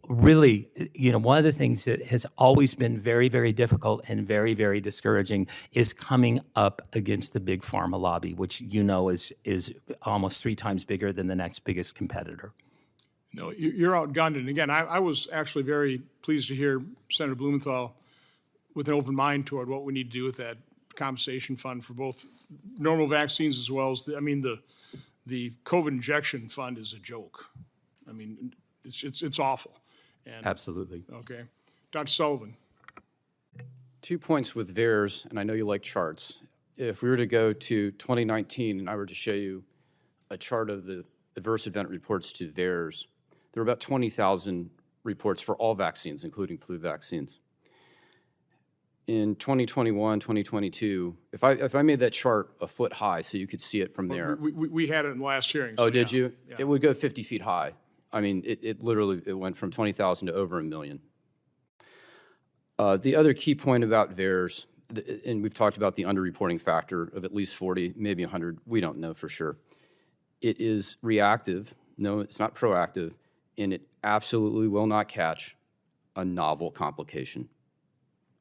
really, one of the things that has always been very, very difficult and very, very discouraging is coming up against the big pharma lobby, which is almost 3 times bigger than the next biggest competitor. No, you're outgunned. And again, I was actually very pleased to hear Senator Blumenthal with an open mind toward what we need to do with that compensation fund for both normal vaccines as well as the COVID injection fund is a joke. I mean, it's awful. And, absolutely. Okay. Dr. Sullivan. 2 points with VAERS, and I know you like charts. If we were to go to 2019 and I were to show you a chart of the adverse event reports to VAERS, there were about 20,000 reports for all vaccines, including flu vaccines. In 2021, 2022, if I made that chart a foot high so you could see it from there. We had it in the last hearing. Oh, did you? Yeah. It would go 50 feet high. I mean, it literally went from 20,000 to over 1 million. The other key point about VAERS, and we've talked about the underreporting factor of at least 40, maybe 100, we don't know for sure. It is reactive, no, it's not proactive, and it absolutely will not catch a novel complication.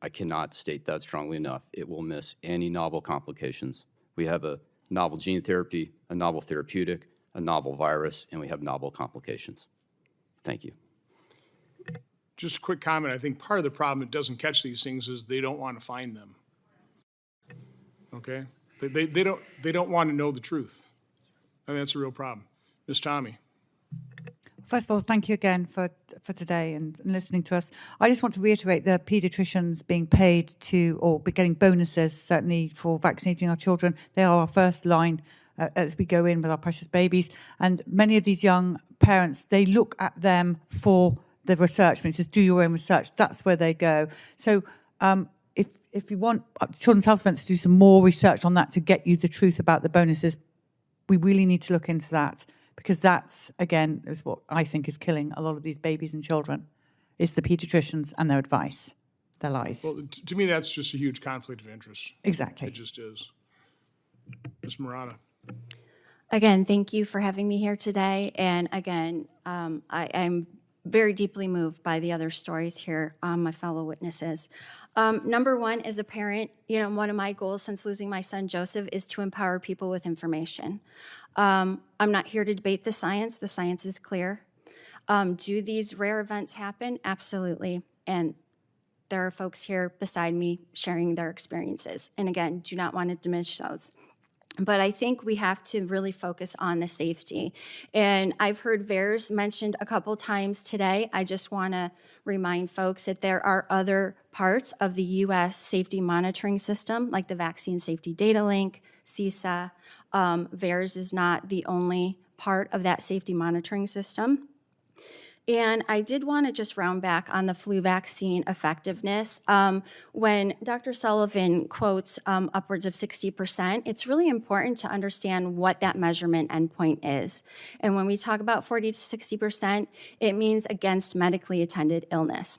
I cannot state that strongly enough. It will miss any novel complications. We have a novel gene therapy, a novel therapeutic, a novel virus, and we have novel complications. Thank you. Just a quick comment. I think part of the problem it doesn't catch these things is they don't want to find them. Okay? They don't want to know the truth. I mean, that's a real problem. Ms. Tommy. First of all, thank you again for today and listening to us. I just want to reiterate the paediatricians being paid to, or getting bonuses, certainly for vaccinating our children. They are our first line as we go in with our precious babies. And many of these young parents, they look at them for the research. When it says do your own research, that's where they go. So if you want Children's Health Events to do some more research on that to get you the truth about the bonuses, we really need to look into that, because that's, again, is what I think is killing a lot of these babies and children, is the pediatricians and their advice, their lies. Well, to me, that's just a huge conflict of interest. Exactly. It just is. Ms. Murata. Again, thank you for having me here today. And again, I'm very deeply moved by the other stories here, my fellow witnesses. Number one, as a parent, one of my goals since losing my son Joseph is to empower people with information. I'm not here to debate the science. The science is clear. Do these rare events happen? Absolutely. And there are folks here beside me sharing their experiences. And again, do not want to diminish those. But I think we have to really focus on the safety. And I've heard VAERS mentioned a couple times today. I just want to remind folks that there are other parts of the U.S. safety monitoring system, like the Vaccine Safety Data Link, CISA. VAERS is not the only part of that safety monitoring system. And I did want to just round back on the flu vaccine effectiveness. When Dr. Sullivan quotes upwards of 60%, it's really important to understand what that measurement endpoint is. And when we talk about 40 to 60%, it means against medically attended illness.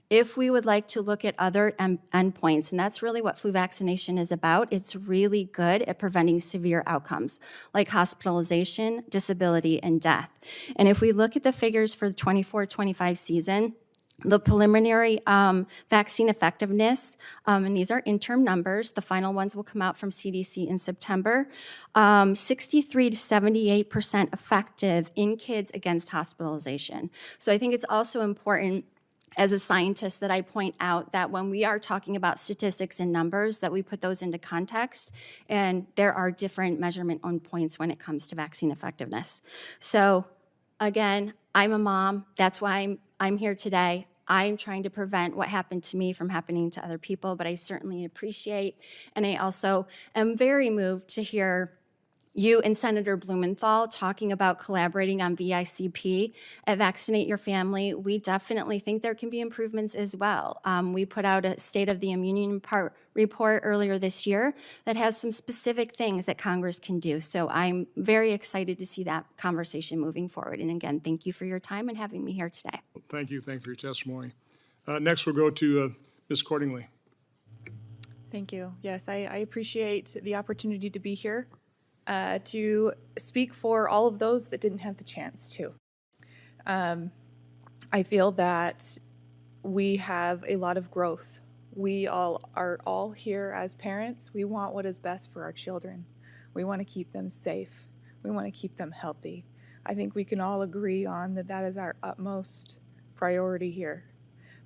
If we would like to look at other endpoints, and that's really what flu vaccination is about, it's really good at preventing severe outcomes like hospitalization, disability, and death. And if we look at the figures for the 24-25 season, the preliminary vaccine effectiveness, and these are interim numbers, the final ones will come out from CDC in September, 63 to 78% effective in kids against hospitalization. So I think it's also important as a scientist that I point out that when we are talking about statistics and numbers, that we put those into context, and there are different measurement endpoints when it comes to vaccine effectiveness. So again, I'm a mom. That's why I'm here today. I'm trying to prevent what happened to me from happening to other people, but I certainly appreciate, and I also am very moved to hear you and Senator Blumenthal talking about collaborating on VICP at Vaccinate Your Family. We definitely think there can be improvements as well. We put out a State of the Immune report earlier this year that has some specific things that Congress can do. So I'm very excited to see that conversation moving forward. And again, thank you for your time and having me here today. Thank you. Thank you for your testimony. Next, we'll go to Ms. Cordingley. Thank you. Yes, I appreciate the opportunity to be here. To speak for all of those that didn't have the chance to. I feel that we have a lot of growth. We are all here as parents. We want what is best for our children. We want to keep them safe. We want to keep them healthy. I think we can all agree on that is our utmost priority here.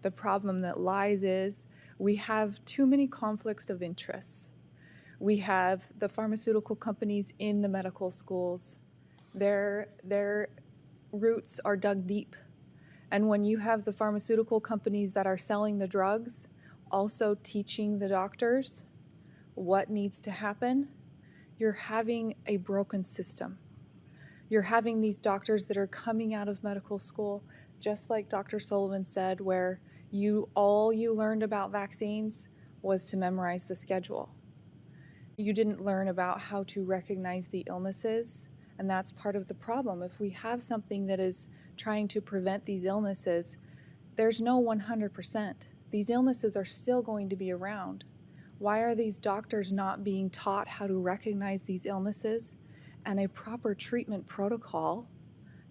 The problem that lies is we have too many conflicts of interests. We have the pharmaceutical companies in the medical schools. Their roots are dug deep. And when you have the pharmaceutical companies that are selling the drugs, also teaching the doctors what needs to happen, you're having a broken system. You're having these doctors that are coming out of medical school, just like Dr. Sullivan said, where all you learned about vaccines was to memorize the schedule. You didn't learn about how to recognize the illnesses, and that's part of the problem. If we have something that is trying to prevent these illnesses, there's no 100%. These illnesses are still going to be around. Why are these doctors not being taught how to recognize these illnesses and a proper treatment protocol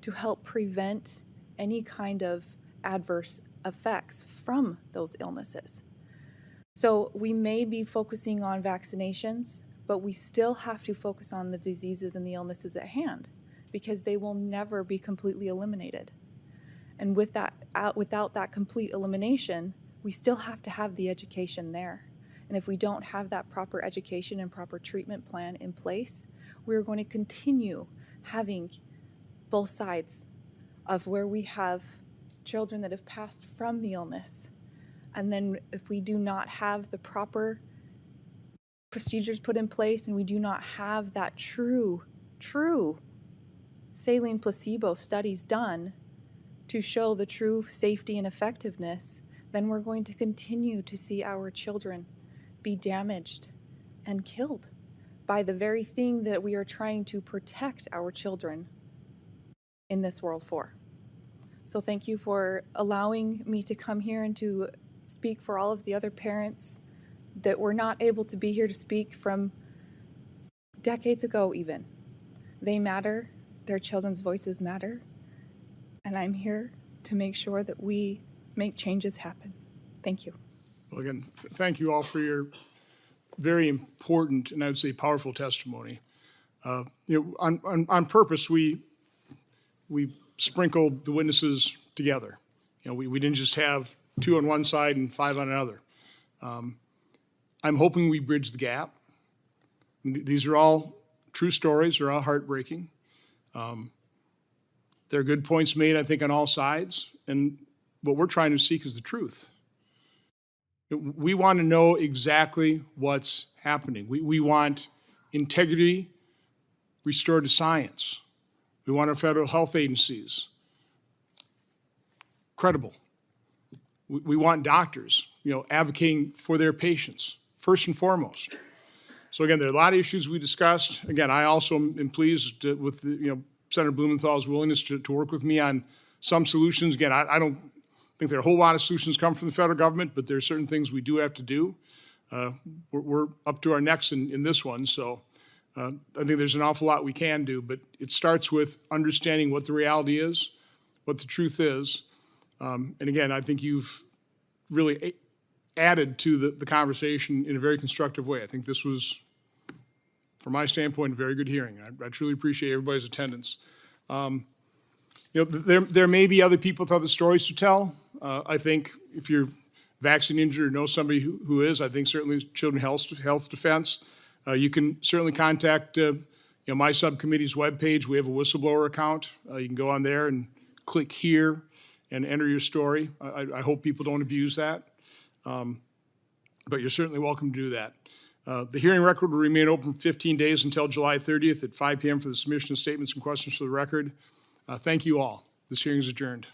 to help prevent any kind of adverse effects from those illnesses? So we may be focusing on vaccinations, but we still have to focus on the diseases and the illnesses at hand, because they will never be completely eliminated. And with that, without that complete elimination, we still have to have the education there. And if we don't have that proper education and proper treatment plan in place, we're going to continue having both sides of where we have children that have passed from the illness. And then if we do not have the proper procedures put in place and we do not have that true saline placebo studies done to show the true safety and effectiveness, then we're going to continue to see our children be damaged and killed by the very thing that we are trying to protect our children in this world for. So thank you for allowing me to come here and to speak for all of the other parents that were not able to be here to speak from decades ago even. They matter, their children's voices matter, and I'm here to make sure that we make changes happen. Thank you. Well, again, thank you all for your very important and I would say powerful testimony. On purpose, we sprinkled the witnesses together. We didn't just have 2 on one side and 5 on another. I'm hoping we bridge the gap. These are all true stories. They're all heartbreaking. There are good points made, I think, on all sides. And what we're trying to seek is the truth. We want to know exactly what's happening. We want integrity restored to science. We want our federal health agencies credible. We want doctors, advocating for their patients, first and foremost. So again, there are a lot of issues we discussed. Again, I also am pleased with Senator Blumenthal's willingness to work with me on some solutions. Again, I don't think there are a whole lot of solutions come from the federal government, but there are certain things we do have to do. We're up to our necks in this one, so I think there's an awful lot we can do, but it starts with understanding what the reality is, what the truth is. And again, I think you've really added to the conversation in a very constructive way. I think this was, from my standpoint, a very good hearing. I truly appreciate everybody's attendance. There may be other people with other stories to tell. I think if you're vaccine injured or know somebody who is, I think certainly Children's Health Defense. You can certainly contact my subcommittee's webpage. We have a whistleblower account. You can go on there and click here and enter your story. I hope people don't abuse that, but you're certainly welcome to do that. The hearing record will remain open for 15 days until July 30th at 5 p.m. for the submission of statements and questions for the record. Thank you all. This hearing is adjourned.